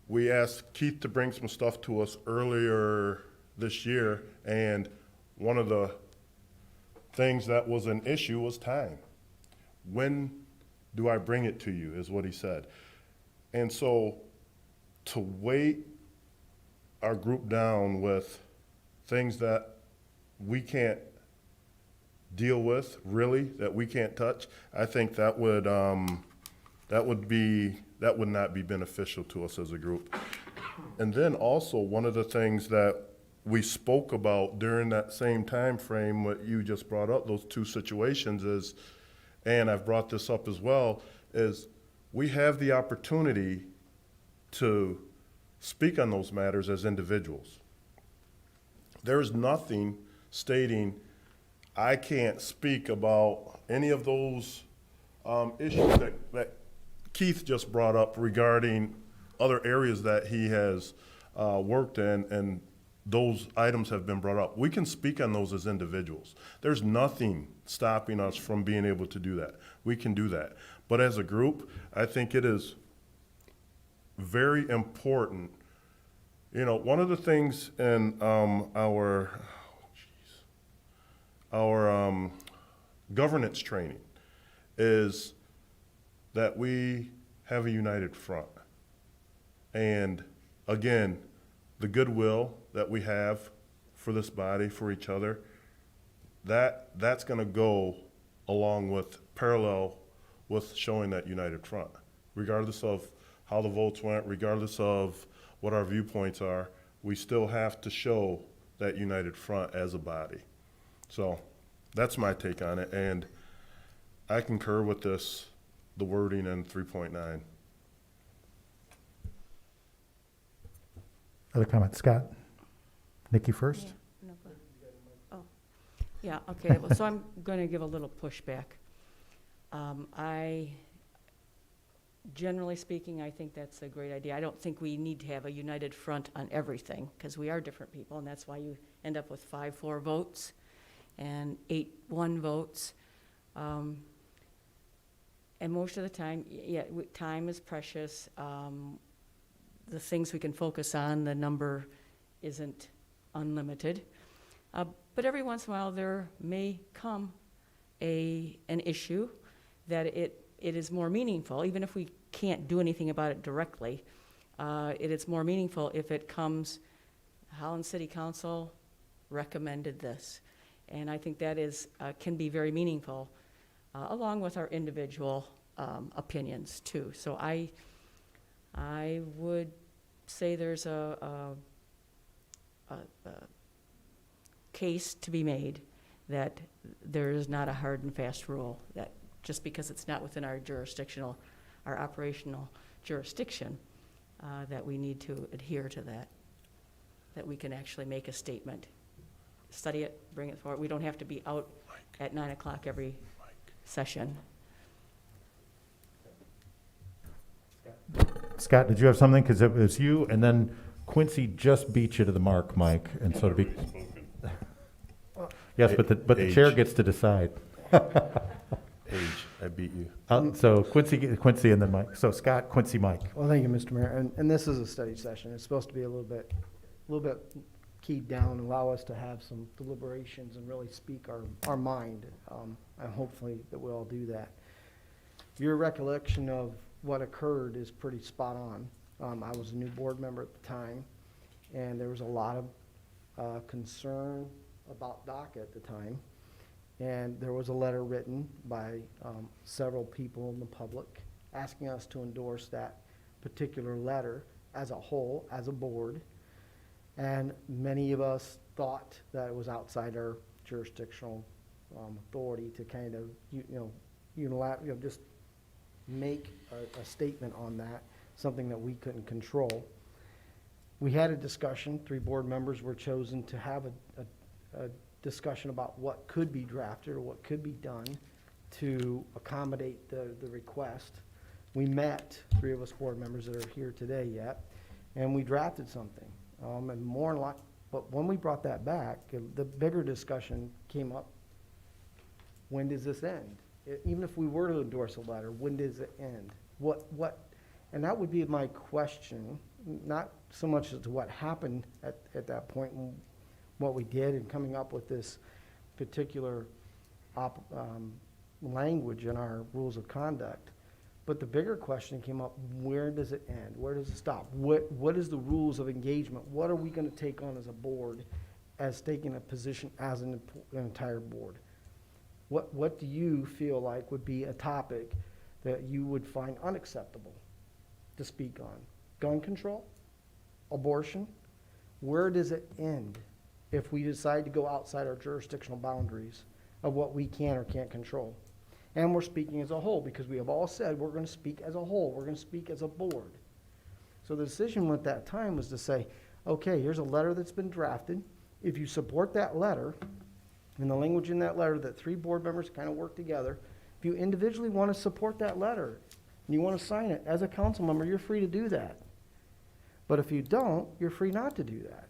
We asked Keith to bring some stuff to us earlier this year, and one of the things that was an issue was time. When do I bring it to you, is what he said. And so to weight our group down with things that we can't deal with, really, that we can't touch, I think that would That would not be beneficial to us as a group. And then also, one of the things that we spoke about during that same time frame, what you just brought up, those two situations is, and I've brought this up as well, is we have the opportunity to speak on those matters as individuals. There is nothing stating I can't speak about any of those issues that Keith just brought up regarding other areas that he has worked in, and those items have been brought up. We can speak on those as individuals. There's nothing stopping us from being able to do that. We can do that. But as a group, I think it is very important. You know, one of the things in our governance training is that we have a united front. And again, the goodwill that we have for this body, for each other, that's going to go along with parallel with showing that united front. Regardless of how the votes went, regardless of what our viewpoints are, we still have to show that united front as a body. So that's my take on it, and I concur with this, the wording in 3.9. Other comments? Scott? Nikki first? Yeah, no, oh, yeah, okay, well, so I'm going to give a little pushback. Generally speaking, I think that's a great idea. I don't think we need to have a united front on everything, because we are different people, and that's why you end up with 5-4 votes and 8-1 votes. And most of the time, time is precious. The things we can focus on, the number isn't unlimited. But every once in a while, there may come an issue that it is more meaningful, even if we can't do anything about it directly. It is more meaningful if it comes, Holland City Council recommended this. And I think that can be very meaningful, along with our individual opinions too. So I would say there's a case to be made that there is not a hard and fast rule, that just because it's not within our operational jurisdiction, that we need to adhere to that we can actually make a statement. Study it, bring it forward. We don't have to be out at 9 o'clock every session. Scott, did you have something? Because it was you, and then Quincy just beat you to the mark, Mike, and so to be. Yes, but the chair gets to decide. I beat you. So Quincy, and then Mike. So Scott, Quincy, Mike. Well, thank you, Mr. Mayor. And this is a study session. It's supposed to be a little bit keyed down, allow us to have some deliberations and really speak our mind. And hopefully that we'll all do that. Your recollection of what occurred is pretty spot on. I was a new board member at the time, and there was a lot of concern about DACA at the time. And there was a letter written by several people in the public asking us to endorse that particular letter as a whole, as a board. And many of us thought that it was outside our jurisdictional authority to kind of, unilaterally, just make a statement on that, something that we couldn't control. We had a discussion. 3 board members were chosen to have a discussion about what could be drafted or what could be done to accommodate the request. We met, 3 of us board members that are here today yet, and we drafted something. And more like, but when we brought that back, the bigger discussion came up. When does this end? Even if we were to endorse a letter, when does it end? And that would be my question, not so much as to what happened at that point and what we did in coming up with this particular language in our rules of conduct. But the bigger question came up, where does it end? Where does it stop? What is the rules of engagement? What are we going to take on as a board as taking a position as an entire board? What do you feel like would be a topic that you would find unacceptable to speak on? Gun control? Abortion? Where does it end if we decide to go outside our jurisdictional boundaries of what we can or can't control? And we're speaking as a whole, because we have all said we're going to speak as a whole. We're going to speak as a board. So the decision at that time was to say, okay, here's a letter that's been drafted. If you support that letter, and the language in that letter that 3 board members kind of work together, if you individually want to support that letter and you want to sign it as a council member, you're free to do that. But if you don't, you're free not to do that.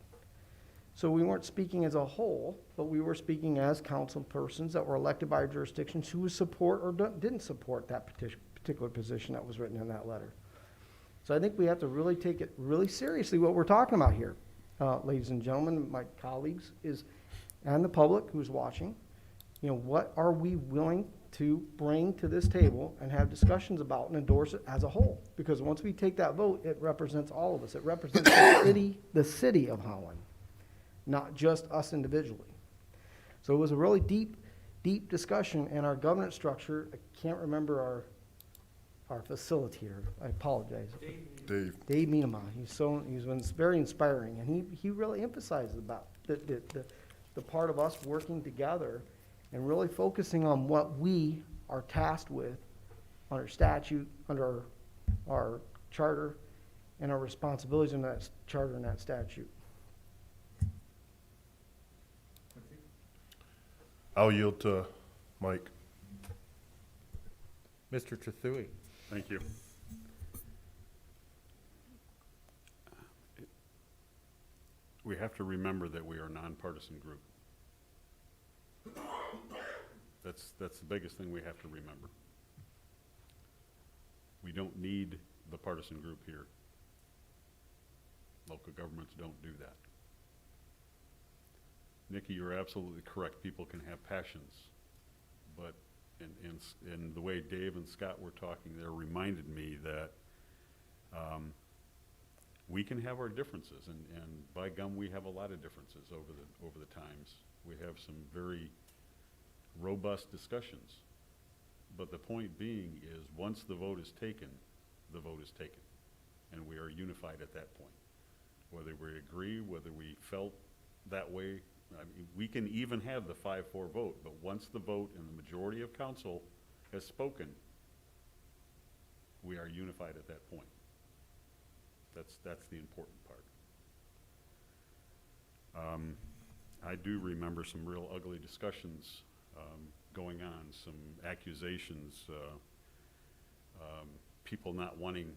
So we weren't speaking as a whole, but we were speaking as council persons that were elected by our jurisdictions who would support or didn't support that particular position that was written in that letter. So I think we have to really take it really seriously what we're talking about here, ladies and gentlemen, my colleagues, and the public who's watching. What are we willing to bring to this table and have discussions about and endorse it as a whole? Because once we take that vote, it represents all of us. It represents the city of Holland, not just us individually. So it was a really deep discussion, and our governance structure, I can't remember our facilitator, I apologize. Dave. Dave Miedema. He's been very inspiring, and he really emphasizes about the part of us working together and really focusing on what we are tasked with under statute, under our charter, and our responsibilities in that charter and that statute. I'll yield to Mike. Mr. Trethewey. Thank you. We have to remember that we are a nonpartisan group. That's the biggest thing we have to remember. We don't need the partisan group here. Local governments don't do that. Nikki, you're absolutely correct. People can have passions, but in the way Dave and Scott were talking there reminded me that we can have our differences, and by gum, we have a lot of differences over the times. We have some very robust discussions, but the point being is once the vote is taken, the vote is taken, and we are unified at that point. Whether we agree, whether we felt that way, I mean, we can even have the 5-4 vote, but once the vote and the majority of council has spoken, we are unified at that point. That's the important part. I do remember some real ugly discussions going on, some accusations, people not wanting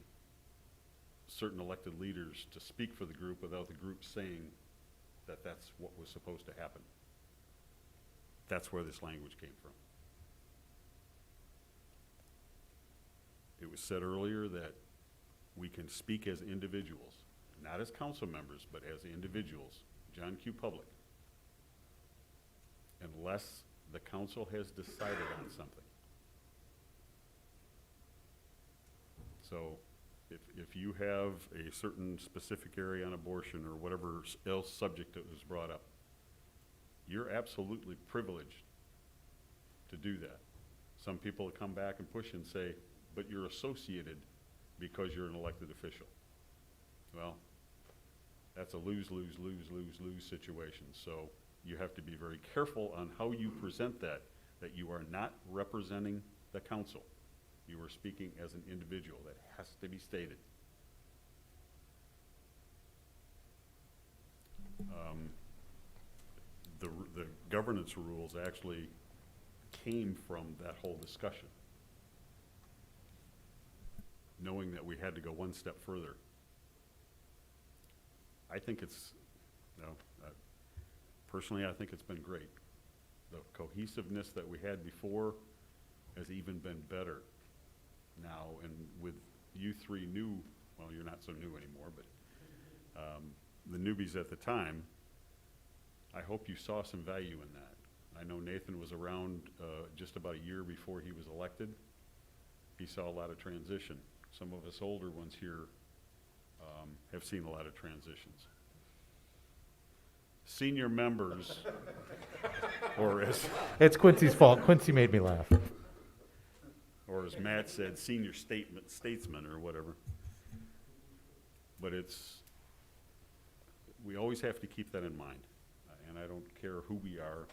certain elected leaders to speak for the group without the group saying that that's what was supposed to happen. That's where this language came from. It was said earlier that we can speak as individuals, not as council members, but as individuals, John Q. Public, unless the council has decided on something. So if you have a certain specific area on abortion or whatever else subject that was brought up, you're absolutely privileged to do that. Some people come back and push and say, but you're associated because you're an elected official. Well, that's a lose situation. So you have to be very careful on how you present that you are not representing the council. You are speaking as an individual. That has to be stated. The governance rules actually came from that whole discussion, knowing that we had to go one step further. I think it's, personally, I think it's been great. The cohesiveness that we had before has even been better now, and with you three new, well, you're not so new anymore, but the newbies at the time, I hope you saw some value in that. I know Nathan was around just about a year before he was elected. He saw a lot of transition. Some of us older ones here have seen a lot of transitions. Senior members, or as It's Quincy's fault. Quincy made me laugh. or as Matt said, senior statesman or whatever. But we always have to keep that in mind, and I don't care who we are.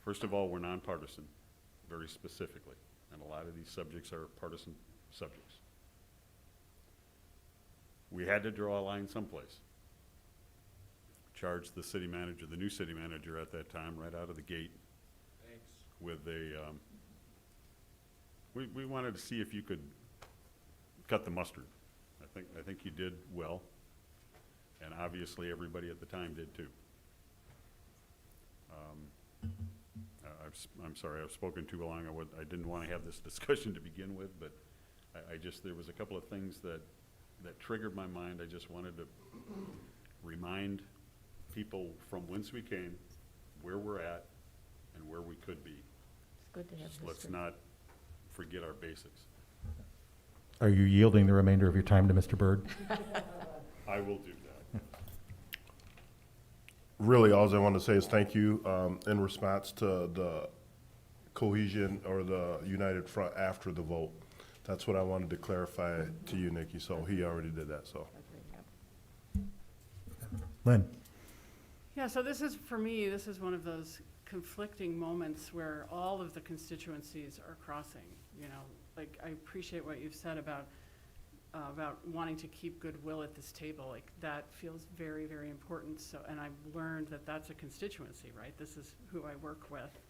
First of all, we're nonpartisan, very specifically, and a lot of these subjects are partisan subjects. We had to draw a line someplace. Charged the city manager, the new city manager at that time, right out of the gate. Thanks. With we wanted to see if you could cut the mustard. I think you did well, and obviously everybody at the time did too. I'm sorry, I've spoken too long. I didn't want to have this discussion to begin with, but there was a couple of things that triggered my mind. I just wanted to remind people from whence we came, where we're at, and where we could be. It's good to have Just let's not forget our basics. Are you yielding the remainder of your time to Mr. Byrd? I will do that. Really, all I want to say is thank you in response to the cohesion or the united front after the vote. That's what I wanted to clarify to you, Nikki, so he already did that, so. Lynn? Yeah, so for me, this is one of those conflicting moments where all of the constituencies are crossing, you know. Like, I appreciate what you've said about wanting to keep goodwill at this table. Like, that feels very, very important. So, and I've learned that that's a constituency, right? This is who I work with.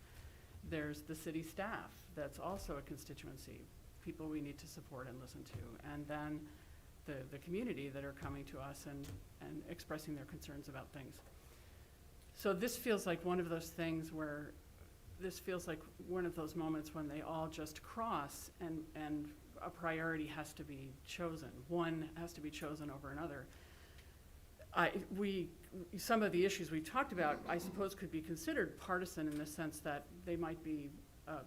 There's the city staff. That's also a constituency. People we need to support and listen to. And then the community that are coming to us and expressing their concerns about things. So this feels like one of those things where this feels like one of those moments when they all just cross and a priority has to be chosen. One has to be chosen over another. Some of the issues we talked about, I suppose, could be considered partisan in the sense that they might be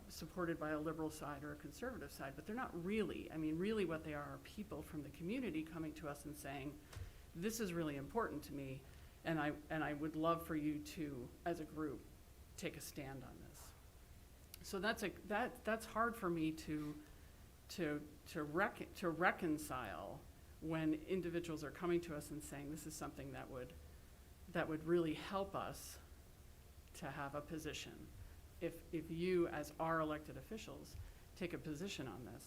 supported by a liberal side or a conservative side, but they're not really. I mean, really what they are people from the community coming to us and saying, this is really important to me, and I would love for you to, as a group, take a stand on this. So that's hard for me to reconcile when individuals are coming to us and saying this is something that would really help us to have a position. If you, as our elected officials, take a position on this.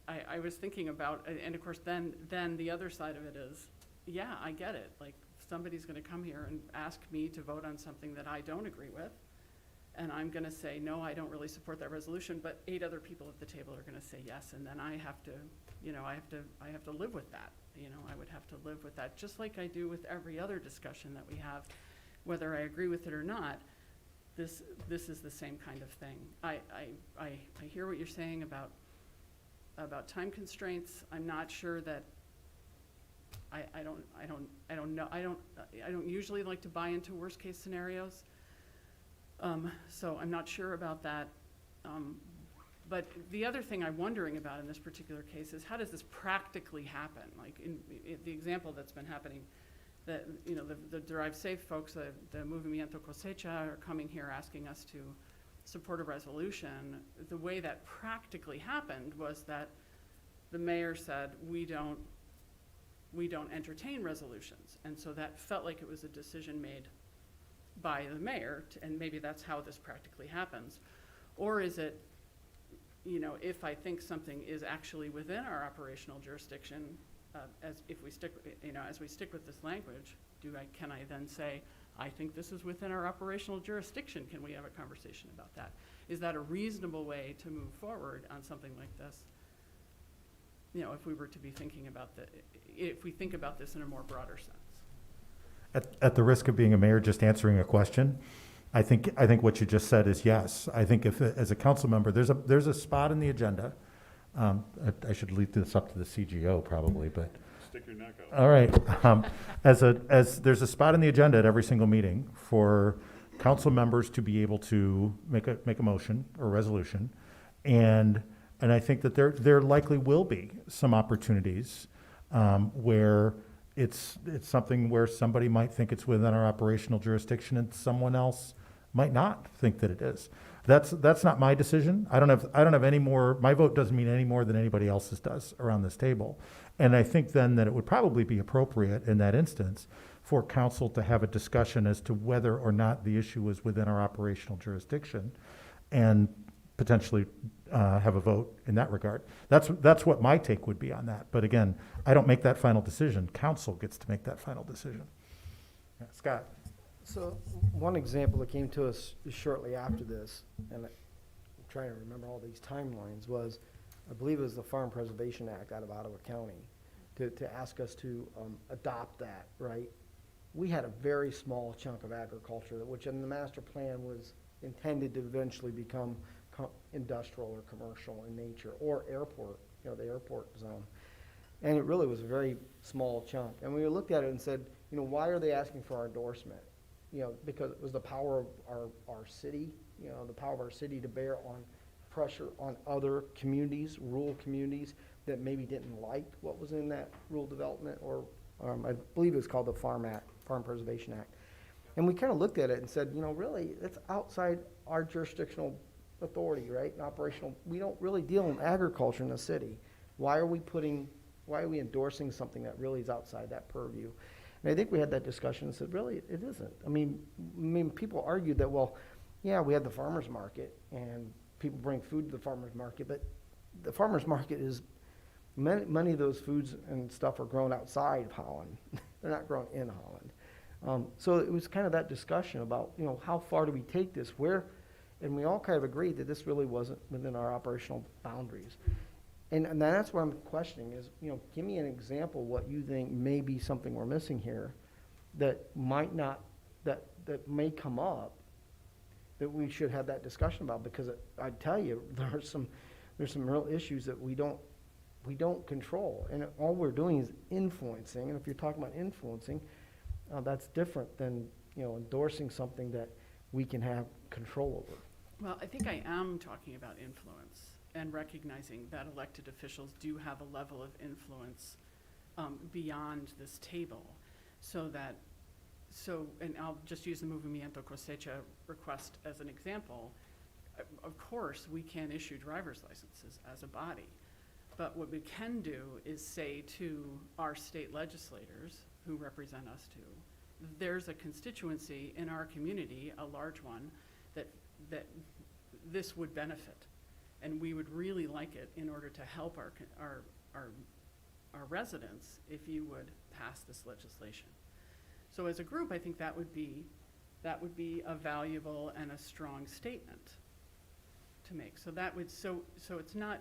I was thinking about, and of course then the other side of it is, yeah, I get it. Like, somebody's going to come here and ask me to vote on something that I don't agree with, and I'm going to say, no, I don't really support that resolution, but 8 other people at the table are going to say yes, and then I have to, I have to live with that. I would have to live with that, just like I do with every other discussion that we have, whether I agree with it or not. This is the same kind of thing. I hear what you're saying about time constraints. I'm not sure that I don't know. I don't usually like to buy into worst case scenarios. So I'm not sure about that. But the other thing I'm wondering about in this particular case is, how does this practically happen? Like in the example that's been happening, that the Drive Safe folks, the Movimiento Cosecha, are coming here asking us to support a resolution. The way that practically happened was that the mayor said, we don't entertain resolutions. And so that felt like it was a decision made by the mayor, and maybe that's how this practically happens. Or is it, if I think something is actually within our operational jurisdiction, as we stick with this language, can I then say, I think this is within our operational jurisdiction? Can we have a conversation about that? Is that a reasonable way to move forward on something like this? If we were to be thinking about if we think about this in a more broader sense. At the risk of being a mayor just answering a question, I think what you just said is yes. I think if, as a council member, there's a spot in the agenda. I should leave this up to the CGO probably, but. Stick your neck out. All right. As there's a spot in the agenda at every single meeting for council members to be able to make a motion or resolution, and I think that there likely will be some opportunities where it's something where somebody might think it's within our operational jurisdiction and someone else might not think that it is. That's not my decision. I don't have any more, my vote doesn't mean any more than anybody else's does around this table. And I think then that it would probably be appropriate in that instance for council to have a discussion as to whether or not the issue is within our operational jurisdiction and potentially have a vote in that regard. That's what my take would be on that. But again, I don't make that final decision. Council gets to make that final decision. Yeah, Scott. So one example that came to us shortly after this, and I'm trying to remember all these timelines, was I believe it was the Farm Preservation Act out of Ottawa County to ask us to adopt that, right? We had a very small chunk of agriculture, which in the master plan was intended to eventually become industrial or commercial in nature, or airport, the airport zone. And it really was a very small chunk. And we looked at it and said, why are they asking for our endorsement? Because it was the power of our city, the power of our city to bear on pressure on other communities, rural communities that maybe didn't like what was in that rural development, or I believe it was called the Farm Preservation Act. And we kind of looked at it and said, really, it's outside our jurisdictional authority, right? And operational, we don't really deal in agriculture in the city. Why are we endorsing something that really is outside that purview? And I think we had that discussion and said, really, it isn't. I mean, people argued that, well, yeah, we had the farmer's market and people bring food to the farmer's market, but the farmer's market is, many of those foods and stuff are grown outside of Holland. They're not grown in Holland. So it was kind of that discussion about, how far do we take this? And we all kind of agreed that this really wasn't within our operational boundaries. And that's what I'm questioning is, give me an example of what you think may be something we're missing here that might not, that may come up that we should have that discussion about, because I tell you, there's some real issues that we don't control, and all we're doing is influencing. And if you're talking about influencing, that's different than endorsing something that we can have control over. Well, I think I am talking about influence and recognizing that elected officials do have a level of influence beyond this table. And I'll just use the Movimiento Cosecha request as an example. Of course, we can issue driver's licenses as a body, but what we can do is say to our state legislators who represent us too, there's a constituency in our community, a large one, that this would benefit. And we would really like it in order to help our residents if you would pass this legislation. So as a group, I think that would be a valuable and a strong statement to make. So that would so it's not.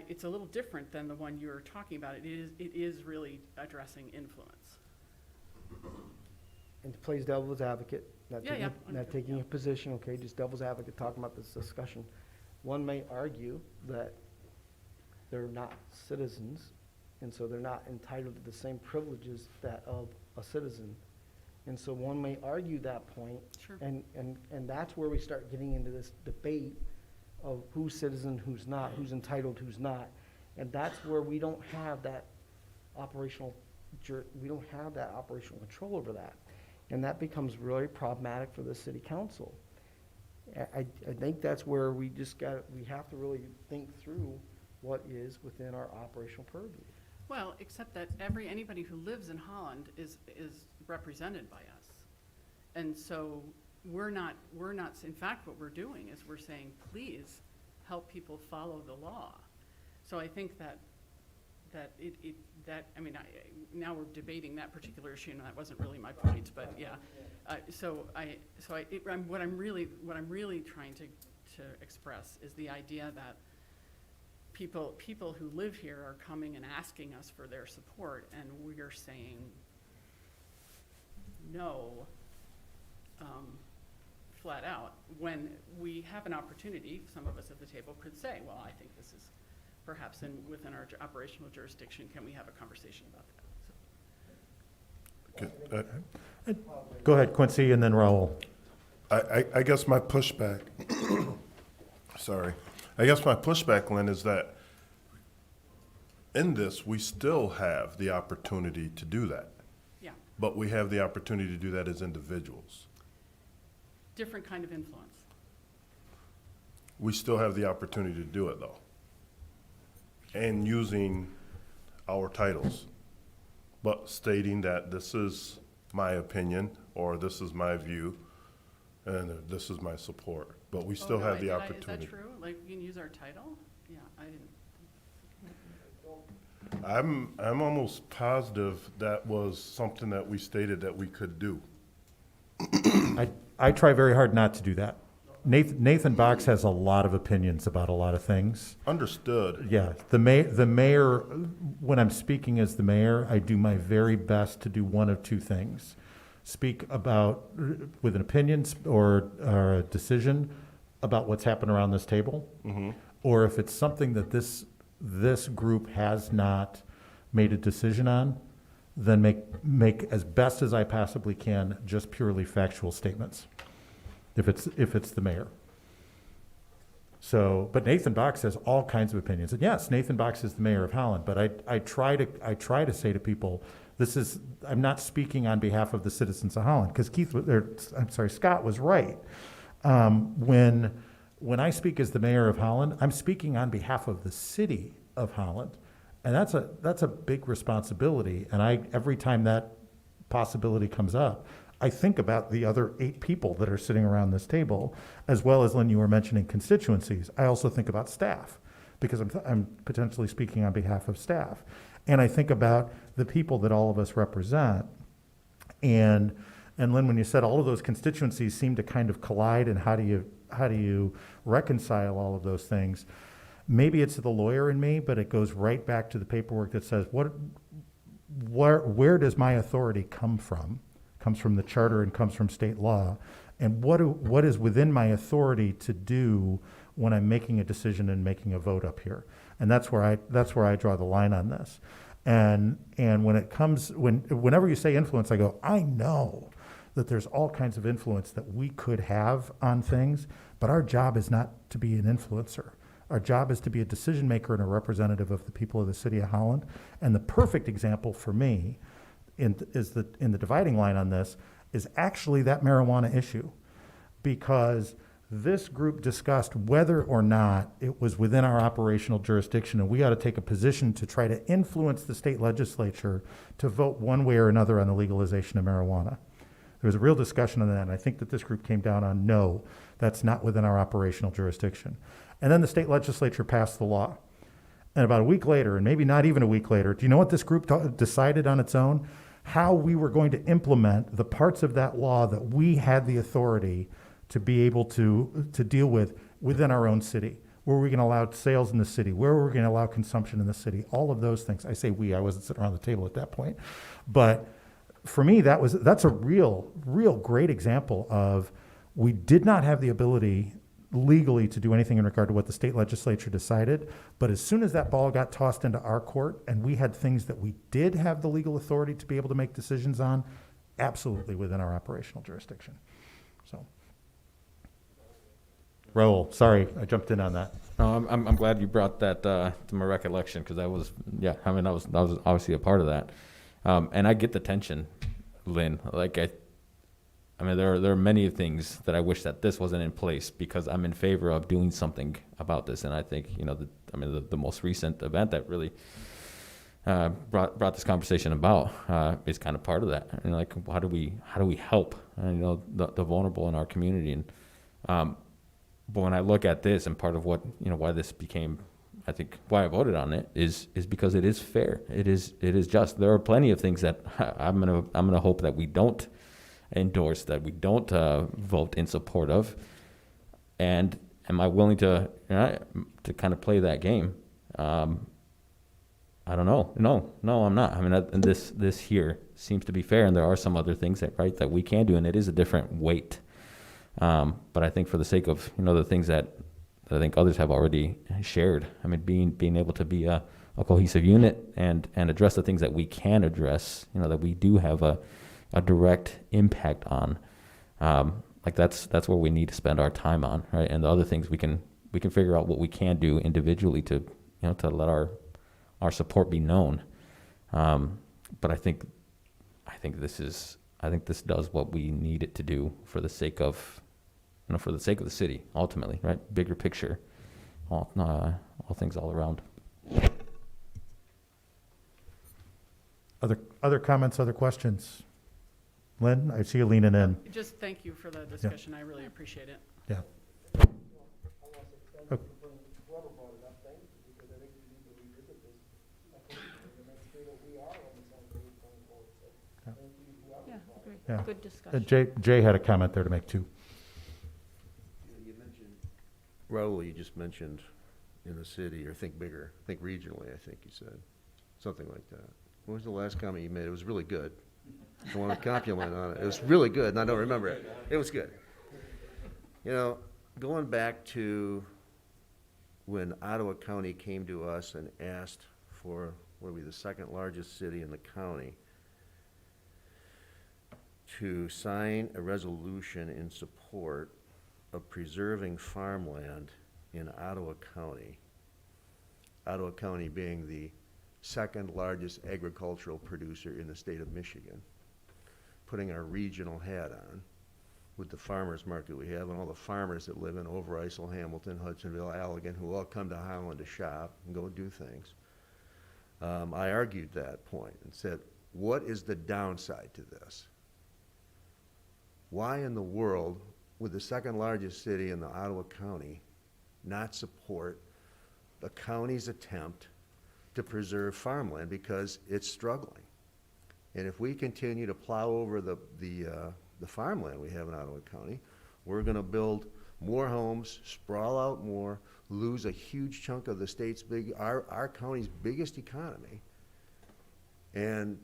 It's a little different than the one you're talking about. It is really addressing influence. And it plays devil's advocate, not Yeah, taking a position, okay, just devil's advocate talking about this discussion. One may argue that they're not citizens, and so they're not entitled to the same privileges that of a citizen. And so one may argue that point. Sure. And that's where we start getting into this debate of who's citizen, who's not, who's entitled, who's not. And that's where we don't have that operational control over that. And that becomes really problematic for the city council. I think that's where we have to really think through what is within our operational purview. Well, except that anybody who lives in Holland is represented by us. And so we're not, in fact, what we're doing is we're saying, please help people follow the law. So I think now we're debating that particular issue, and that wasn't really my point, but yeah. What I'm really trying to express is the idea that people who live here are coming and asking us for their support, and we're saying no, flat out. When we have an opportunity, some of us at the table could say, well, I think this is perhaps within our operational jurisdiction. Can we have a conversation about that? So. Go ahead, Quincy, and then Raul. I guess my pushback, sorry. I guess my pushback, Lynn, is that in this, we still have the opportunity to do that. Yeah, But we have the opportunity to do that as individuals. different kind of influence. We still have the opportunity to do it, though. And using our titles, but stating that this is my opinion, or this is my view, and this is my support. But we still Oh, have really? the Is opportunity. that true? Like, we can use our title? Yeah, I didn't. I'm almost positive that was something that we stated that we could do. I try very hard not to do that. Nathan Box has a lot of opinions about a lot of things. Understood. Yeah, the mayor, when I'm speaking as the mayor, I do my very best to do one of two things. Speak about, with an opinion or a decision about what's happened around this table. Mhm. Or if it's something that this group has not made a decision on, then make as best as I possibly can, just purely factual statements. If it's the mayor. So, but Nathan Box has all kinds of opinions. And yes, Nathan Box is the mayor of Holland, but I try to say to people, I'm not speaking on behalf of the citizens of Holland, because Scott was right. When I speak as the mayor of Holland, I'm speaking on behalf of the city of Holland. And that's a big responsibility. And every time that possibility comes up, I think about the other 8 people that are sitting around this table, as well as, Lynn, you were mentioning constituencies. I also think about staff, because I'm potentially speaking on behalf of staff. And I think about the people that all of us represent. And Lynn, when you said all of those constituencies seem to kind of collide, and how do you reconcile all of those things? Maybe it's the lawyer in me, but it goes right back to the paperwork that says, where does my authority come from? Comes from the charter and comes from state law. And what is within my authority to do when I'm making a decision and making a vote up here? And that's where I draw the line on this. And whenever you say influence, I go, I know that there's all kinds of influence that we could have on things, but our job is not to be an influencer. Our job is to be a decision maker and a representative of the people of the city of Holland. And the perfect example for me in the dividing line on this is actually that marijuana issue, because this group discussed whether or not it was within our operational jurisdiction, and we ought to take a position to try to influence the state legislature to vote one way or another on the legalization of marijuana. There was a real discussion on that, and I think that this group came down on no, that's not within our operational jurisdiction. And then the state legislature passed the law. And about a week later, and maybe not even a week later, do you know what this group decided on its own? How we were going to implement the parts of that law that we had the authority to be able to deal with within our own city. Where were we going to allow sales in the city? Where were we going to allow consumption in the city? All of those things. I say we, I wasn't sitting around the table at that point. But for me, that's a real great example of, we did not have the ability legally to do anything in regard to what the state legislature decided, but as soon as that ball got tossed into our court and we had things that we did have the legal authority to be able to make decisions on, absolutely within our operational jurisdiction. So, Raul, sorry, I jumped in on that. No, I'm glad you brought that to my recollection, because I was obviously a part of that. And I get the tension, Lynn. Like, I mean, there are many things that I wish that this wasn't in place, because I'm in favor of doing something about this. And I think, the most recent event that really brought this conversation about is kind of part of that. And like, how do we help, the vulnerable in our community? And but when I look at this, and part of what, why this became, I think why I voted on it is because it is fair. It is just. There are plenty of things that I'm gonna hope that we don't endorse, that we don't vote in support of. And am I willing to kind of play that game? I don't know. No, I'm not. I mean, and this here seems to be fair, and there are some other things that we can do, and it is a different weight. But I think for the sake of the things that I think others have already shared, I mean, being able to be a cohesive unit and address the things that we can address, that we do have a direct impact on, like that's where we need to spend our time on, right? And the other things we can figure out what we can do individually to let our our support be known. But I think this does what we need it to do for the sake of, for the sake of the city, ultimately, right? Bigger picture, all things all around. Other comments, other questions? Lynn, I see you leaning in. Just thank you for the discussion. I really appreciate it. Yeah. Yeah, agree. Yeah. Good discussion. Jay had a comment there to make too. You mentioned, Raul, you just mentioned in the city, or think bigger, think regionally, I think you said, something like that. What was the last comment you made? It was really good. I want to compliment on it. It was really good, and I don't remember it. It was good. You know, going back to when Ottawa County came to us and asked for, what are we, the second largest city in the county, to sign a resolution in support of preserving farmland in Ottawa County. Ottawa County being the second largest agricultural producer in the state of Michigan. Putting our regional hat on with the farmers market we have and all the farmers that live in Overijssel, Hamilton, Hudsonville, Allegan, who all come to Holland to shop and go do things. I argued that point and said, what is the downside to this? Why in the world would the second largest city in the Ottawa County not support the county's attempt to preserve farmland because it's struggling? And if we continue to plow over the farmland we have in Ottawa County, we're going to build more homes, sprawl out more, lose a huge chunk of the state's our county's biggest economy. And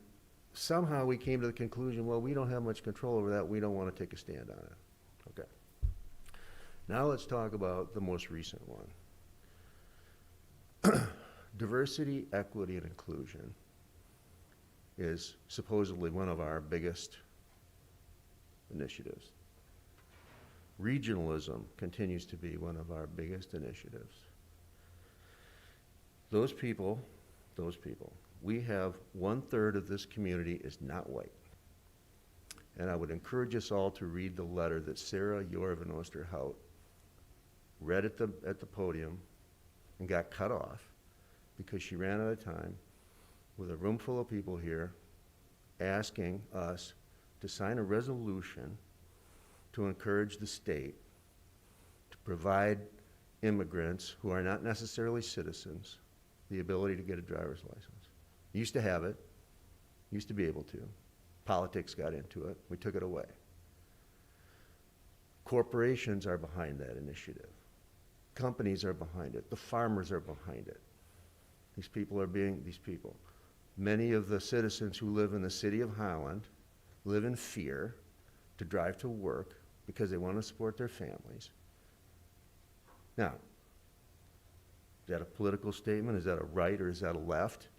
somehow we came to the conclusion, well, we don't have much control over that. We don't want to take a stand on it. Okay. Now let's talk about the most recent one. Diversity, equity, and inclusion is supposedly one of our biggest initiatives. Regionalism continues to be one of our biggest initiatives. Those people, we have 1/3 of this community is not white. And I would encourage us all to read the letter that Sarah Yorvan Osterhout read at the podium and got cut off because she ran out of time with a room full of people here asking us to sign a resolution to encourage the state to provide immigrants who are not necessarily citizens the ability to get a driver's license. Used to have it, used to be able to. Politics got into it, we took it away. Corporations are behind that initiative. Companies are behind it. The farmers are behind it. These people. Many of the citizens who live in the city of Holland live in fear to drive to work because they want to support their families. Now, is that a political statement? Is that a right or is that a left?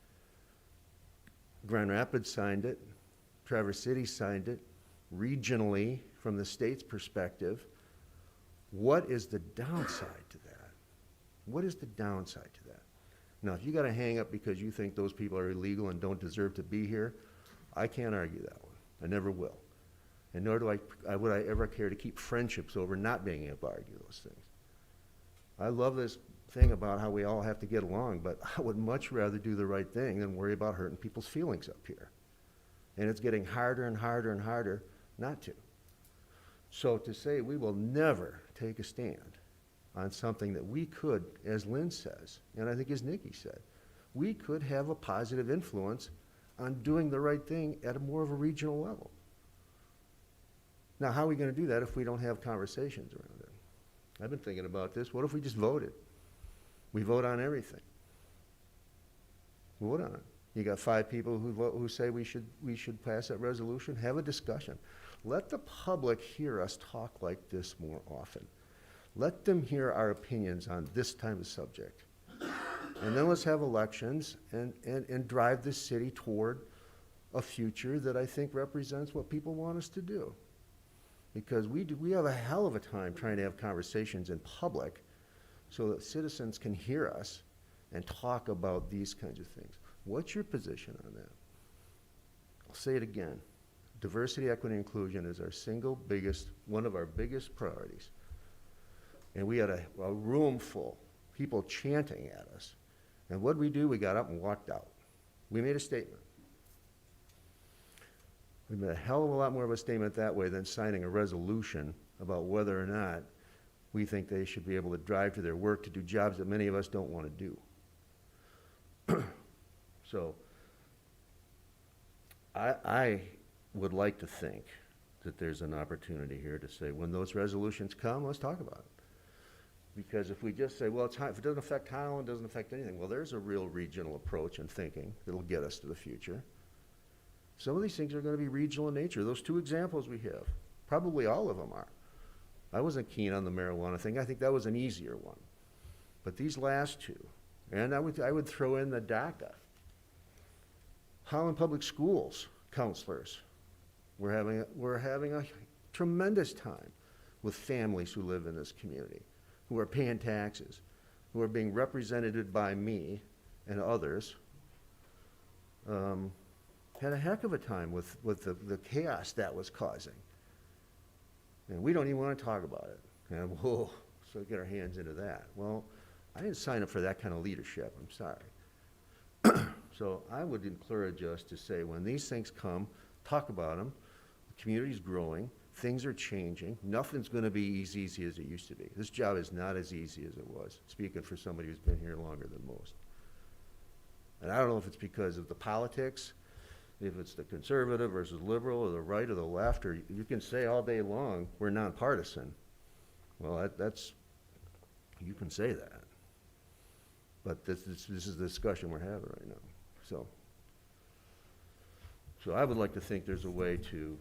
Grand Rapids signed it. Traverse City signed it. Regionally, from the state's perspective, what is the downside to that? What is the downside to that? Now, if you got a hang up because you think those people are illegal and don't deserve to be here, I can't argue that one. I never will. And nor would I ever care to keep friendships over not being able to argue those things. I love this thing about how we all have to get along, but I would much rather do the right thing than worry about hurting people's feelings up here. And it's getting harder and harder and harder not to. So to say we will never take a stand on something that we could, as Lynn says, and I think as Nikki said, we could have a positive influence on doing the right thing at a more of a regional level. Now, how are we going to do that if we don't have conversations around it? I've been thinking about this. What if we just voted? We vote on everything. Vote on it. You got 5 people who say we should pass that resolution. Have a discussion. Let the public hear us talk like this more often. Let them hear our opinions on this type of subject. And then let's have elections and drive this city toward a future that I think represents what people want us to do. Because we have a hell of a time trying to have conversations in public so that citizens can hear us and talk about these kinds of things. What's your position on that? I'll say it again. Diversity, equity, and inclusion is our single biggest, one of our biggest priorities. And we had a room full, people chanting at us. And what did we do? We got up and walked out. We made a statement. We made a hell of a lot more of a statement that way than signing a resolution about whether or not we think they should be able to drive to their work to do jobs that many of us don't want to do. So I would like to think that there's an opportunity here to say, when those resolutions come, let's talk about it. Because if we just say, well, if it doesn't affect Holland, it doesn't affect anything, well, there's a real regional approach and thinking that'll get us to the future. Some of these things are going to be regional in nature. Those two examples we have, probably all of them are. I wasn't keen on the marijuana thing. I think that was an easier one. But these last two, and I would throw in the DACA. Holland Public Schools counselors, we're having a tremendous time with families who live in this community, who are paying taxes, who are being represented by me and others. Had a heck of a time with the chaos that was causing. And we don't even want to talk about it. And whoa, so get our hands into that. Well, I didn't sign up for that kind of leadership, I'm sorry. So I would encourage us to say, when these things come, talk about them. The community's growing, things are changing. Nothing's going to be as easy as it used to be. This job is not as easy as it was, speaking for somebody who's been here longer than most. And I don't know if it's because of the politics, if it's the conservative versus liberal, or the right or the left, or you can say all day long, we're nonpartisan. Well, that's, you can say that. But this is the discussion we're having right now. So I would like to think there's a way to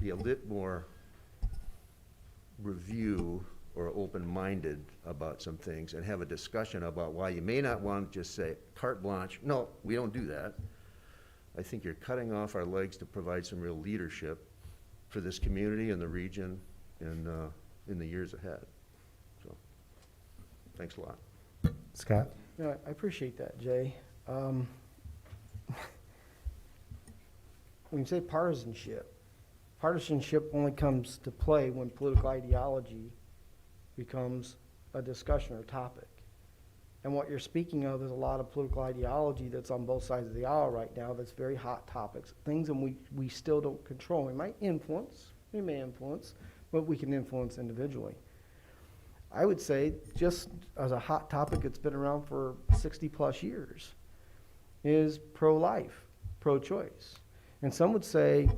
be a bit more review or open-minded about some things and have a discussion about why you may not want to just say carte blanche. No, we don't do that. I think you're cutting off our legs to provide some real leadership for this community and the region and in the years ahead. So, thanks a lot. Scott? Yeah, I appreciate that, Jay. When you say partisanship only comes to play when political ideology becomes a discussion or topic. And what you're speaking of is a lot of political ideology that's on both sides of the aisle right now that's very hot topics, things that we still don't control. We may influence, but we can influence individually. I would say, just as a hot topic that's been around for 60 plus years, is pro-life, pro-choice. And some would say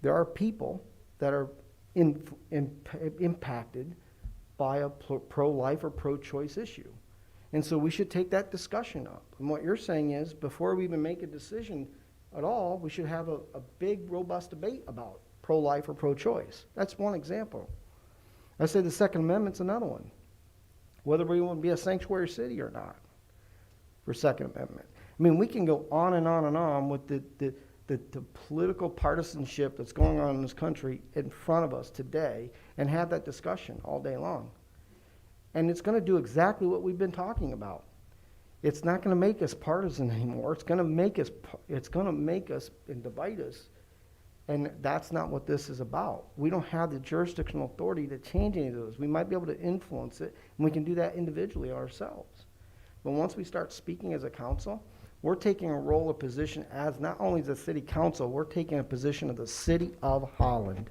there are people that are impacted by a pro-life or pro-choice issue. And so we should take that discussion up. And what you're saying is, before we even make a decision at all, we should have a big, robust debate about pro-life or pro-choice. That's one example. I say the Second Amendment's another one. Whether we want to be a sanctuary city or not for Second Amendment. I mean, we can go on and on and on with the political partisanship that's going on in this country in front of us today and have that discussion all day long. And it's going to do exactly what we've been talking about. It's not going to make us partisan anymore. It's going to make us and divide us. And that's not what this is about. We don't have the jurisdictional authority to change any of those. We might be able to influence it, and we can do that individually ourselves. But once we start speaking as a council, we're taking a role or position as not only the city council, we're taking a position of the city of Holland.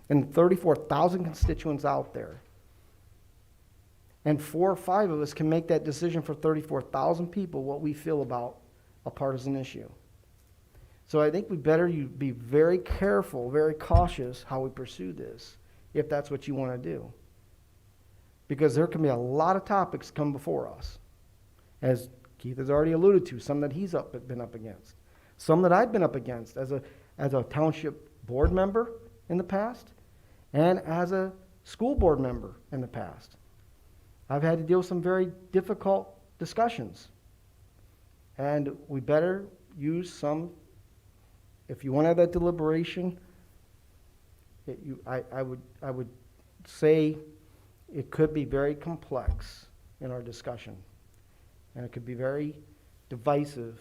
And 34,000 constituents out there. And 4 or 5 of us can make that decision for 34,000 people what we feel about a partisan issue. So I think we better be very careful, very cautious how we pursue this, if that's what you want to do. Because there can be a lot of topics come before us, as Keith has already alluded to, some that he's been up against, some that I've been up against as a township board member in the past, and as a school board member in the past. I've had to deal with some very difficult discussions, and we better use some. If you want to have that deliberation, I would say it could be very complex in our discussion. and it could be very divisive.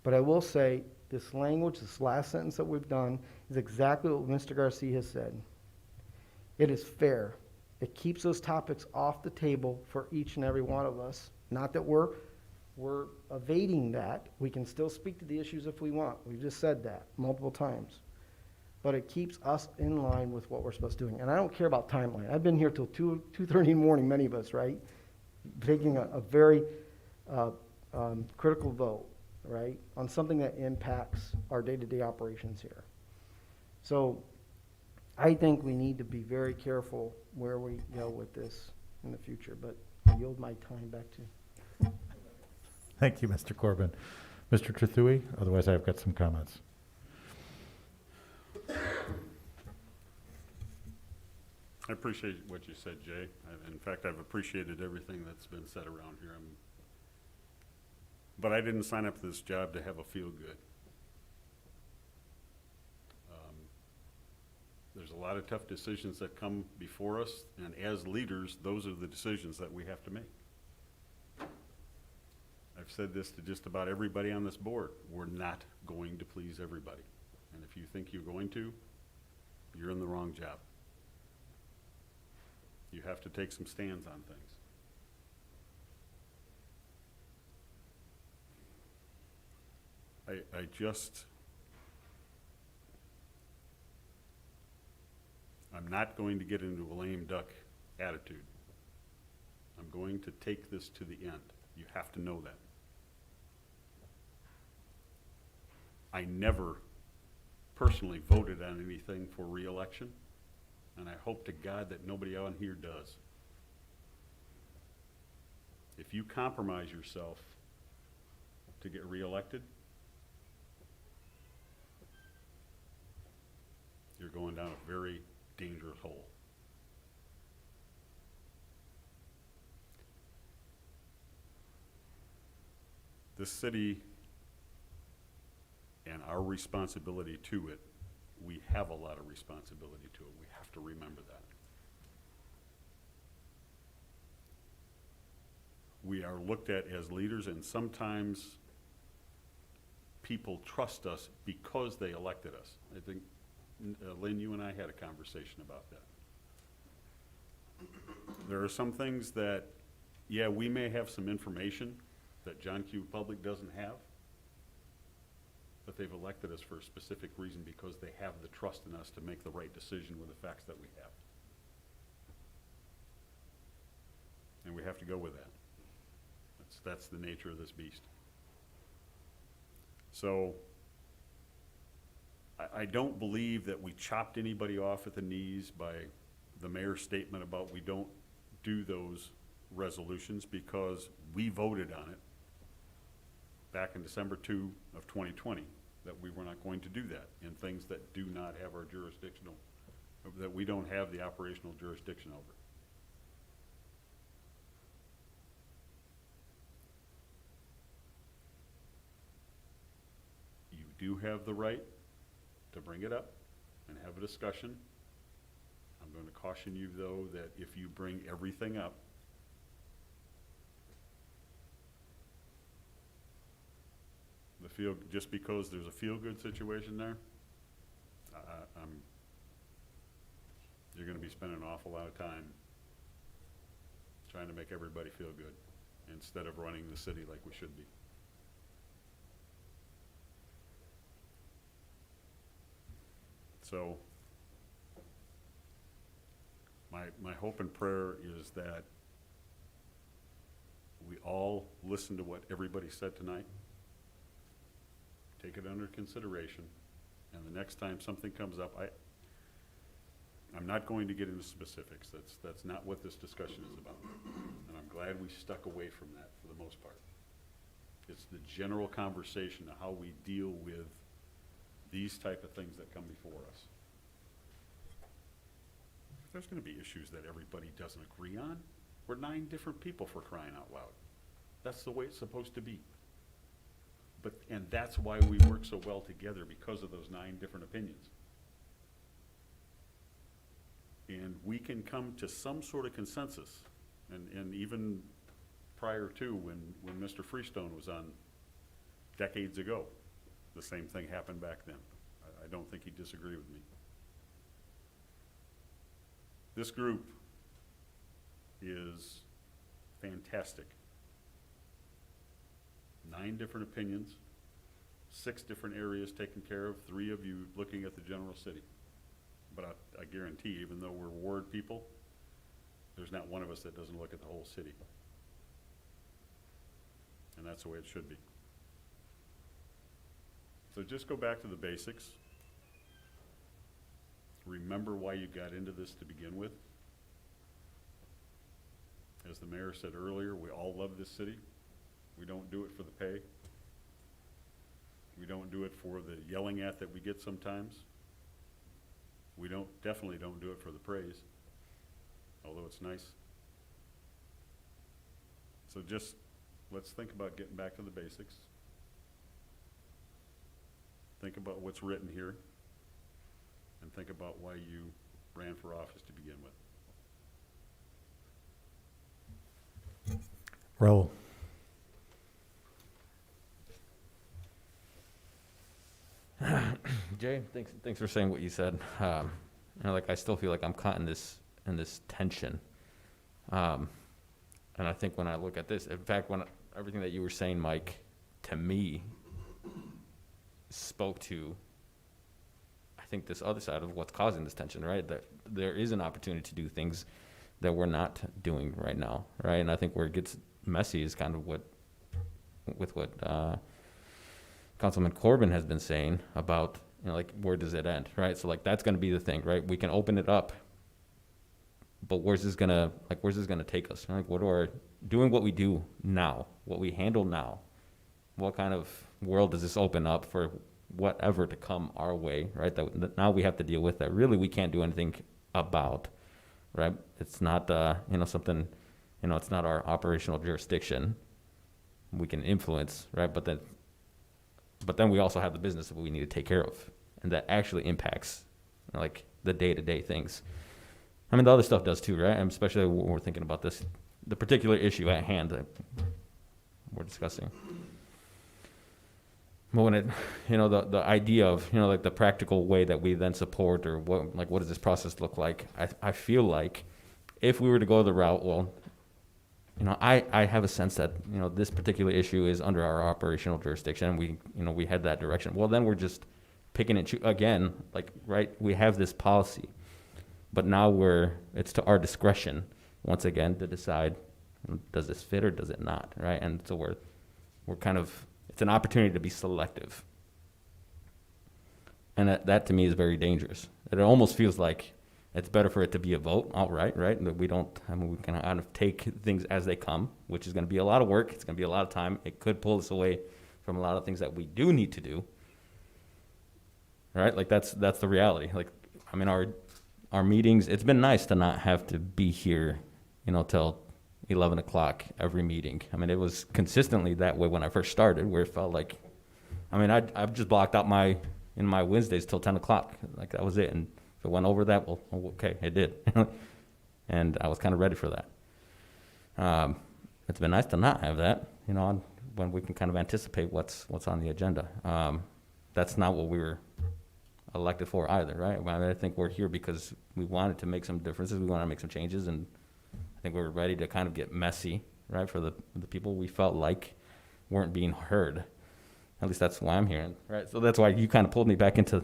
But I will say, this language, this last sentence that we've done, is exactly what Mr. Garcia has said. It is fair. It keeps those topics off the table for each and every one of us. Not that we're evading that. We can still speak to the issues if we want. We've just said that multiple times. But it keeps us in line with what we're supposed to do. And I don't care about timeline. I've been here till 2:30 in the morning, many of us, right? Taking a very critical vote, right, on something that impacts our day-to-day operations here. So I think we need to be very careful where we go with this in the future, but I yield my time back to you. Thank you, Mr. Corbin. Mr. Trethewey, otherwise I've got some comments. I appreciate what you said, Jay. In fact, I've appreciated everything that's been said around here. But I didn't sign up for this job to have a feel-good. There's a lot of tough decisions that come before us, and as leaders, those are the decisions that we have to make. I've said this to just about everybody on this board. We're not going to please everybody. And if you think you're going to, you're in the wrong job. You have to take some stands on things. I'm not going to get into a lame duck attitude. I'm going to take this to the end. You have to know that. I never personally voted on anything for re-election, and I hope to God that nobody on here does. If you compromise yourself to get re-elected, you're going down a very dangerous hole. This city and our responsibility to it, we have a lot of responsibility to it. We have to remember that. We are looked at as leaders, and sometimes people trust us because they elected us. I think, Lynn, you and I had a conversation about that. There are some things that, yeah, we may have some information that John Q. Public doesn't have, but they've elected us for a specific reason because they have the trust in us to make the right decision with the facts that we have. And we have to go with that. That's the nature of this beast. So I don't believe that we chopped anybody off at the knees by the mayor's statement about we don't do those resolutions, because we voted on it back in December 2 of 2020 that we were not going to do that in things that do not have our jurisdictional, that we don't have the operational jurisdiction over. You do have the right to bring it up and have a discussion. I'm going to caution you, though, that if you bring everything up, just because there's a feel-good situation there, you're going to be spending an awful lot of time trying to make everybody feel good instead of running the city like we should be. So my hope and prayer is that we all listen to what everybody said tonight, take it under consideration, and the next time something comes up, I'm not going to get into specifics. That's not what this discussion is about. And I'm glad we stuck away from that for the most part. It's the general conversation of how we deal with these type of things that come before us. There's going to be issues that everybody doesn't agree on. We're 9 different people, for crying out loud. That's the way it's supposed to be. And that's why we work so well together, because of those 9 different opinions. And we can come to some sort of consensus. And even prior to when Mr. Freestone was on decades ago. The same thing happened back then. I don't think he'd disagree with me. This group is fantastic. 9 different opinions, 6 different areas taken care of, 3 of you looking at the general city. But I guarantee, even though we're ward people, there's not one of us that doesn't look at the whole city. And that's the way it should be. So just go back to the basics. Remember why you got into this to begin with. As the mayor said earlier, we all love this city. We don't do it for the pay. We don't do it for the yelling at that we get sometimes. We definitely don't do it for the praise, although it's nice. So just, let's think about getting back to the basics. Think about what's written here, and think about why you ran for office to begin with. Raul. Jay, thanks for saying what you said. Like I still feel like I'm caught in this tension. And I think when I look at this, in fact, everything that you were saying, Mike, to me, spoke to, I think, this other side of what's causing this tension, right? That there is an opportunity to do things that we're not doing right now, right? And I think where it gets messy is kind of what Councilman Corbin has been saying about, like, where does it end, right? So, like, that's going to be the thing, right? We can open it up, but where's this going to take us? Like, doing what we do now, what we handle now, what kind of world does this open up for whatever to come our way, right? That now we have to deal with that really we can't do anything about, right? It's not, something, it's not our operational jurisdiction. We can influence, right? But then we also have the business that we need to take care of, and that actually impacts, like, the day-to-day things. I mean, the other stuff does too, right? And especially when we're thinking about the particular issue at hand that we're discussing. But when it, the idea of, like, the practical way that we then support, or what does this process look like? I feel like if we were to go the route, well, I have a sense that, this particular issue is under our operational jurisdiction. We head that direction. Well, then we're just picking and choosing again, like, right? We have this policy, but now it's to our discretion once again to decide, does this fit or does it not, right? And so we're kind of, it's an opportunity to be selective. And that to me is very dangerous. It almost feels like it's better for it to be a vote outright, right? That we can kind of take things as they come, which is going to be a lot of work. It's going to be a lot of time. It could pull us away from a lot of things that we do need to do, right? Like, that's the reality. Like, I mean, our meetings, it's been nice to not have to be here, till 11 o'clock every meeting. I mean, it was consistently that way when I first started, where it felt like, I mean, I've just blocked out my Wednesdays till 10 o'clock. Like, that was it. And if it went over that, well, okay, it did. And I was kind of ready for that. It's been nice to not have that, when we can kind of anticipate what's on the agenda. That's not what we were elected for either, right? I mean, I think we're here because we wanted to make some differences. We wanted to make some changes, and I think we were ready to kind of get messy, right, for the people we felt like weren't being heard. At least that's why I'm here, right? So that's why you kind of pulled me back into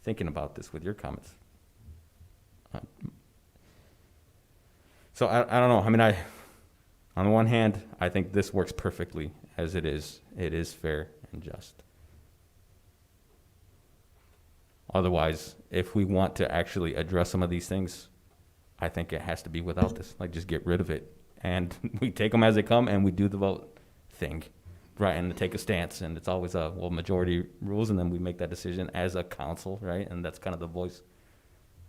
thinking about this with your comments. So I don't know. I mean, on the one hand, I think this works perfectly as it is. It is fair and just. Otherwise, if we want to actually address some of these things, I think it has to be without this. Like, just get rid of it. And we take them as they come, and we do the vote thing, right? And take a stance. And it's always majority rules, and then we make that decision as a council, right? And that's kind of the voice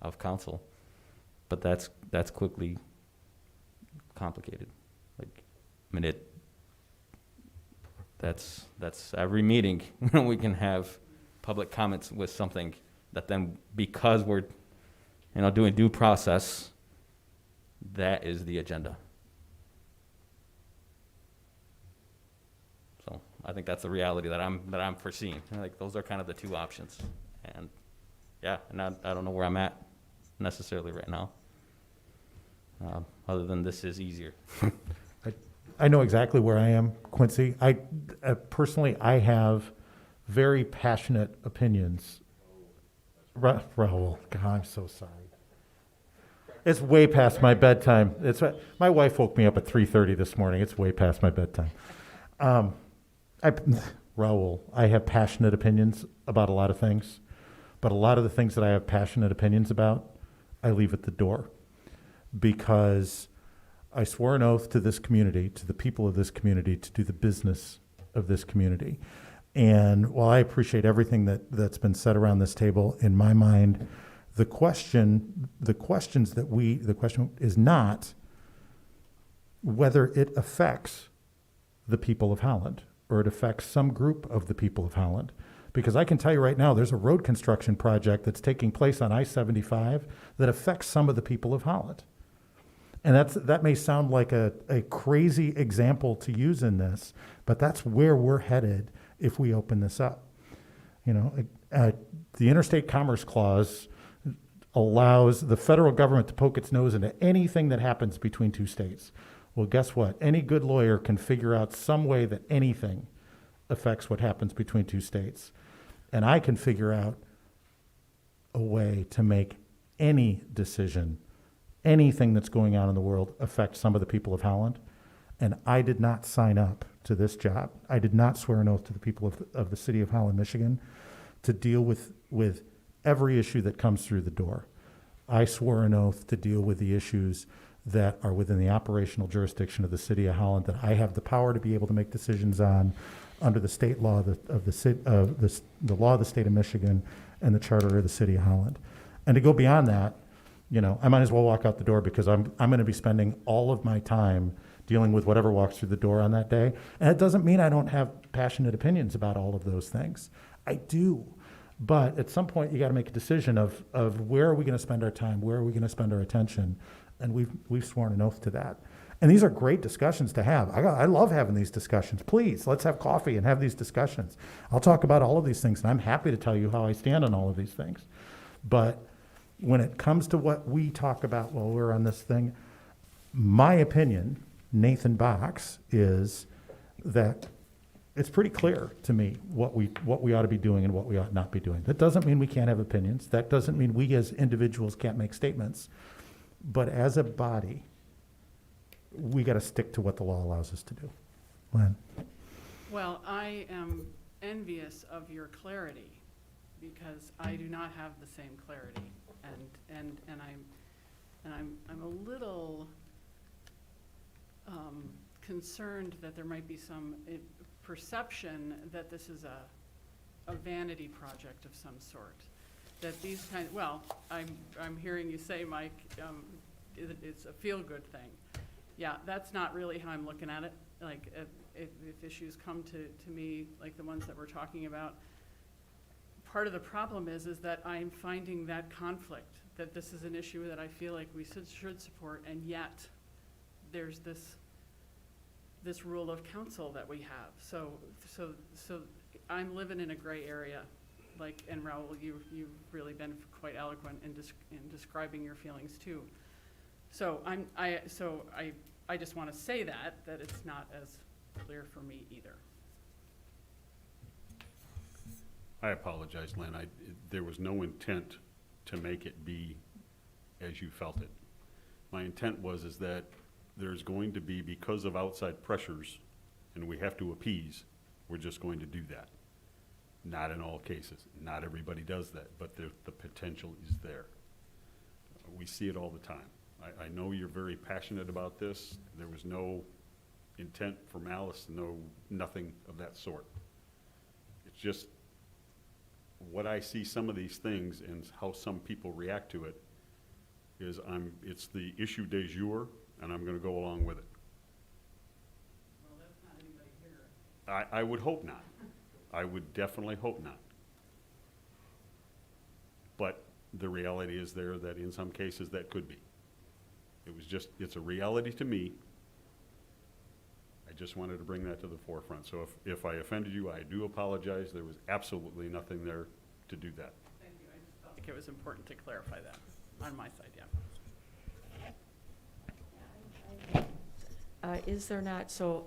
of council. But that's quickly complicated. Like, I mean, that's every meeting we can have public comments with something that then, because we're doing due process, that is the agenda. So I think that's the reality that I'm foreseeing. Like, those are kind of the two options. And yeah, and I don't know where I'm at necessarily right now. Other than this is easier. I know exactly where I am, Quincy. Personally, I have very passionate opinions. Raul, God, I'm so sorry. It's way past my bedtime. My wife woke me up at 3:30 this morning. It's way past my bedtime. Raul, I have passionate opinions about a lot of things, but a lot of the things that I have passionate opinions about, I leave at the door, because I swore an oath to this community, to the people of this community, to do the business of this community. And while I appreciate everything that's been said around this table, in my mind, the question is not whether it affects the people of Holland or it affects some group of the people of Holland. Because I can tell you right now, there's a road construction project that's taking place on I-75 that affects some of the people of Holland. And that may sound like a crazy example to use in this, but that's where we're headed if we open this up. The Interstate Commerce Clause allows the federal government to poke its nose into anything that happens between two states. Well, guess what? Any good lawyer can figure out some way that anything affects what happens between two states. And I can figure out a way to make any decision, anything that's going on in the world, affect some of the people of Holland. And I did not sign up to this job. I did not swear an oath to the people of the city of Holland, Michigan, to deal with every issue that comes through the door. I swore an oath to deal with the issues that are within the operational jurisdiction of the city of Holland, that I have the power to be able to make decisions on under the state law the law of the state of Michigan and the charter of the city of Holland. And to go beyond that, I might as well walk out the door, because I'm going to be spending all of my time dealing with whatever walks through the door on that day. And it doesn't mean I don't have passionate opinions about all of those things. I do. But at some point, you got to make a decision of where are we going to spend our time, where are we going to spend our attention, and we've sworn an oath to that. And these are great discussions to have. I love having these discussions. Please, let's have coffee and have these discussions. I'll talk about all of these things, and I'm happy to tell you how I stand on all of these things. But when it comes to what we talk about while we're on this thing, my opinion, Nathan Box, is that it's pretty clear to me what we ought to be doing and what we ought not be doing. That doesn't mean we can't have opinions. That doesn't mean we as individuals can't make statements. But as a body, we got to stick to what the law allows us to do. Len? Well, I am envious of your clarity, because I do not have the same clarity, and I'm a little concerned that there might be some perception that this is a vanity project of some sort. That these kind, well, I'm hearing you say, Mike, it's a feel-good thing. Yeah, that's not really how I'm looking at it. Like, if issues come to me, like the ones that we're talking about, part of the problem is that I'm finding that conflict, that this is an issue that I feel like we should support, and yet there's this rule of council that we have. So I'm living in a gray area. Like, and Raul, you've really been quite eloquent in describing your feelings too. So I just want to say that it's not as clear for me either. I apologize, Len. There was no intent to make it be as you felt it. My intent is that there's going to be, because of outside pressures, and we have to appease, we're just going to do that. Not in all cases. Not everybody does that, but the potential is there. We see it all the time. I know you're very passionate about this. There was no intent for malice, nothing of that sort. It's just what I see some of these things and how some people react to it is it's the issue du jour, and I'm going to go along with it. Well, that's not anybody here. I would hope not. I would definitely hope not. But the reality is there that in some cases that could be. It's a reality to me. I just wanted to bring that to the forefront. So if I offended you, I do apologize. There was absolutely nothing there to do that. Thank you. I just felt like it was important to clarify that on my side, yeah. Is there not, so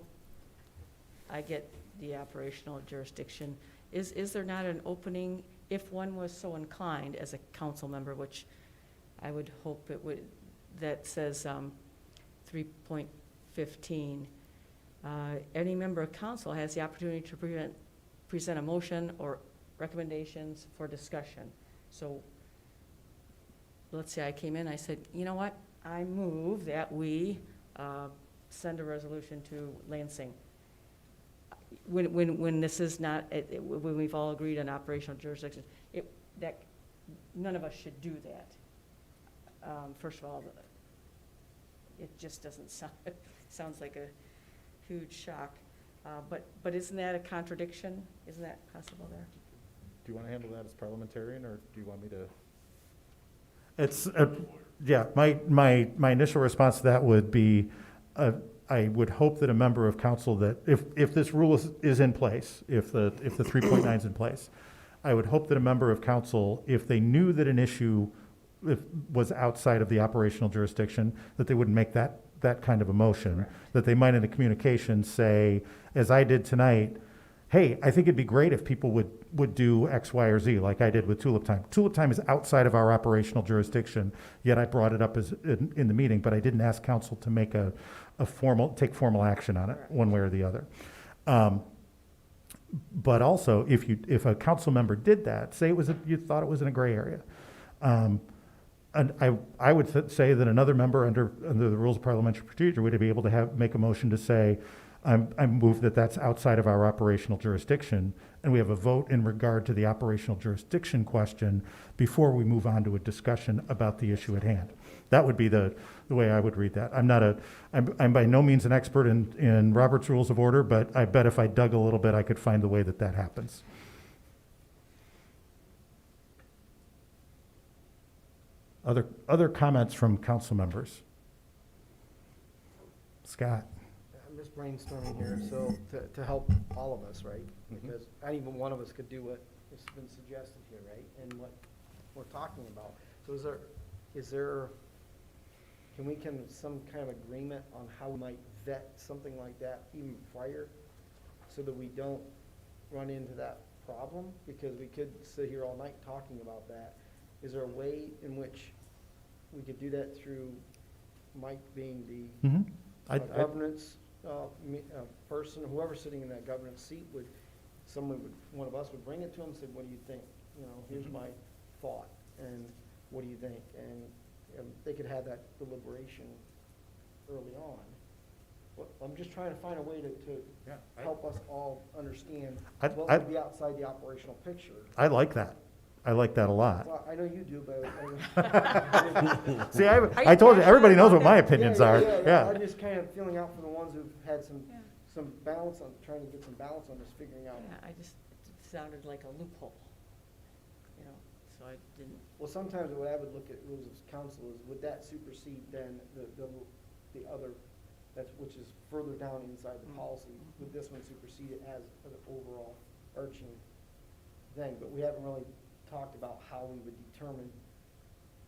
I get the operational jurisdiction, is there not an opening, if one was so inclined as a council member, which I would hope it would, that says 3.15, any member of council has the opportunity to present a motion or recommendations for discussion. So let's say I came in, I said, you know what, I move that we send a resolution to Lansing. When this is not, when we've all agreed on operational jurisdiction, that none of us should do that. First of all, it just doesn't sound, it sounds like a huge shock. But isn't that a contradiction? Isn't that possible there? Do you want to handle that as parliamentarian, or do you want me to? It's, yeah, my initial response to that would be, I would hope that a member of council that, if this rule is in place, if the 3.9 is in place, I would hope that a member of council, if they knew that an issue was outside of the operational jurisdiction, that they wouldn't make that kind of a motion, that they might in a communication say, as I did tonight, hey, I think it'd be great if people would do X, Y, or Z, like I did with Tulip Time. Tulip Time is outside of our operational jurisdiction, yet I brought it up as in the meeting, but I didn't ask council to make take formal action on it, one way or the other. But also, if a council member did that, say you thought it was in a gray area, and I would say that another member under the rules of parliamentary procedure would be able to make a motion to say, I move that that's outside of our operational jurisdiction, and we have a vote in regard to the operational jurisdiction question before we move on to a discussion about the issue at hand. That would be the way I would read that. I'm by no means an expert in Robert's Rules of Order, but I bet if I dug a little bit, I could find the way that happens. Other comments from council members? Scott? I'm just brainstorming here, so to help all of us, right? Because not even one of us could do what has been suggested here, right? And what we're talking about. So is there, can we come to some kind of agreement on how we might vet something like that even prior, so that we don't run into that problem? Because we could sit here all night talking about that. Is there a way in which we could do that through Mike being the governance person, whoever's sitting in that governance seat, one of us would bring it to him and say, what do you think? You know, here's my thought, and what do you think? And they could have that deliberation early on. But I'm just trying to find a way to help us all understand what would be outside the operational picture. I like that. I like that a lot. Well, I know you do, but. See, I told you, everybody knows what my opinions are. Yeah. I'm just kind of feeling out for the ones who've had some balance on, trying to get some balance on this, figuring out. Yeah, it sounded like a loophole, you know, so I didn't. Well, sometimes the way I would look at rules of council is, would that supersede then the other, which is further down inside the policy? Would this one supersede it as an overall arching thing? But we haven't really talked about how we would determine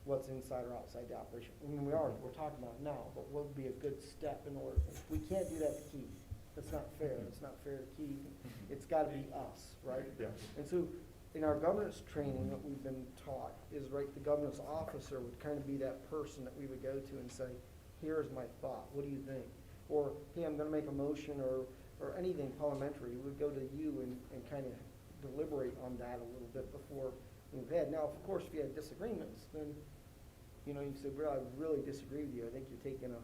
what's inside or outside the operation. I mean, we're talking about it now, but what would be a good step in order? If we can't do that to Keith, that's not fair. It's not fair to Keith. It's got to be us, right? Yeah. And so in our governance training, what we've been taught is, right, the governance officer would kind of be that person that we would go to and say, here's my thought. What do you think? Or, hey, I'm going to make a motion, or anything parliamentary. We would go to you and kind of deliberate on that a little bit before we've had. Now, of course, if you had disagreements, then, you know, you say, well, I really disagree with you. I think you're taking a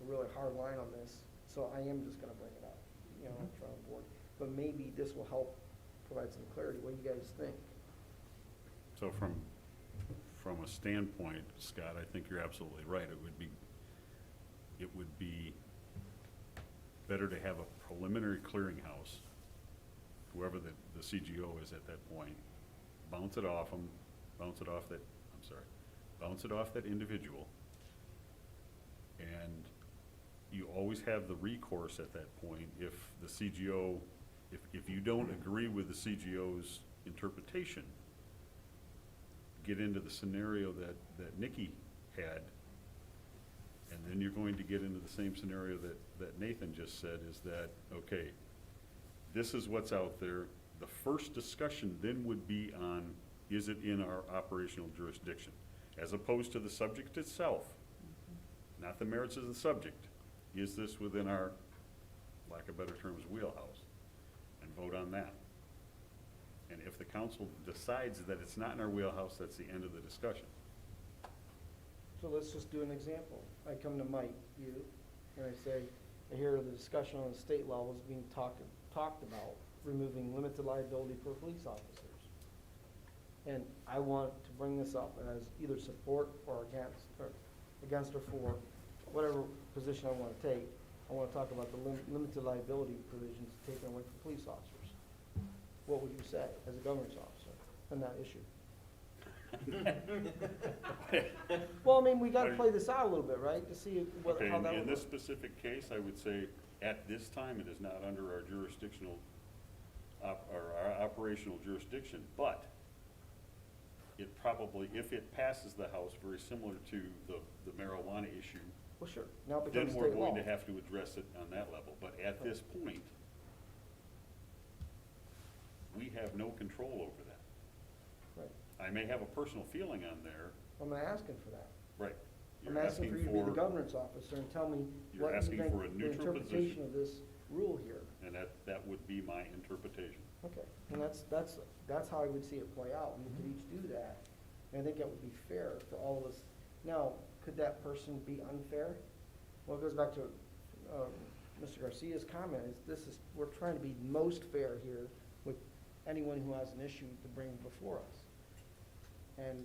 really hard line on this, so I am just going to bring it up, you know, in front of the board. But maybe this will help provide some clarity. What do you guys think? So from a standpoint, Scott, I think you're absolutely right. It would be better to have a preliminary clearinghouse, whoever the CGO is at that point, bounce it off that individual, and you always have the recourse at that point if the CGO, if you don't agree with the CGO's interpretation, get into the scenario that Nikki had, and then you're going to get into the same scenario that Nathan just said, is that, okay, this is what's out there. The first discussion then would be on, is it in our operational jurisdiction? As opposed to the subject itself, not the merits of the subject. Is this within our, lack of better terms, wheelhouse? And vote on that. And if the council decides that it's not in our wheelhouse, that's the end of the discussion. So let's just do an example. I come to Mike, you, and I say, I hear the discussion on the state level is being talked about removing limited liability for police officers. And I want to bring this up as either support or against or for, whatever position I want to take. I want to talk about the limited liability provisions taken away from police officers. What would you say as a governance officer on that issue? Well, I mean, we got to play this out a little bit, right, to see Okay, how that would in this work. specific case, I would say, at this time, it is not under our jurisdictional, or our operational jurisdiction, but it probably, if it passes the House, very similar to the marijuana issue, Well, sure. Now it then becomes we're state law. going to have to address it on that level. But at this point, we have no control over that. Right. I may have a personal feeling on there, I'm not asking for that. right? I'm You're asking for you to be the governance officer and tell me You're what you asking think for a the neutral interpretation position. of this rule here. And that would be my interpretation. Okay, and that's how I would see it play out, and we could each do that. And I think that would be fair for all of us. Now, could that person be unfair? Well, it goes back to Mr. Garcia's comment, we're trying to be most fair here with anyone who has an issue to bring before us. And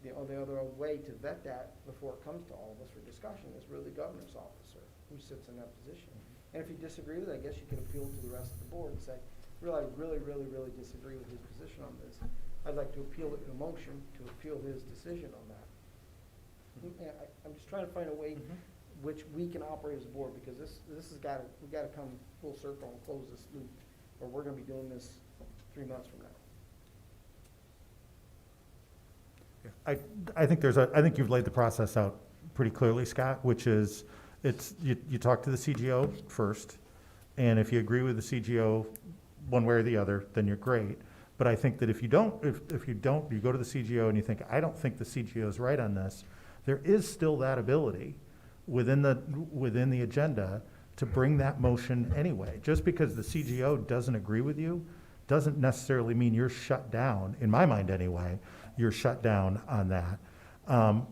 the other way to vet that before it comes to all of us for discussion is really the governance officer who sits in that position. And if you disagree with it, I guess you can appeal to the rest of the board and say, I really disagree with his position on this. I'd like to appeal it in a motion to appeal his decision on that. I'm just trying to find a way which we can operate as a board, because we gotta come full circle and close this loop, or we're gonna be doing this 3 months from now. I think you've laid the process out pretty clearly, Scott, which is, you talk to the CGO first, and if you agree with the CGO one way or the other, then you're great. But I think that if you don't, you go to the CGO and you think, I don't think the CGO is right on this, there is still that ability within the agenda to bring that motion anyway. Just because the CGO doesn't agree with you doesn't necessarily mean you're shut down, in my mind anyway, you're shut down on that.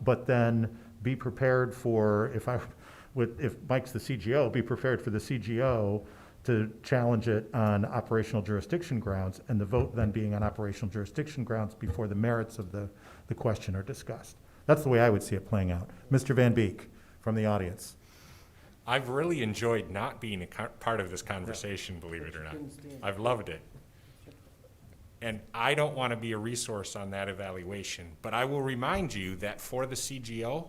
But then be prepared for, if Mike's the CGO, be prepared for the CGO to challenge it on operational jurisdiction grounds, and the vote then being on operational jurisdiction grounds before the merits of the question are discussed. That's the way I would see it playing out. Mr. Van Beek from the audience. I've really enjoyed not being a part of this conversation, believe it or not. I've loved it. And I don't want to be a resource on that evaluation, but I will remind you that for the CGO,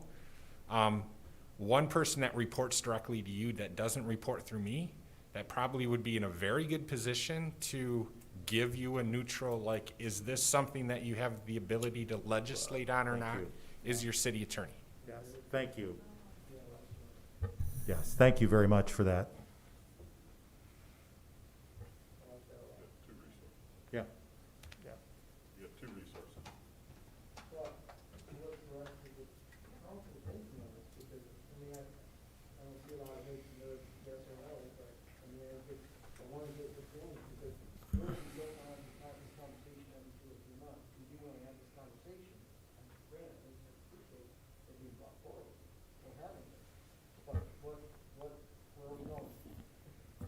one person that reports directly to you that doesn't report through me, that probably would be in a very good position to give you a neutral, like, is this something that you have the ability to legislate on or not, is your city attorney. Yes, thank you. Yes, thank you very much for that. Yeah. You have two resources.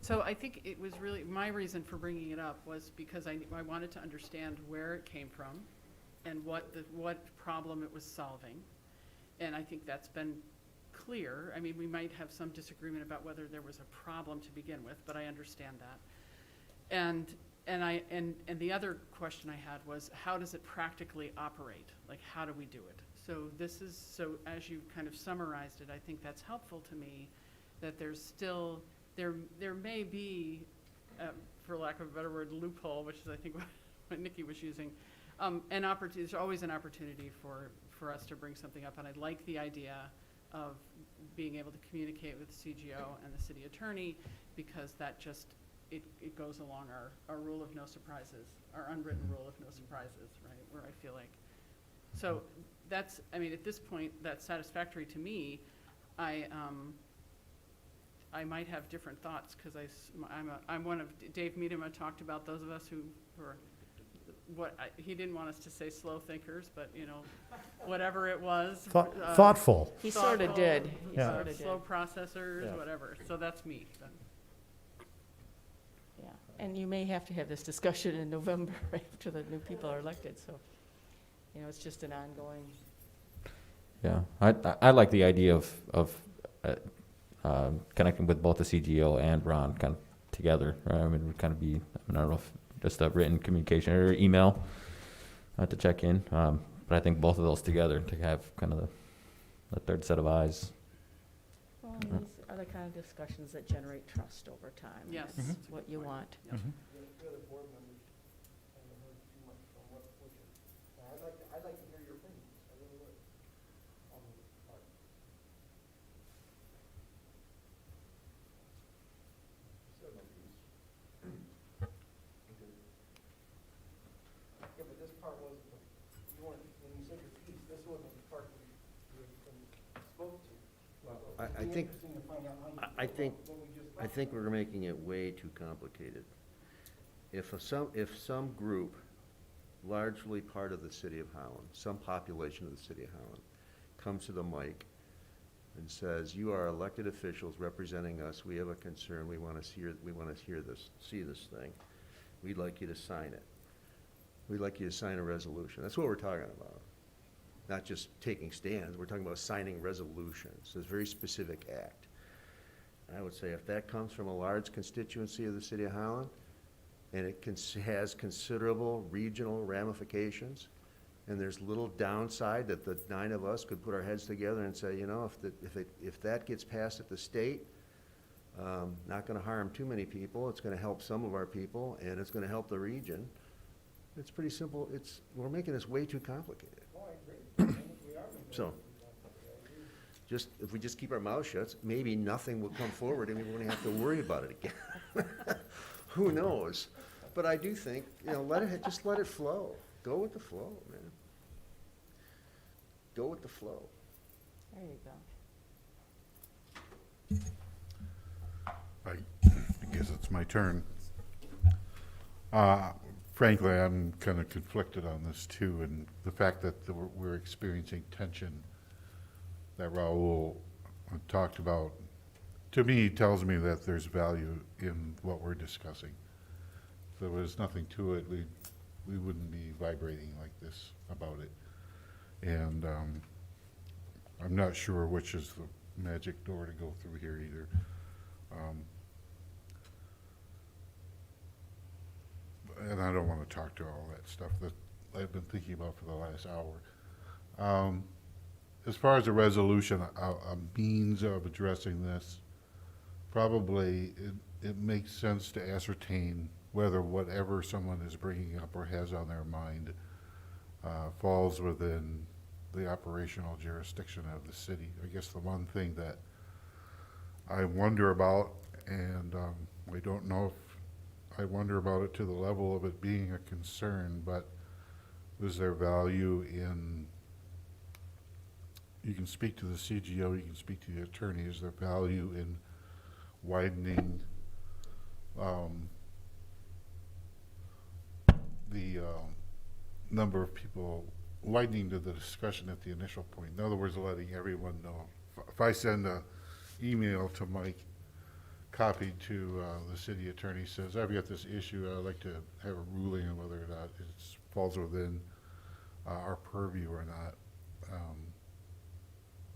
So I think it was really, my reason for bringing it up was because I wanted to understand where it came from and what problem it was solving. And I think that's been clear. I mean, we might have some disagreement about whether there was a problem to begin with, but I understand that. And the other question I had was, how does it practically operate? Like, how do we do it? So as you kind of summarized it, I think that's helpful to me, that there's still, there may be, for lack of a better word, loophole, which is I think what Nikki was using, an opportunity, there's always an opportunity for us to bring something up, and I like the idea of being able to communicate with the CGO and the city attorney, because that just, it goes along our rule of no surprises, our unwritten rule of no surprises, right, where I feel like, so that's, I mean, at this point, that's satisfactory to me. I might have different thoughts, because I'm one of, Dave Meadema talked about those of us who were, he didn't want us to say slow thinkers, but, you know, whatever it was. Thoughtful. He sort of did. He Yeah. sort of did. Slow processors, Yeah. whatever. So that's me. Then. Yeah, and you may have to have this discussion in November after the new people are elected, so, you know, it's just an ongoing. Yeah, I like the idea of connecting with both the CGO and Ron kind of together, right? I mean, it would kind of be, I don't know if just a written communication or email to check in, but I think both of those together to have kind of the third set of eyes. Well, these are the kind of discussions that generate trust over time. Yes. That's what you want. Yep. I'd like to hear your opinions, I really would, on the part. Yeah, but this part wasn't, you weren't, when you said your piece, this wasn't the part that you spoke to. I think, I think we're making it way too complicated. If some group, largely part of the city of Holland, some population of the city of Holland, comes to the mic and says, you are elected officials representing us, we have a concern, we want to see this thing, we'd like you to sign it. We'd like you to sign a resolution. That's what we're talking about. Not just taking stands, we're talking about signing resolutions. It's a very specific act. I would say if that comes from a large constituency of the city of Holland, and it has considerable regional ramifications, and there's little downside that the 9 of us could put our heads together and say, you know, if that gets passed at the state, not going to harm too many people, it's going to help some of our people, and it's going to help the region. It's pretty simple. We're making this way too complicated. So, if we just keep our mouths shut, maybe nothing will come forward and we won't have to worry about it again. Who knows? But I do think, you know, just let it flow. Go with the flow, man. Go with the flow. There you go. I guess it's my turn. Frankly, I'm kind of conflicted on this too, and the fact that we're experiencing tension that Raul talked about, to me, tells me that there's value in what we're discussing. If there was nothing to it, we wouldn't be vibrating like this about it. And I'm not sure which is the magic door to go through here either. And I don't want to talk to all that stuff that I've been thinking about for the last hour. As far as a resolution, a means of addressing this, probably it makes sense to ascertain whether whatever someone is bringing up or has on their mind falls within the operational jurisdiction of the city. I guess the one thing that I wonder about, and I don't know if I wonder about it to the level of it being a concern, but is there value in, you can speak to the CGO, you can speak to the attorney, is there value in widening the number of people, widening to the discussion at the initial point? In other words, letting everyone know. If I send an email to Mike, copied to the city attorney, says, I've got this issue, I'd like to have a ruling on whether or not it falls within our purview or not.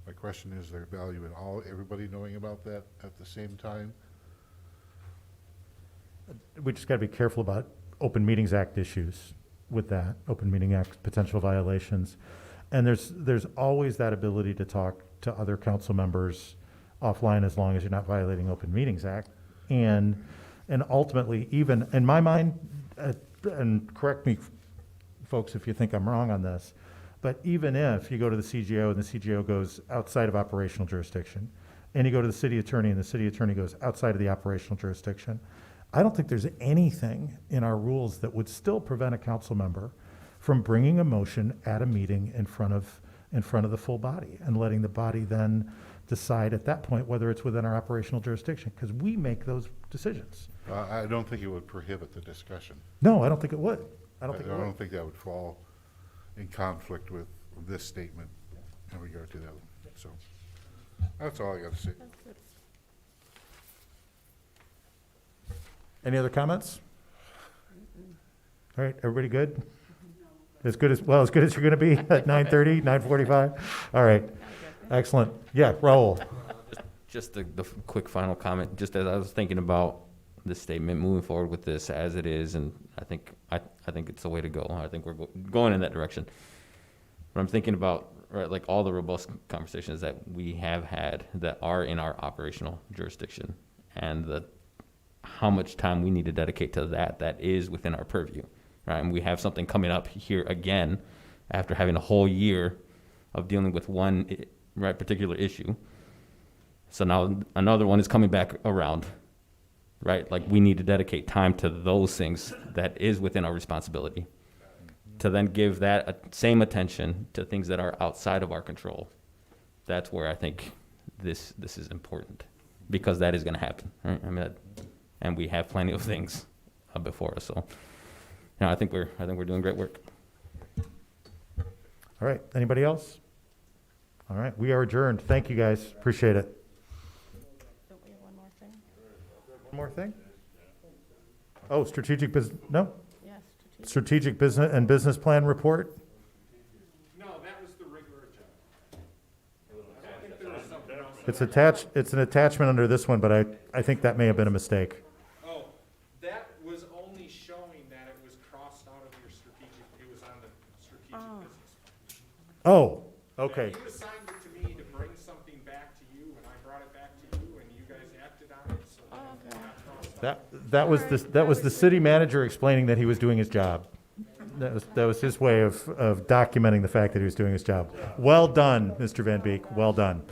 My question is there value in everybody knowing about that at the same time? We just got to be careful about Open Meetings Act issues with that, Open Meeting Act potential violations. And there's always that ability to talk to other council members offline as long as you're not violating Open Meetings Act. And ultimately, even in my mind, and correct me, folks, if you think I'm wrong on this, but even if you go to the CGO and the CGO goes outside of operational jurisdiction, and you go to the city attorney and the city attorney goes outside of the operational jurisdiction, I don't think there's anything in our rules that would still prevent a council member from bringing a motion at a meeting in front of the full body and letting the body then decide at that point whether it's within our operational jurisdiction, because we make those decisions. I don't think it would prohibit the discussion. No, I don't think it would. I I don't think it would. don't think that would fall in conflict with this statement in regard to that. So that's all I got to say. Any other comments? All right, everybody good? As good as you're going to be at 9:30, 9:45? All right, excellent. Yeah, Raul. Just the quick final comment, just as I was thinking about this statement, moving forward with this as it is, and I think it's the way to go. I think we're going in that direction. But I'm thinking about, right, like all the robust conversations that we have had that are in our operational jurisdiction, and how much time we need to dedicate to that is within our purview, right? And we have something coming up here again after having a whole year of dealing with one particular issue. So now another one is coming back around, right? Like, we need to dedicate time to those things that is within our responsibility, to then give that same attention to things that are outside of our control. That's where I think this is important, because that is going to happen, right? I mean, and we have plenty of things before us. So, I think we're doing great work. All right, anybody else? All right, we are adjourned. Thank you, guys. Appreciate it. Don't we have one more thing? One more thing? Oh, strategic business, no? Yes. Strategic business and business plan report? No, that was the regular agenda. I think there was something else. It's an attachment under this one, but I think that may have been a mistake. Oh, that was only showing that it was crossed out of your strategic, it was on the strategic business plan. Oh, okay. You assigned it to me to bring something back to you, and I brought it back to you, and you guys acted on it, so it's not crossed out. That was the city manager explaining that he was doing his job. That was his way of documenting the fact that he was doing his job. Well done, Mr. Van Beek, well done.